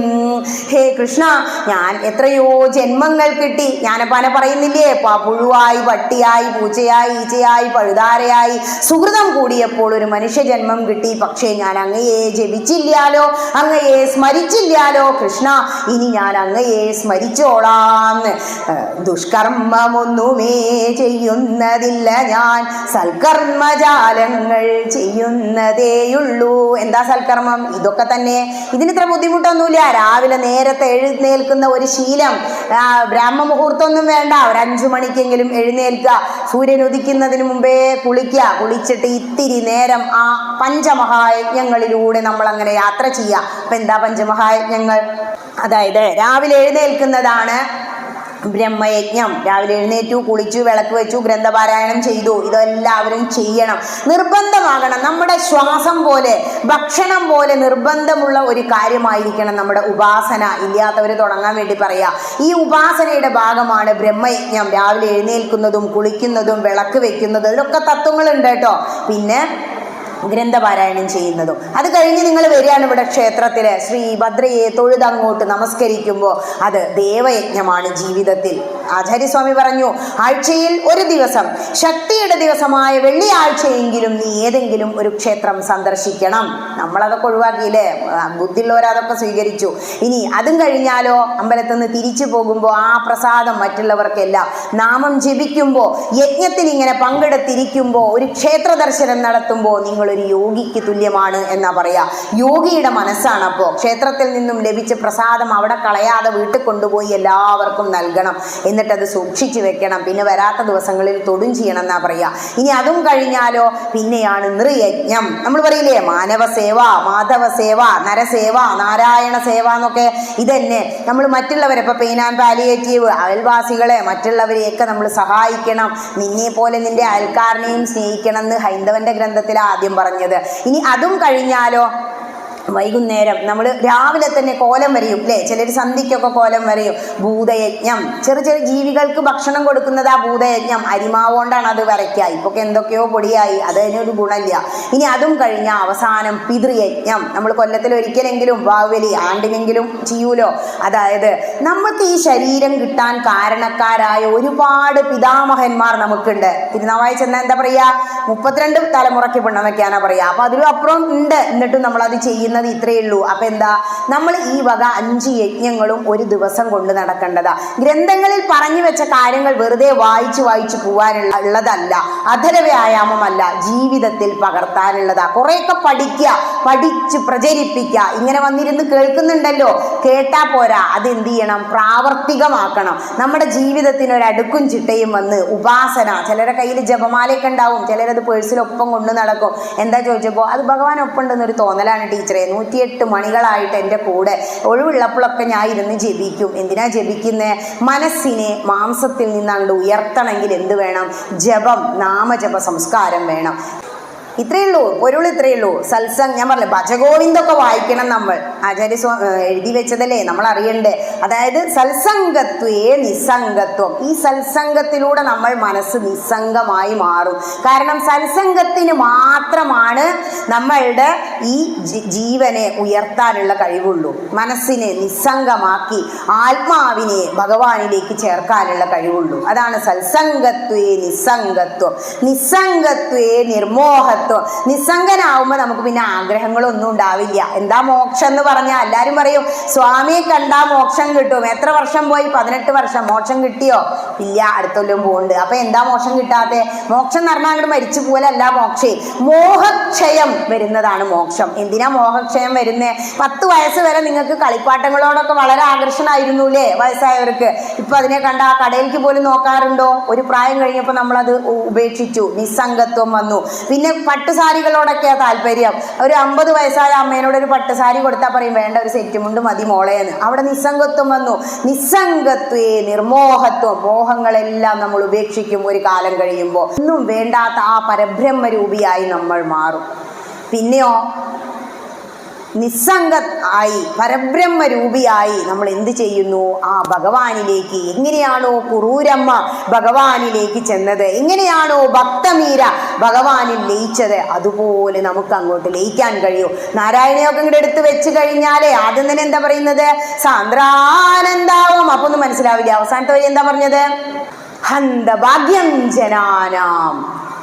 ഹേ കൃഷ്ണ, ഞാൻ എത്രയോ ജന്മങ്ങൾ കിട്ടി. ഞാനപ്പാനെ പറയുന്നില്ലേ? പുഴുവായി, പട്ടിയായി, പൂച്ചയായി, ഈച്ചയായി, പഴുതാരയായി സുഹൃതം കൂടിയപ്പോൾ ഒരു മനുഷ്യജന്മം കിട്ടി. പക്ഷേ ഞാൻ അങ്ങയെ ജപിച്ചില്ലാലോ, അങ്ങയെ സ്മരിച്ചില്ലാലോ കൃഷ്ണ. ഇനി ഞാൻ അങ്ങയെ സ്മരിച്ചോളാന്ന്. ദുഷ്കർമ്മമൊന്നുമേ ചെയ്യുന്നതില്ല ഞാൻ, സൽക്കർമ്മജാലങ്ങൾ ചെയ്യുന്നതേയുള്ളൂ. എന്താ സൽക്കർമ്മം? ഇതൊക്കെ തന്നെ. ഇതിനിത്ര ബുദ്ധിമുട്ടൊന്നുമില്ല. രാവിലെ നേരത്തെ എഴുന്നേൽക്കുന്ന ഒരു ശീലം. ബ്രാഹ്മമുഹൂർത്തമൊന്നും വേണ്ട. ഒരു 5 മണിക്കെങ്കിലും എഴുന്നേൽക്കുക. സൂര്യൻ ഉദിക്കുന്നതിന് മുമ്പേ കുളിക്കുക. കുളിച്ചിട്ട് ഇത്തിരി നേരം ആ പഞ്ചമഹായജ്ഞങ്ങളിലൂടെ നമ്മൾ അങ്ങനെ യാത്ര ചെയ്യുക. അപ്പൊ എന്താ പഞ്ചമഹായജ്ഞങ്ങൾ? അതായത് രാവിലെ എഴുന്നേൽക്കുന്നതാണ് ബ്രഹ്മയജ്ഞം. രാവിലെ എഴുന്നേറ്റു, കുളിച്ചു, വിളക്ക് വെച്ചു, ഗ്രന്ഥപാരായണം ചെയ്തു. ഇതെല്ലാവരും ചെയ്യണം. നിർബന്ധമാകണം. നമ്മുടെ ശ്വാസം പോലെ, ഭക്ഷണം പോലെ നിർബന്ധമുള്ള ഒരു കാര്യമായിരിക്കണം നമ്മുടെ ഉപാസന. ഇല്ലാത്തവർ തുടങ്ങാൻ വേണ്ടി പറയാ. ഈ ഉപാസനയുടെ ഭാഗമാണ് ബ്രഹ്മയജ്ഞം. രാവിലെ എഴുന്നേൽക്കുന്നതും കുളിക്കുന്നതും വിളക്ക് വെക്കുന്നതും ഇതിലൊക്കെ തത്വങ്ങളുണ്ട് കേട്ടോ. പിന്നെ ഗ്രന്ഥപാരായണം ചെയ്യുന്നതും. അത് കഴിഞ്ഞ് നിങ്ങൾ വരികയാണ് ഇവിടെ ക്ഷേത്രത്തിൽ ശ്രീഭദ്രയെ തൊഴുതങ്ങോട്ട് നമസ്കരിക്കുമ്പോൾ അത് ദേവയജ്ഞമാണ് ജീവിതത്തിൽ. ആചാര്യസ്വാമി പറഞ്ഞു, ആഴ്ചയിൽ ഒരു ദിവസം, ശക്തിയുടെ ദിവസമായ വെള്ളിയാഴ്ചയെങ്കിലും നീ ഏതെങ്കിലും ഒരു ക്ഷേത്രം സന്ദർശിക്കണം. നമ്മളതൊക്കെ ഒഴിവാക്കിയില്ലേ? ബുദ്ധിയുള്ളവരതൊക്കെ സ്വീകരിച്ചു. ഇനി അതും കഴിഞ്ഞാലോ അമ്പലത്തിൽ നിന്ന് തിരിച്ചു പോകുമ്പോൾ ആ പ്രസാദം മറ്റുള്ളവർക്കെല്ലാം. നാമം ജപിക്കുമ്പോൾ, യജ്ഞത്തിൽ ഇങ്ങനെ പങ്കെടുത്തിരിക്കുമ്പോൾ, ഒരു ക്ഷേത്ര ദർശനം നടത്തുമ്പോൾ നിങ്ങൾ നിങ്ങളൊരു യോഗിക്ക് തുല്യമാണ് എന്നാ പറയാ. യോഗിയുടെ മനസ്സാണ്. അപ്പോൾ ക്ഷേത്രത്തിൽ നിന്നും ലഭിച്ച പ്രസാദം അവിടെ കളയാതെ വീട്ടിൽ കൊണ്ടുപോയി എല്ലാവർക്കും നൽകണം. എന്നിട്ടത് സൂക്ഷിച്ചു വെക്കണം. പിന്നെ വരാത്ത ദിവസങ്ങളിൽ തൊടും ചെയ്യണം എന്നാ പറയാ. ഇനി അതും കഴിഞ്ഞാലോ പിന്നെയാണ് നൃയജ്ഞം. നമ്മൾ പറയില്ലേ മാനവ സേവ, മാധവ സേവ, നരസേവ, നാരായണ സേവ എന്നൊക്കെ. ഇതന്നെ നമ്മൾ മറ്റുള്ളവരെ, ഇപ്പൊ പെയിൻ ആൻഡ് പാലിയേറ്റീവ്, അയൽവാസികളെ മറ്റുള്ളവരെയൊക്കെ നമ്മൾ സഹായിക്കണം. നിന്നെ പോലെ നിന്റെ അയൽക്കാരനെയും സ്നേഹിക്കണം എന്ന് ഹൈന്ദവന്റെ ഗ്രന്ഥത്തിൽ ആദ്യം പറഞ്ഞത്. ഇനി അതും കഴിഞ്ഞാലോ വൈകുന്നേരം നമ്മൾ രാവിലെ തന്നെ കോലം വരയും അല്ലേ, ചിലർ സന്ധ്യയ്ക്കൊക്കെ കോലം വരയും. ഭൂതയജ്ഞം, ചെറു ചെറു ജീവികൾക്ക് ഭക്ഷണം കൊടുക്കുന്നത് ആ ഭൂതയജ്ഞം. അരിമാവോണ്ടാണ് അത് വരയ്ക്കുക. ഇപ്പൊക്കെ എന്തൊക്കെയോ പൊടിയായി, അതിനൊരു ഗുണമില്ല. ഇനി അതും കഴിഞ്ഞാൽ അവസാനം പിതൃയജ്ഞം. നമ്മൾ കൊല്ലത്തിൽ ഒരിക്കലെങ്കിലും വാവലി ആണ്ടിനെങ്കിലും ചെയ്യൂലോ. അതായത് നമ്മൾക്ക് ഈ ശരീരം കിട്ടാൻ കാരണക്കാരായ ഒരുപാട് പിതാമഹന്മാർ നമുക്കുണ്ട്. തിരുനാവായി ചെന്നാൽ എന്താ പറയാ, 32 തലമുറയ്ക്ക് പിണ്ണം വെക്കാനാ പറയാ. അപ്പൊ അതിലും അപ്പുറം ഉണ്ട്. എന്നിട്ടും നമ്മളത് ചെയ്യുന്നത് ഇത്രയേ ഉള്ളൂ. അപ്പൊ എന്താ, നമ്മൾ ഈ വക 5 യജ്ഞങ്ങളും ഒരു ദിവസം കൊണ്ട് നടക്കേണ്ടതാ. ഗ്രന്ഥങ്ങളിൽ പറഞ്ഞു വെച്ച കാര്യങ്ങൾ വെറുതെ വായിച്ചു പോവാനുള്ളതല്ല, അധര വ്യായാമമല്ല, ജീവിതത്തിൽ പകർത്താനുള്ളതാ. കുറെയൊക്കെ പഠിക്കുക, പഠിച്ച് പ്രചരിപ്പിക്കുക. ഇങ്ങനെ വന്നിരുന്ന് കേൾക്കുന്നുണ്ടല്ലോ, കേട്ടാ പോരാ, അതെന്ത് ചെയ്യണം, പ്രാവർത്തികമാക്കണം. നമ്മുടെ ജീവിതത്തിന് ഒരു അടുക്കും ചിട്ടയും വന്ന് ഉപാസന. ചിലരുടെ കയ്യിൽ ജപമാലയൊക്കെ ഉണ്ടാവും, ചിലരത് പേഴ്സിലൊപ്പം കൊണ്ട് നടക്കും. എന്താ ചോദിച്ചപ്പോൾ അത് ഭഗവാൻ ഒപ്പം ഉണ്ടെന്നൊരു തോന്നലാണ് ടീച്ചറെ. 108 മണികളായിട്ട് എൻ്റെ കൂടെ ഒഴിവുള്ളപ്പോഴൊക്കെ ഞാൻ ഇരുന്ന് ജപിക്കും. എന്തിനാ ജപിക്കുന്നത്? മനസ്സിനെ മാംസത്തിൽ നിന്ന് അങ്ങോട്ട് ഉയർത്തണമെങ്കിൽ എന്ത് വേണം? ജപം, നാമജപ സംസ്കാരം വേണം. ഇത്രയേ ഉള്ളൂ, പൊരുൾ ഇത്രയേ ഉള്ളൂ. സത്സംഗ്, ഞാൻ പറഞ്ഞില്ലേ ഭജഗോവിന്ദൊക്കെ വായിക്കണം. നമ്മൾ ആചാര്യ എഴുതി വെച്ചതല്ലേ, നമ്മൾ അറിയണ്ടേ. അതായത് സത്സംഗത്വേ നിസ്സംഗത്വം. ഈ സത്സംഗത്തിലൂടെ നമ്മൾ മനസ്സ് നിസ്സംഗമായി മാറും. കാരണം സത്സംഗത്തിന് മാത്രമാണ് നമ്മളുടെ ഈ ജീവനെ ഉയർത്താനുള്ള കഴിവുള്ളൂ. മനസ്സിനെ നിസ്സംഗമാക്കി ആത്മാവിനെ ഭഗവാനിലേക്ക് ചേർക്കാനുള്ള കഴിവുള്ളൂ. അതാണ് സത്സംഗത്വേ നിസ്സംഗത്വം. നിസ്സംഗത്വേ നിർമോഹത്വം. നിസ്സംഗനാവുമ്പോൾ നമുക്ക് പിന്നെ ആഗ്രഹങ്ങളൊന്നും ഉണ്ടാവില്ല. എന്താ മോക്ഷം എന്ന് പറഞ്ഞാൽ എല്ലാവരും പറയും സ്വാമിയെ കണ്ടാ മോക്ഷം കിട്ടും. എത്ര വർഷം പോയി? 18 വർഷം. മോക്ഷം കിട്ടിയോ? ഇല്ല, അടുത്തൊല്ലും പോകുന്നുണ്ട്. അപ്പൊ എന്താ മോക്ഷം കിട്ടാതെ? മോക്ഷം എന്ന് പറഞ്ഞാൽ അങ്ങോട്ട് മരിച്ചു പോലല്ല മോക്ഷേ, മോഹക്ഷയം വരുന്നതാണ് മോക്ഷം. എന്തിനാ മോഹക്ഷയം വരുന്നേ? 10 വയസ്സ് വരെ നിങ്ങൾക്ക് കളിപ്പാട്ടങ്ങളോടൊക്കെ വളരെ ആകർഷണമായിരുന്നു അല്ലേ വയസ്സായവർക്ക്. ഇപ്പൊ അതിനെ കണ്ട ആ കടയിലേക്ക് പോലും നോക്കാറുണ്ടോ? ഒരു പ്രായം കഴിഞ്ഞപ്പോൾ നമ്മളത് ഉപേക്ഷിച്ചു, നിസ്സംഗത്വം വന്നു. പിന്നെ പട്ടുസാരികളോടൊക്കെയാ താല്പര്യം. ഒരു 50 വയസ്സായ അമ്മേനോട് ഒരു പട്ടുസാരി കൊടുത്താൽ പറയും വേണ്ട, ഒരു സെറ്റ് മുണ്ട് മതി മോളേന്ന്. അവിടെ നിസ്സംഗത്വം വന്നു. നിസ്സംഗത്വേ നിർമോഹത്വം. മോഹങ്ങളെല്ലാം നമ്മൾ ഉപേക്ഷിക്കും ഒരു കാലം കഴിയുമ്പോൾ. ഒന്നും വേണ്ടാത്ത ആ പരബ്രഹ്മരൂപിയായി നമ്മൾ മാറും. പിന്നെയോ നിസ്സംഗ ആയി പരബ്രഹ്മരൂപിയായി നമ്മൾ എന്ത് ചെയ്യുന്നു? ആ ഭഗവാനിലേക്ക്. എങ്ങനെയാണോ കുറൂരമ്മ ഭഗവാനിലേക്ക് ചെന്നത്, എങ്ങനെയാണോ ഭക്തമീര ഭഗവാനിൽ ലയിച്ചത്, അതുപോലെ നമുക്ക് അങ്ങോട്ട് ലയിക്കാൻ കഴിയും. നാരായണിയൊക്കെ ഇങ്ങോട്ട് എടുത്ത് വെച്ച് കഴിഞ്ഞാലേ ആദ്യം തന്നെ എന്താ പറയുന്നത്? സാന്ദ്രാനന്ദാവം. അപ്പൊ ഒന്നും മനസ്സിലാവില്ല. അവസാനത്തെ വരി എന്താ പറഞ്ഞത്? ഹന്തഭാഗ്യം ജനാനാം.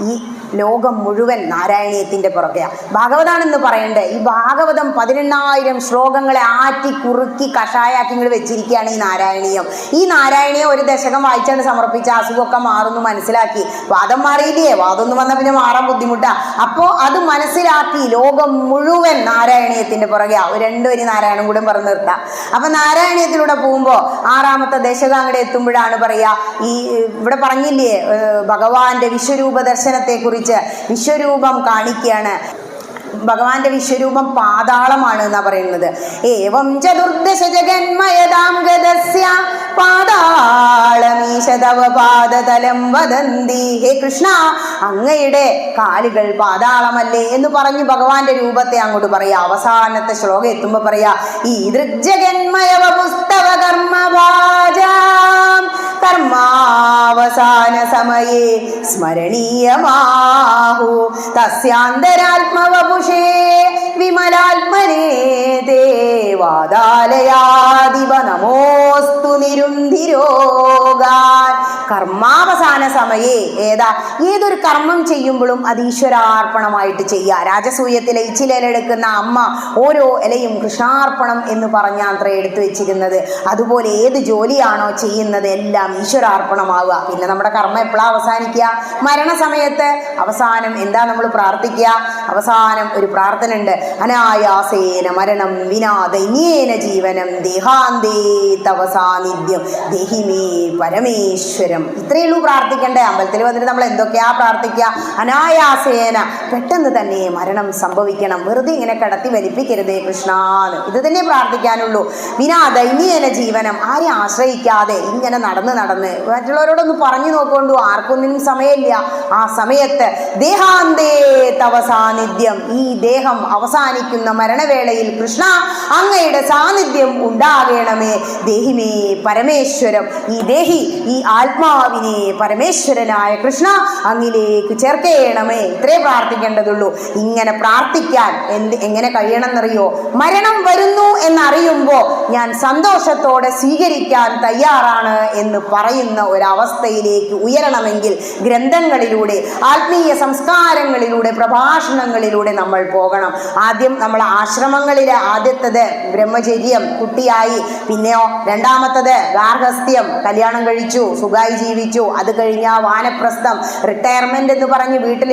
ഈ ലോകം മുഴുവൻ നാരായണീയത്തിന്റെ പുറകെയാണ്. ഭാഗവതാണെന്ന് പറയണ്ടേ. ഈ ഭാഗവതം 18,000 ശ്ലോകങ്ങളെ ആറ്റി കുറുക്കി കഷായാക്കി ഇങ്ങൾ വെച്ചിരിക്കുകയാണ് ഈ നാരായണീയം. ഈ നാരായണീയം ഒരു ദശകം വായിച്ചാണ് സമർപ്പിച്ച അസുഖമൊക്കെ മാറുന്നു മനസ്സിലാക്കി. വാദം മാറിയില്ലേ? വാദമൊന്നും വന്നാൽ പിന്നെ മാറാൻ ബുദ്ധിമുട്ടാ. അപ്പോൾ അത് മനസ്സിലാക്കി ലോകം മുഴുവൻ നാരായണീയത്തിന്റെ പുറകെയാ. ഒരു 2 വരി നാരായണം കൂടെ പറഞ്ഞു നിർത്താം. അപ്പൊ നാരായണീയത്തിലൂടെ പോകുമ്പോൾ 6ാമത്തെ ദശകം അങ്ങോട്ട് എത്തുമ്പോഴാണ് പറയാ, ഈ ഇവിടെ പറഞ്ഞില്ലേ ഭഗവാന്റെ വിശ്വരൂപ ദർശനത്തെ കുറിച്ച്. വിശ്വരൂപം കാണിക്കുകയാണ്. ഭഗവാന്റെ വിശ്വരൂപം പാതാളമാണ് എന്നാ പറയുന്നത്. ഏവം ചതുർദശ ജഗന്മയതാം ഗദസ്യ പാതാളമീശതവ പാദതലം വദന്തി. ഹേ കൃഷ്ണ, അങ്ങയുടെ കാലുകൾ പാതാളമല്ലേ എന്ന് പറഞ്ഞു ഭഗവാന്റെ രൂപത്തെ അങ്ങോട്ട് പറയാ. അവസാനത്തെ ശ്ലോകം എത്തുമ്പോ പറയാ, ഈ ദൃഗ്ജഗന്മയവ പുസ്തവ കർമ്മഭാജാം കർമാവസാന സമയേ സ്മരണീയമാഹു തസ്യാന്തരാത്മവപുഷേ വിമലാത്മനേ ദേവാദാലയാദിവ നമോസ്തു നിരുന്ധിരോഗാൻ കർമാവസാന സമയേ ഏതൊരു കർമ്മം ചെയ്യുമ്പോഴും അത് ഈശ്വരാർപ്പണമായിട്ട് ചെയ്യുക. രാജസൂയത്തിലെ ഇച്ചിലെടുക്കുന്ന അമ്മ ഓരോ ഇലയും കൃഷ്ണാർപ്പണം എന്ന് പറഞ്ഞാത്ര എടുത്തു വെച്ചിരുന്നത്. അതുപോലെ ഏത് ജോലിയാണോ ചെയ്യുന്നത് എല്ലാം ഈശ്വരാർപ്പണമാവുക. പിന്നെ നമ്മുടെ കർമ്മം എപ്പോഴാണ് അവസാനിക്കുക? മരണസമയത്ത്. അവസാനം എന്താ നമ്മൾ പ്രാർത്ഥിക്കുക? അവസാനം ഒരു പ്രാർത്ഥന ഉണ്ട്. അനായാസേന മരണം വിനാ ദൈന്യേന ജീവനം ദേഹാന്തേ തവ സാന്നിധ്യം ദേഹിമേ പരമേശ്വരം. ഇത്രയേ ഉള്ളൂ പ്രാർത്ഥിക്കണ്ടേ. അമ്പലത്തിൽ വന്നിട്ട് നമ്മൾ എന്തൊക്കെയാ പ്രാർത്ഥിക്കുക? അനായാസേന, പെട്ടെന്ന് തന്നെ മരണം സംഭവിക്കണം, വെറുതെ ഇങ്ങനെ കടത്തി വലിപ്പിക്കരുതേ കൃഷ്ണാന്ന്. ഇത് തന്നെ പ്രാർത്ഥിക്കാനുള്ളൂ. വിനാ ദൈന്യേന ജീവനം, ആരെ ആശ്രയിക്കാതെ ഇങ്ങനെ നടന്ന് മറ്റുള്ളവരോടൊന്ന് പറഞ്ഞു നോക്കൊണ്ടു, ആർക്കൊന്നിനും സമയമില്ല. ആ സമയത്ത് ദേഹാന്തേ തവ സാന്നിധ്യം, ഈ ദേഹം അവസാനിക്കുന്ന മരണവേളയിൽ കൃഷ്ണ അങ്ങയുടെ സാന്നിധ്യം ഉണ്ടാകണമേ. ദേഹിമേ പരമേശ്വരം, ഈ ദേഹി, ഈ ആത്മാവിനെ പരമേശ്വരനായ കൃഷ്ണ അങ്ങിലേക്ക് ചേർക്കേണമേ. ഇത്രേ പ്രാർത്ഥിക്കേണ്ടതുള്ളൂ. ഇങ്ങനെ പ്രാർത്ഥിക്കാൻ എങ്ങനെ കഴിയണമെന്നറിയോ? മരണം വരുന്നു എന്നറിയുമ്പോൾ ഞാൻ സന്തോഷത്തോടെ സ്വീകരിക്കാൻ തയ്യാറാണ് എന്ന് പറയുന്ന ഒരവസ്ഥയിലേക്ക് ഉയരണമെങ്കിൽ ഗ്രന്ഥങ്ങളിലൂടെ, ആത്മീയ സംസ്കാരങ്ങളിലൂടെ, പ്രഭാഷണങ്ങളിലൂടെ നമ്മൾ പോകണം. ആദ്യം നമ്മൾ ആശ്രമങ്ങളിലെ ആദ്യത്തത് ബ്രഹ്മചര്യം, കുട്ടിയായി. പിന്നെയോ രണ്ടാമത്തത് ഗാർഹസ്ഥ്യം, കല്യാണം കഴിച്ചു, സുഖമായി ജീവിച്ചു. അത് കഴിഞ്ഞ വാനപ്രസ്ഥം, റിട്ടയർമെന്റ് എന്ന് പറഞ്ഞ് വീട്ടിൽ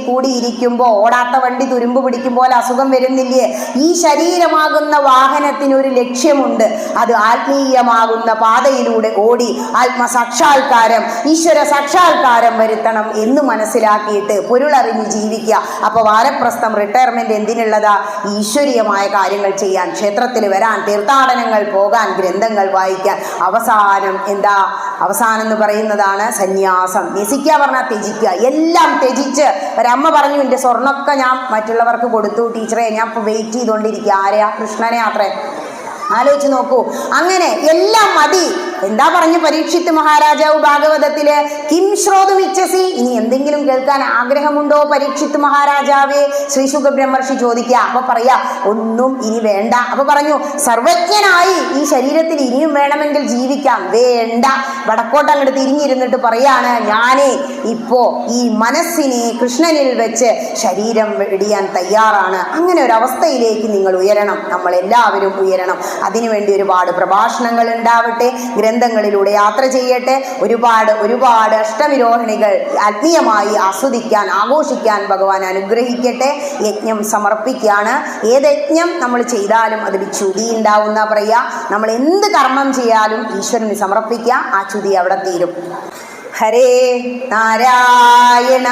കൂടിയിരിക്കുമ്പോൾ ഓടാത്ത വണ്ടി തുരുമ്പ് പിടിക്കും പോലെ അസുഖം വരുന്നില്ലേ? ഈ ശരീരമാകുന്ന വാഹനത്തിനൊരു ലക്ഷ്യമുണ്ട്. അത് ആത്മീയമാകുന്ന പാതയിലൂടെ ഓടി ആത്മസാക്ഷാത്കാരം, ഈശ്വര സാക്ഷാത്കാരം വരുത്തണം എന്ന് മനസ്സിലാക്കിയിട്ട് പൊരുളറിഞ്ഞ് ജീവിക്കുക. അപ്പൊ വാനപ്രസ്ഥം, റിട്ടയർമെന്റ് എന്തിനുള്ളതാ? ഈശ്വരീയമായ കാര്യങ്ങൾ ചെയ്യാൻ, ക്ഷേത്രത്തിൽ വരാൻ, തീർത്ഥാടനങ്ങൾ പോകാൻ, ഗ്രന്ഥങ്ങൾ വായിക്കാൻ. അവസാനം എന്താ? അവസാനം എന്ന് പറയുന്നതാണ് സന്യാസം. ന്യസിക്കുക പറഞ്ഞാൽ ത്യജിക്കുക. എല്ലാം ത്യജിച്ച് ഒരമ്മ പറഞ്ഞു, എൻ്റെ സ്വർണ്ണമൊക്കെ ഞാൻ മറ്റുള്ളവർക്ക് കൊടുത്തു ടീച്ചറെ, ഞാൻ ഇപ്പോൾ വെയിറ്റ് ചെയ്തുകൊണ്ടിരിക്കുക. ആരെയാ? കൃഷ്ണനെ അത്രേ. ആലോചിച്ച് നോക്കൂ. അങ്ങനെ എല്ലാം മതി. എന്താ പറഞ്ഞു പരീക്ഷിത്ത് മഹാരാജാവ് ഭാഗവതത്തില്? കിം ശ്രോതുമിച്ഛസി, ഇനി എന്തെങ്കിലും കേൾക്കാൻ ആഗ്രഹമുണ്ടോ പരീക്ഷിത്ത് മഹാരാജാവേ? ശ്രീശുഖ ബ്രഹ്മർഷി ചോദിക്കുക. അപ്പൊ പറയാ ഒന്നും ഇനി വേണ്ട. അപ്പൊ പറഞ്ഞു, സർവജ്ഞനായി ഈ ശരീരത്തിൽ ഇനിയും വേണമെങ്കിൽ ജീവിക്കാം. വേണ്ട. വടക്കോട്ട് അങ്ങോട്ട് തിരിഞ്ഞിരുന്നിട്ട് പറയാണ്, ഞാനേ ഇപ്പോ ഈ മനസ്സിനെ കൃഷ്ണനിൽ വെച്ച് ശരീരം വെടിയാൻ തയ്യാറാണ്. അങ്ങനെ ഒരു അവസ്ഥയിലേക്ക് നിങ്ങൾ ഉയരണം, നമ്മൾ എല്ലാവരും ഉയരണം. അതിനുവേണ്ടി ഒരുപാട് പ്രഭാഷണങ്ങൾ ഉണ്ടാവട്ടെ, ഗ്രന്ഥങ്ങളിലൂടെ യാത്ര ചെയ്യട്ടെ. ഒരുപാട് അഷ്ടവിരോഹിണികൾ ആത്മീയമായി ആസ്വദിക്കാൻ, ആഘോഷിക്കാൻ ഭഗവാൻ അനുഗ്രഹിക്കട്ടെ. യജ്ഞം സമർപ്പിക്കുകയാണ്. ഏത് യജ്ഞം നമ്മൾ ചെയ്താലും അതിൽ ചുതി ഉണ്ടാവുന്ന പറയാ. നമ്മൾ എന്ത് കർമ്മം ചെയ്യാലും ഈശ്വരന് സമർപ്പിക്കുക. ആ ചുതി അവിടെ തീരും. ഹരേ നാരായണ.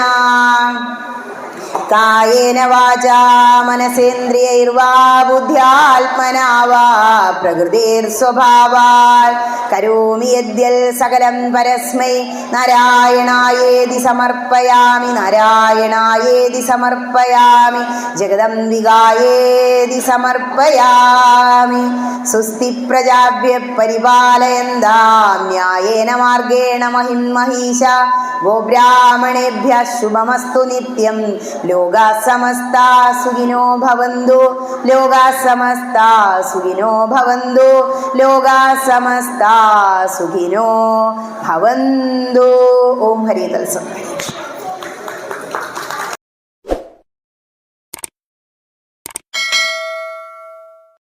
കായേന വാചാ മനസേന്ദ്രിയൈർവാ ബുദ്ധ്യാത്മനാ വാ പ്രകൃതിർസ്വഭാവാൽ കരോമി യദ്യൽ സകലം പരസ്മൈ നാരായണായേതി സമർപ്പയാമി. നാരായണായേതി സമർപ്പയാമി. ജഗദംബികായേതി സമർപ്പയാമി. സ്വസ്തി പ്രജാഭ്യഃ പരിപാലയന്താം ന്യായേന മാർഗേണ മഹിം മഹീശ. ഗോബ്രാഹ്മണേഭ്യഃ ശുഭമസ്തു നിത്യം. ലോകാ സമസ്താ സുഖിനോ ഭവന്തു. ലോകാ സമസ്താ സുഖിനോ ഭവന്തു. ലോകാ സമസ്താ സുഖിനോ ഭവന്തു. ഓം ഹരി തത്സം.